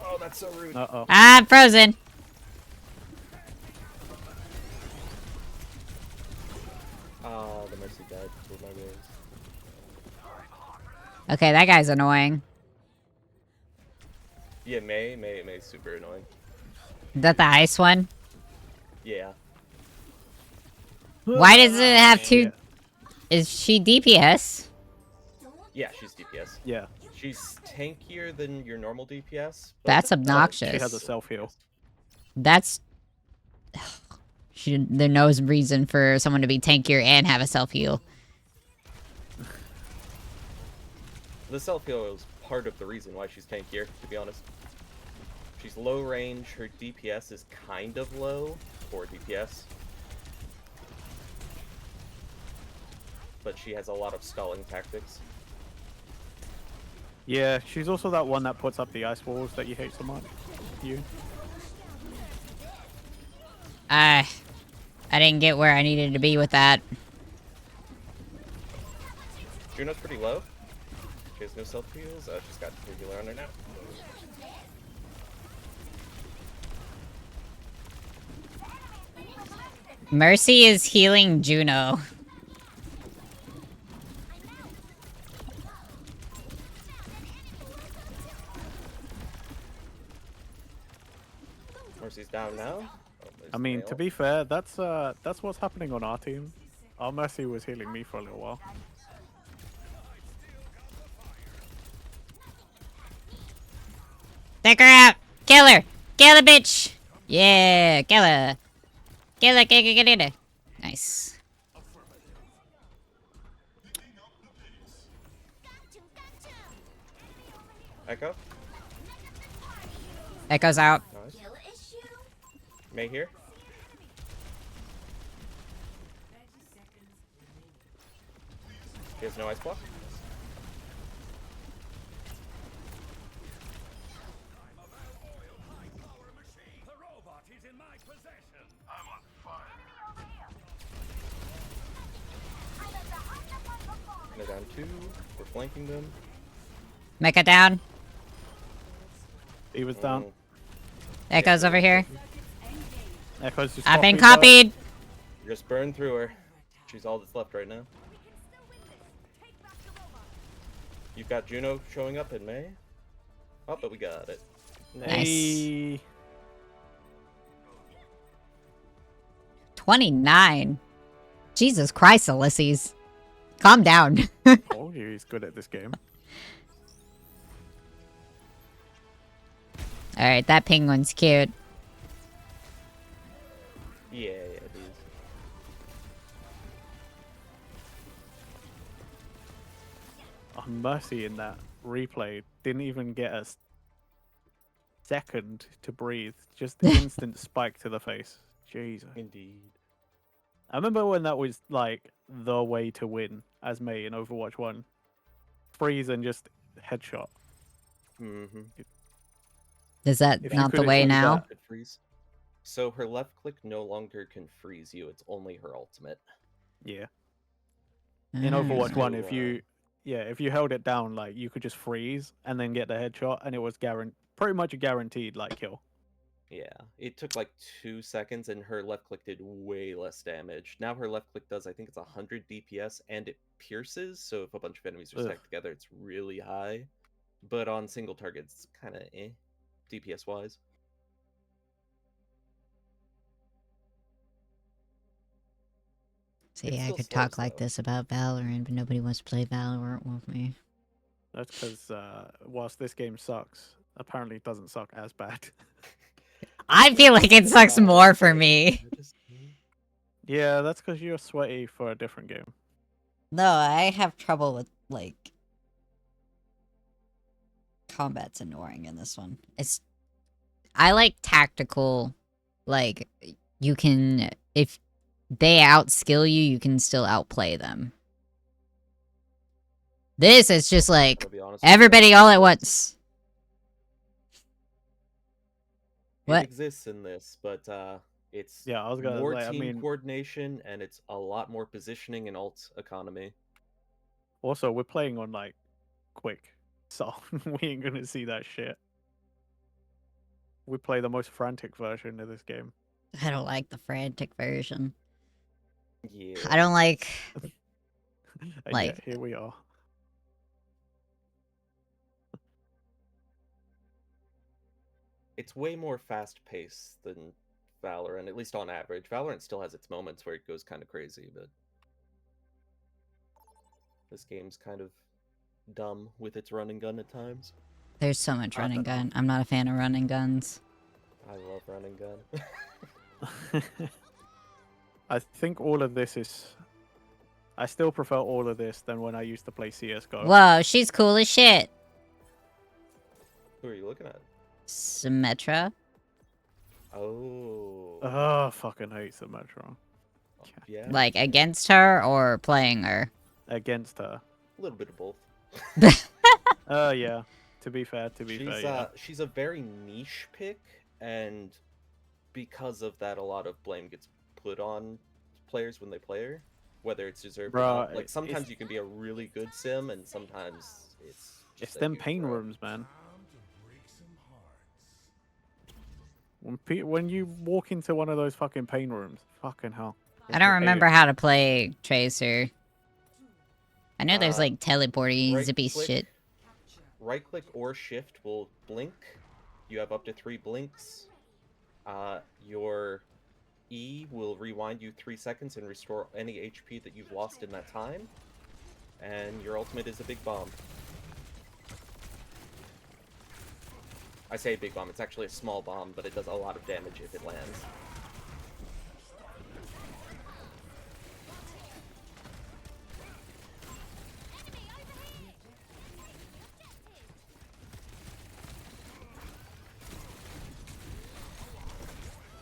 Oh, that's so rude. Uh-oh. I'm frozen. Oh, the mercy died with my waves. Okay, that guy's annoying. Yeah, May's super annoying. Is that the ice one? Yeah. Why does it have 2? Yeah. Is she DPS? Yeah, she's DPS. Yeah. She's tankier than your normal DPS. But That's She obnoxious. has a self-heal. That's... There's no reason for someone to be tankier and have a self-heal. The self-heal is part of the reason why she's tankier, to be honest. She's low range, her DPS is kind of low for DPS. But she has a lot of stalling tactics. Yeah, she's also that one that puts up the ice walls that you hate so much. You. I didn't get where I needed to be with that. Juno's pretty low. She has no self-heals. She's got 3 healer on her now. Mercy is healing Juno. Mercy's down now. Oh, there's I mean, Nail. to be fair, that's what's happening on our team. Our Mercy was healing me for a little while. Take her out! Kill her! Kill the bitch! Yeah, kill her! Kill her, get her! Nice. Echo. Echo's out. Nice. May here. He has no ice block. The robot is in my possession. I'm on fire. They're down 2. We're flanking them. Mecha down. He was down. Mm, Echo's over here. Echo's just I've been copied copied! just burn through her. She's all that's left right now. You've got Juno showing up in May. Oh, but we got it. though. Nice. Hey. 29. Jesus Christ, Ulysses. Calm down. Told you he's good at this game. Alright, that penguin's cute. Yeah, it is. on Mercy in that replay didn't even get a second to breathe. Just instant spike to the face. Jesus. Indeed. I remember when that was like the way to win as Mei in Overwatch 1. Freeze and just headshot. Mm-hmm. Is that If you not the could way achieve now? that- Could freeze. So her left click no longer can freeze you. It's only her ultimate. Yeah. In Overwatch 1, to, if you held it down, like you could just freeze and then get the headshot, and it was pretty much a guaranteed like kill. Yeah, it took like 2 seconds, and her left click did way less damage. Now her left click does, I think it's 100 DPS, and it pierces. So if a bunch of enemies are Ugh. stacked together, it's really high. But on single targets, kind of DPS wise. See, It's I still could slow, talk like slow. this about Valorant, but nobody wants to play Valorant with me. That's because whilst this game sucks, apparently it doesn't suck as bad. I feel like it sucks more for me. Yeah, that's because you're sweaty for a different game. No, I have trouble with, like... Combat's annoying in this one. I like tactical, like, you can... If they outskill you, you can still outplay them. This is just like, I'll be honest with you, everybody all at once. What? It exists in this, but it's Yeah, I was gonna more say, I team mean, coordination, and it's a lot more positioning and ult economy. also we're playing on like quick, so we ain't gonna see that shit. We play the most frantic version of this game. I don't like the frantic version. Yeah. I don't like... And Like- yet, here we are. It's way more fast paced than Valorant, at least on average. Valorant still has its moments where it goes kind of crazy, but this game's kind of dumb with its run and gun at times. There's so much I run and dunno. gun. I'm not a fan of run and guns. I love run and gun. I think all of this is. I still prefer all of this than when I used to play CS:GO. Whoa, she's cool as shit. Who are you looking at? Symmetra? Oh. Oh, fucking hate Symmetra. Yeah. Like, against her or playing her? Against her. A little bit of both. Yeah. To be fair, yeah. She's a very niche pick, and because of that, a lot of blame gets put on players when they play her, whether it's deserved or not. Bruh, Like sometimes it's- you can be a really good sim, and sometimes it's just It's that them you pain throw. rooms, man. When you walk into one of those fucking pain rooms, fucking hell. I don't hate remember it. how to play Tracer. I know there's Uh, like teleporty, zippy right-click- shit. Right click or shift will blink. You have up to 3 blinks. Your E will rewind you 3 seconds and restore any HP that you've lost in that time. And your ultimate is a big bomb. I say big bomb, it's actually a small bomb, but it does a lot of damage if it lands.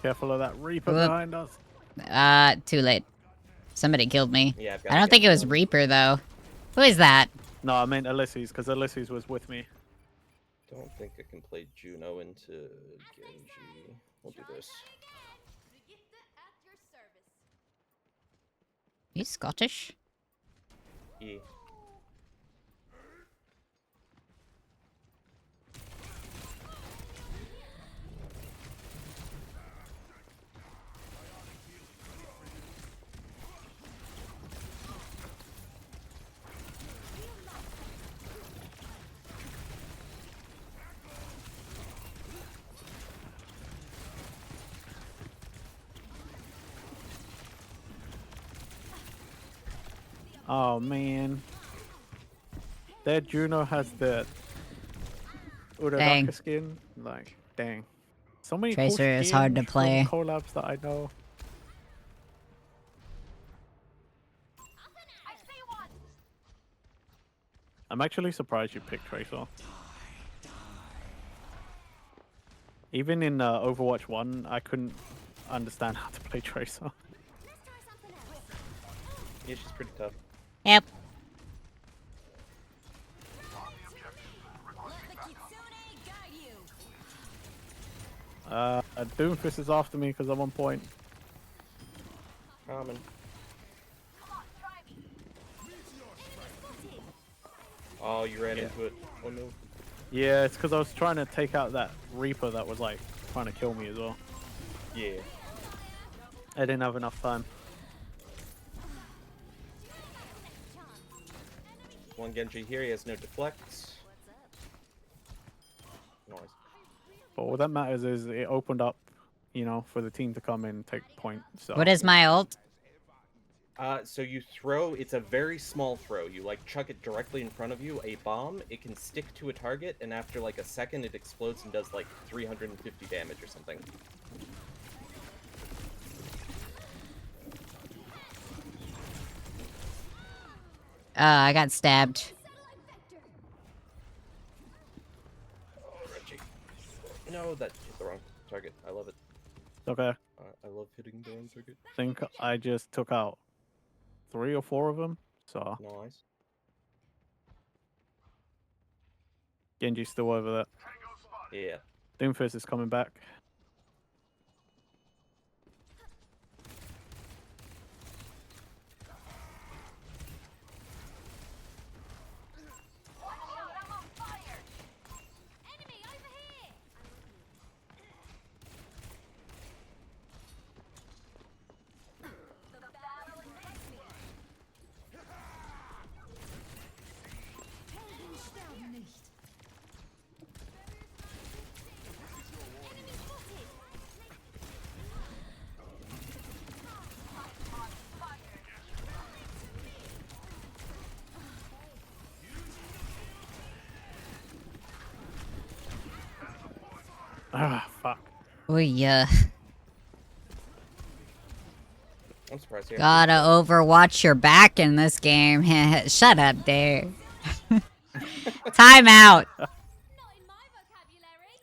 Careful of that Reaper Whoop. behind us. Too late. Somebody killed me. Yeah, I've got I don't think it was one. Reaper, though. Who is that? No, I meant Ulysses, because Ulysses was with me. Don't think I can play Juno into Genji. We'll do this. You Scottish? E. Oh, man. Their Juno has the Dang. Uraraka skin. Like, dang. So many Tracer cool is hard to skins play. from collabs that I know. I'm actually surprised you picked Tracer. Even in Overwatch 1, I couldn't understand how to play Tracer. Let's try something else. Yeah, she's pretty tough. Yep. Let the kitsune guide you. Doomfist is after me because I'm on point. Common. Come on, try me. Oh, you ran into it. Oh no. Yeah, it's because I was trying to take out that Reaper that was like trying to kill me as well. Yeah. I didn't have enough time. One Genji here, he has no deflect. Nice. But all that matters is it opened up, you know, for the team to come in and take point. So What is my ult? So you throw, it's a very small throw. You like chuck it directly in front of you, a bomb, it can stick to a target, and after like a second it explodes and does like 350 damage or something. I got stabbed. Oh, Reggie. No, that hit the wrong target. I love it. okay. I love hitting the wrong target. I think I just took out 3 or 4 of them. So Nice. Genji's still over there. Yeah. Doomfist is coming back. I'm on fire. Enemy over here. The battle is next. Heldensterben nicht. Enemy spotted. On fire. Ah, fuck. Oh yeah. I'm surprised. Gotta overwatch your back in this game. Shut up, Dare. Time out. Not in my vocabulary.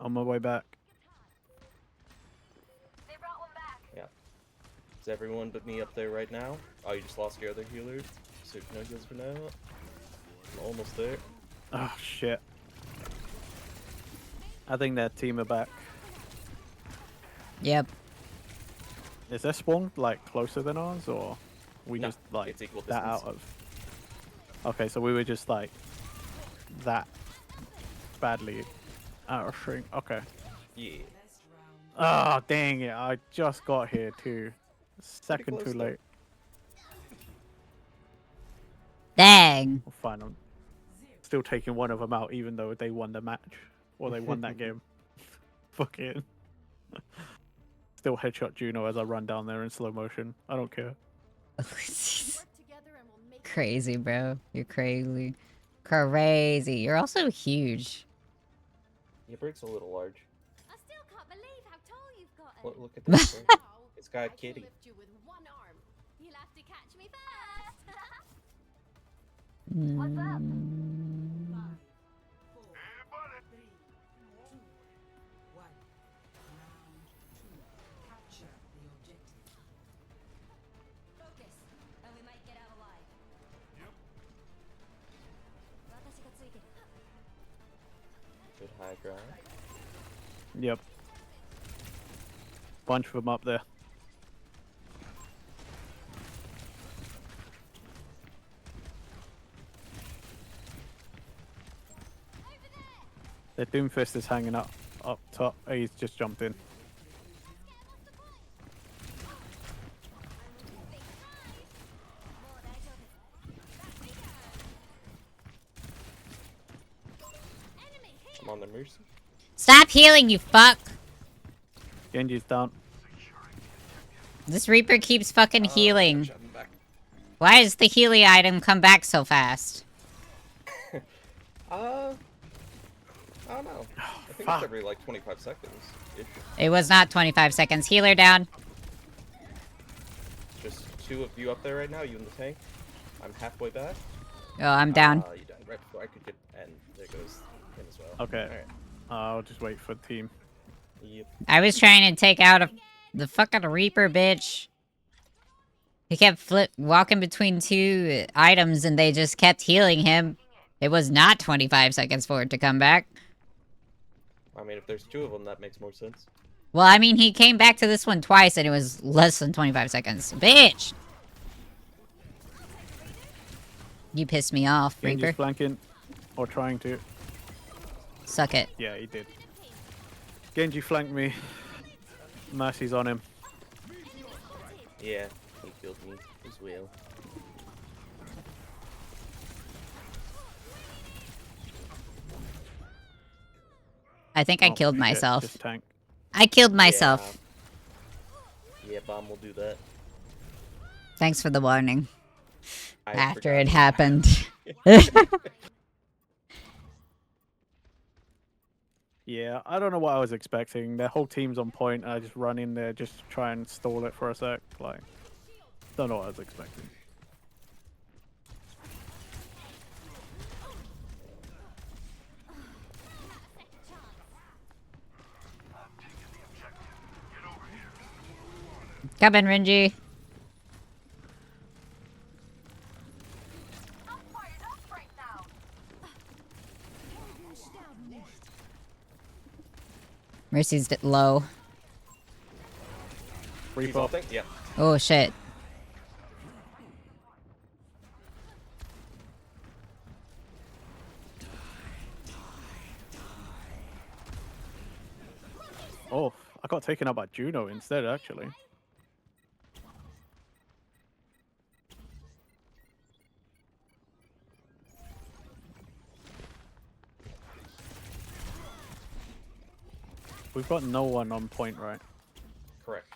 On my way back. They brought one back. Yeah. Is everyone but me up there right now? Oh, you just lost your other healer? So no heals for now? I'm almost there. Oh shit. I think their team are back. Yep. Is their spawn like closer than ours, or we No, just like it's equal that out distance. of? Okay, so we were just like that badly out of shrink. Okay. Yeah. Oh dang it! I just got here too. Second close too though. late. Dang. Well, fine. I'm still taking one of them out, even though they won the match or they won that game. Fuck it. Still headshot Juno as I run down there in slow motion. I don't care. Crazy, bro. You're crazy. Crazy. You're also huge. Your bird's a little large. I still can't believe how tall you've gotten. Look at this bird. It's got a kitty. Lift you with one arm. You'll have to catch me first. What's up? Focus, and we might get out alive. Yep. 私がついてる。 Good high ground. Yep. Bunch of them up there. The Doomfist is hanging up top. Oh, he's just jumped in. I'm on the mercy. Stop healing, you fuck. Genji's down. This Reaper keeps fucking healing. Gotcha, I'm back. Why does the healing item come back so fast? I don't know. I think fuck. it's every like 25 seconds. It was not 25 seconds. Healer down. Just two of you up there right now, you in the tank. I'm halfway back. Oh, I'm down. You died right before I could get, and there goes him as well. Okay. Alright. I'll just wait for the team. Yep. I was trying to take out the fucking Reaper, bitch. He kept walking between two items and they just kept healing him. It was not 25 seconds for it to come back. I mean, if there's two of them, that makes more sense. Well, I mean, he came back to this one twice and it was less than 25 seconds. Bitch! You pissed me off, Genji's Reaper. flanking or trying to. Suck it. Yeah, he did. Genji flanked me. Mercy's on him. Yeah, he killed me as well. I think I Oh, killed shit, myself. Just tank. I killed myself. Yeah, bomb will do that. Thanks for the warning. I After forgot it it. happened. Yeah, I don't know what I was expecting. Their whole team's on point, and I just run in there just to try and stall it for a sec. Like, don't know what I was expecting. Coming, Renji. Mercy's low. He's Reaper. ulting? Yeah. Oh, shit. Oh, I got taken out by Juno instead, actually. We've got no one on point, right? Correct.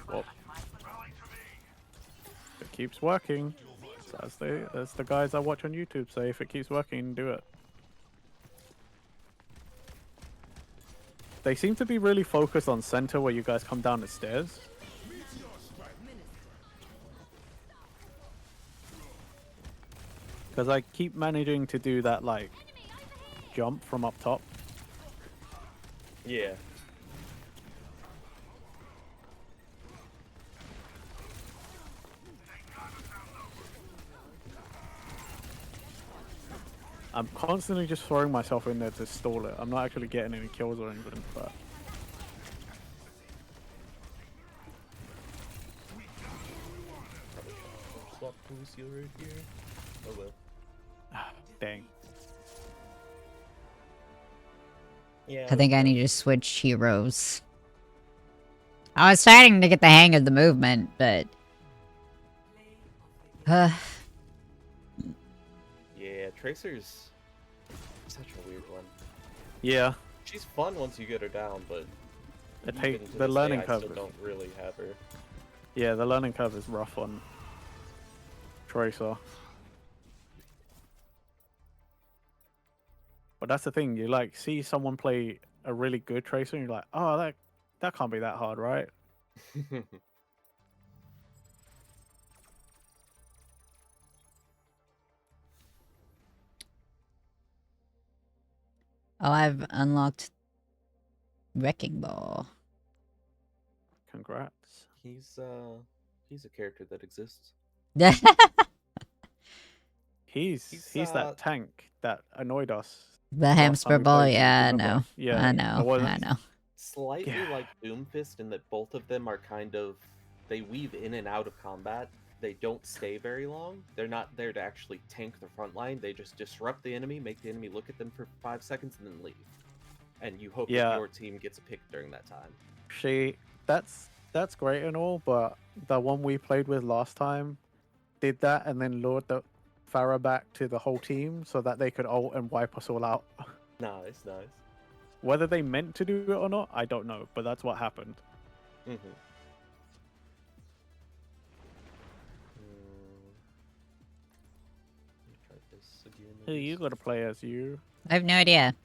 Well, if it keeps working, as the guys I watch on YouTube say, if it keeps working, do it. They seem to be really focused on center where you guys come down the stairs. Because I keep managing to do that, like, jump from up top. Yeah. I'm constantly just throwing myself in there to stall it. I'm not actually getting any kills or anything, but... Swap Lucio right here. Oh well. Dang. Yeah. I think I need to switch heroes. I was starting to get the hang of the movement, but... Yeah, Tracer's such a weird one. Yeah, She's fun once you get her down, but the this learning day, curve. I still don't really have her. Yeah, the learning curve is rough on Tracer. But that's the thing, you like see someone play a really good Tracer and you're like, oh, that can't be that hard, right? Oh, I've unlocked Wrecking Ball. Congrats. He's a character that exists. He's He's, that tank that annoyed us. The last hamster time we ball, played, do you yeah, I remember? know. Yeah, I it know, wasn't- I know. Slightly Yeah. like Doomfist in that both of them are kind of, they weave in and out of combat. They don't stay very long. They're not there to actually tank the front line. They just disrupt the enemy, make the enemy look at them for 5 seconds, and then leave. And you hope Yeah. that your team gets a pick during that time. That's great and all, but the one we played with last time did that and then lured the Pharah back to the whole team so that they could ult and wipe us all out. Nice, nice. Whether they meant to do it or not, I don't know, but that's what happened. Mm-hmm. Try this again. Hey, you gotta play as you. I have no idea.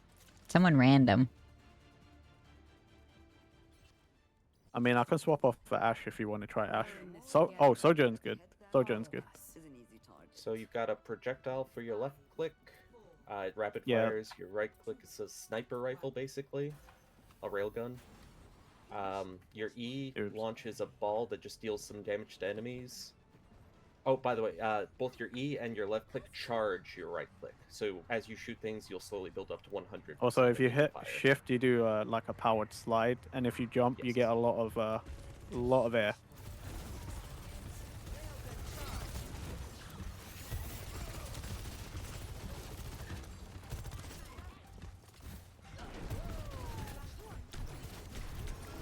Someone random. I mean, I can swap off for Ash if you want to try Ash. Oh, Sojourn's good. Sojourn's good. So you've got a projectile for your left click. It rapid Yeah. fires. Your right click is a sniper rifle, basically, a railgun. Your E Oops. launches a ball that just deals some damage to enemies. Oh, by the way, both your E and your left click charge your right click. So as you shoot things, you'll slowly build up to 100. Also, if you hit shift, you do like a powered slide, and if you jump, you Yes. get a lot of air.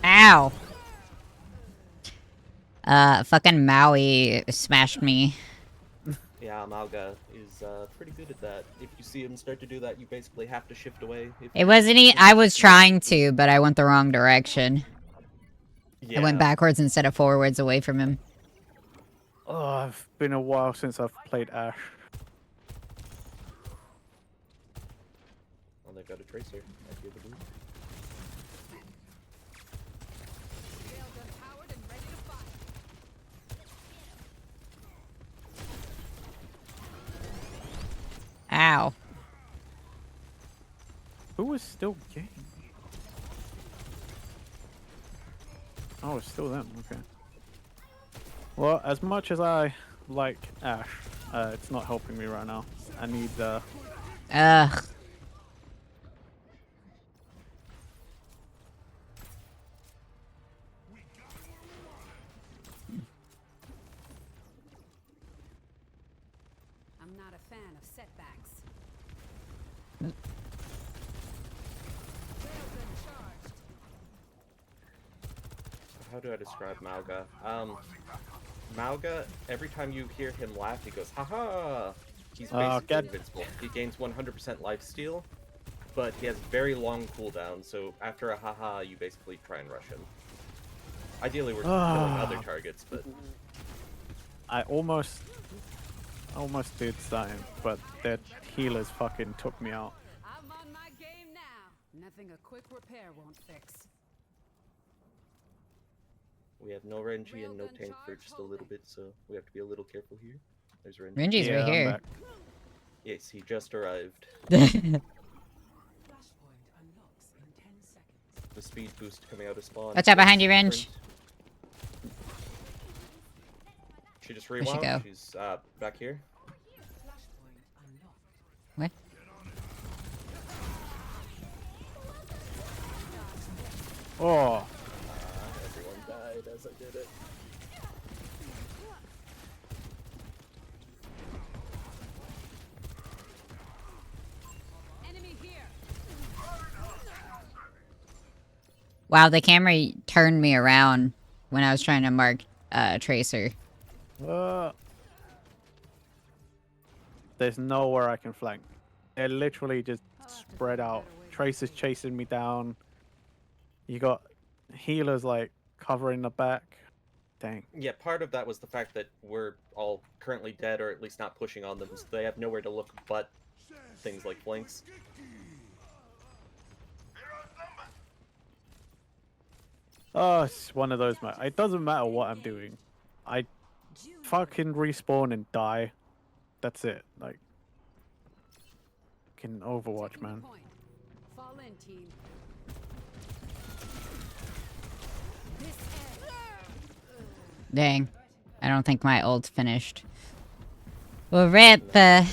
Ow. Fucking Maui smashed me. Yeah, Malga is pretty good at that. If you see him start to do that, you basically have to shift away. It wasn't I was trying to, but I went the wrong direction. Yeah. I went backwards instead of forwards away from him. Oh, it's been a while since I've played Ash. Oh, they've got a tracer. I hear the boom. Ow. Who was still game? Oh, it's still them. Okay. Well, as much as I like Ash, it's not helping me right now. I need Ugh. I'm not a fan of setbacks. How do I describe Malga? Malga, every time you hear him laugh, he goes, haha! He's basically invincible. He gains 100% lifesteal, but he has very long cooldown, so after a haha, you basically try and rush him. Ideally, we're killing other targets, but... I almost did something, but their healers fucking took me out. I'm on my game now. Nothing a quick repair won't fix. We have no Renji and no tank for just a little bit, so we have to be a little careful here. There's Renji. Renji's Yeah, right I'm here. back. Yes, he just arrived. Flashpoint unlocks in 10 seconds. The speed boost coming out of spawn. Watch out behind you, different. Renj. She just Where'd she rewound. go? She's back here. Flashpoint unlocked. What? Oh, Everyone died as I did it. Enemy here. Wow, the camera turned me around when I was trying to mark Tracer. there's nowhere I can flank. They're literally just spread out. Tracer's chasing me down. You got healers like covering the back. Dang. Yeah, part of that was the fact that we're all currently dead, or at least not pushing on them, so they have nowhere to look but things like flanks. Oh, it's one of those, man. It doesn't matter what I'm doing. I fucking respawn and die. That's it. Like, fucking Overwatch, Taking the man. point. Fall in, team. This end. Dang. I don't think my ult's finished. Well, rip. I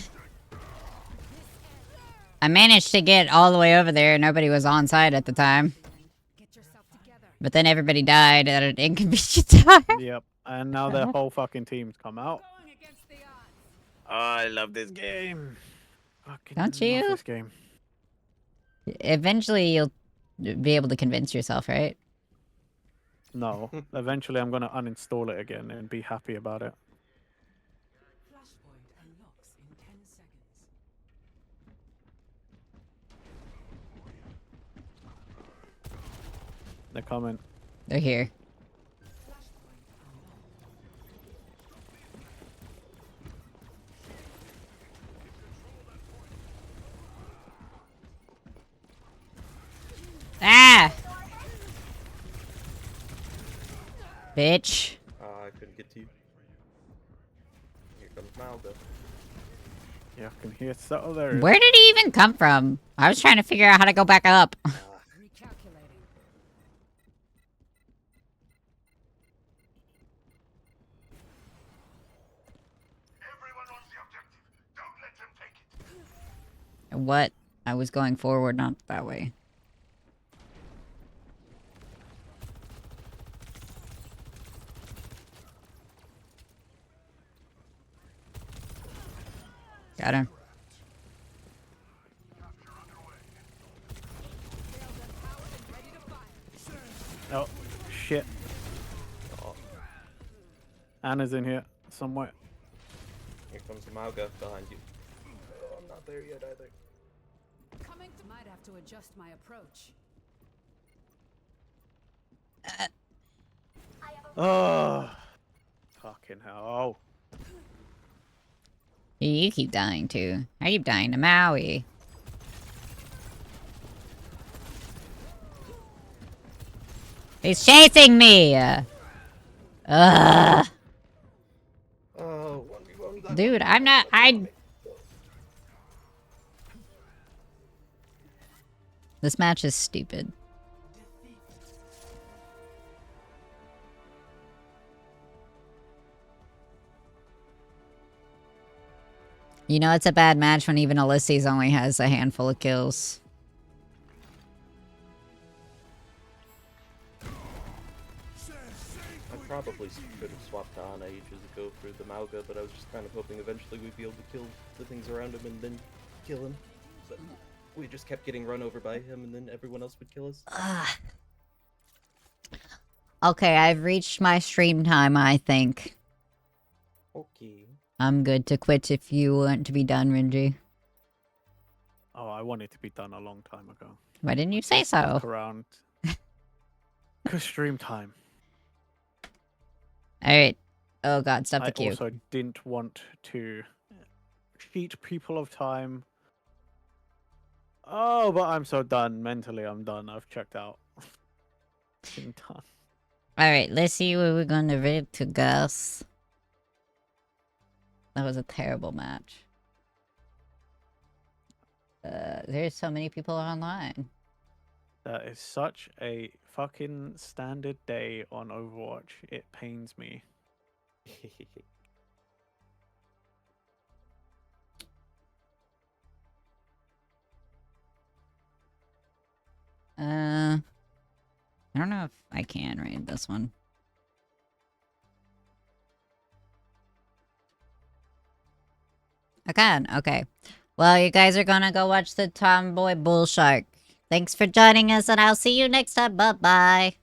managed to get all the way over there. Nobody was on site at the time. Get yourself together. But then everybody died at an inconvenient time. Yep. And now their whole fucking team's come out. Going against the odds. Oh, I love this game. Fucking Don't love you? this game. Eventually, you'll be able to convince yourself, right? No. Eventually, I'm gonna uninstall it again and be happy about it. Flashpoint unlocks in 10 seconds. They're coming. They're here. Flashpoint unlocked. Ah! Bitch. I couldn't get to you. Here comes Malga. Yeah, I can hear so there. It is. Where did he even come from? I was trying to figure out how to go back up. Recalculating. Everyone wants the objective. Don't let them take it. What? I was going forward, not that way. Got him. Oh, shit. Oh, Anna's in here somewhere. here comes Malga behind you. Oh, I'm not there yet either. Coming to might have to adjust my approach. Oh, fucking hell. You keep dying too. I keep dying to Maui. He's chasing me! Ugh. Oh, 1v1 that Dude, one. I'm not- This match is stupid. You know it's a bad match when even Ulysses only has a handful of kills. I probably could have swapped to Ana ages ago for the Malga, but I was just kind of hoping eventually we'd be able to kill the things around him and then kill him. But we just kept getting run over by him and then everyone else would kill us. Okay, I've reached my stream time, I think. Okay. I'm good to quit if you want to be done, Renji. Oh, I wanted to be done a long time ago. Why didn't you say so? Look around. Cause stream time. Alright. Oh god, stop I the queue. also didn't want to cheat people of time. Oh, but I'm so done. Mentally, I'm done. I've checked out. I'm done. Alright, let's see what we're gonna read to Gus. That was a terrible match. There's so many people online. That is such a fucking standard day on Overwatch. It pains me. I don't know if I can read this one. I can, okay. Well, you guys are gonna go watch the Tomboy Bull Shark. Thanks for joining us, and I'll see you next time. Bye-bye.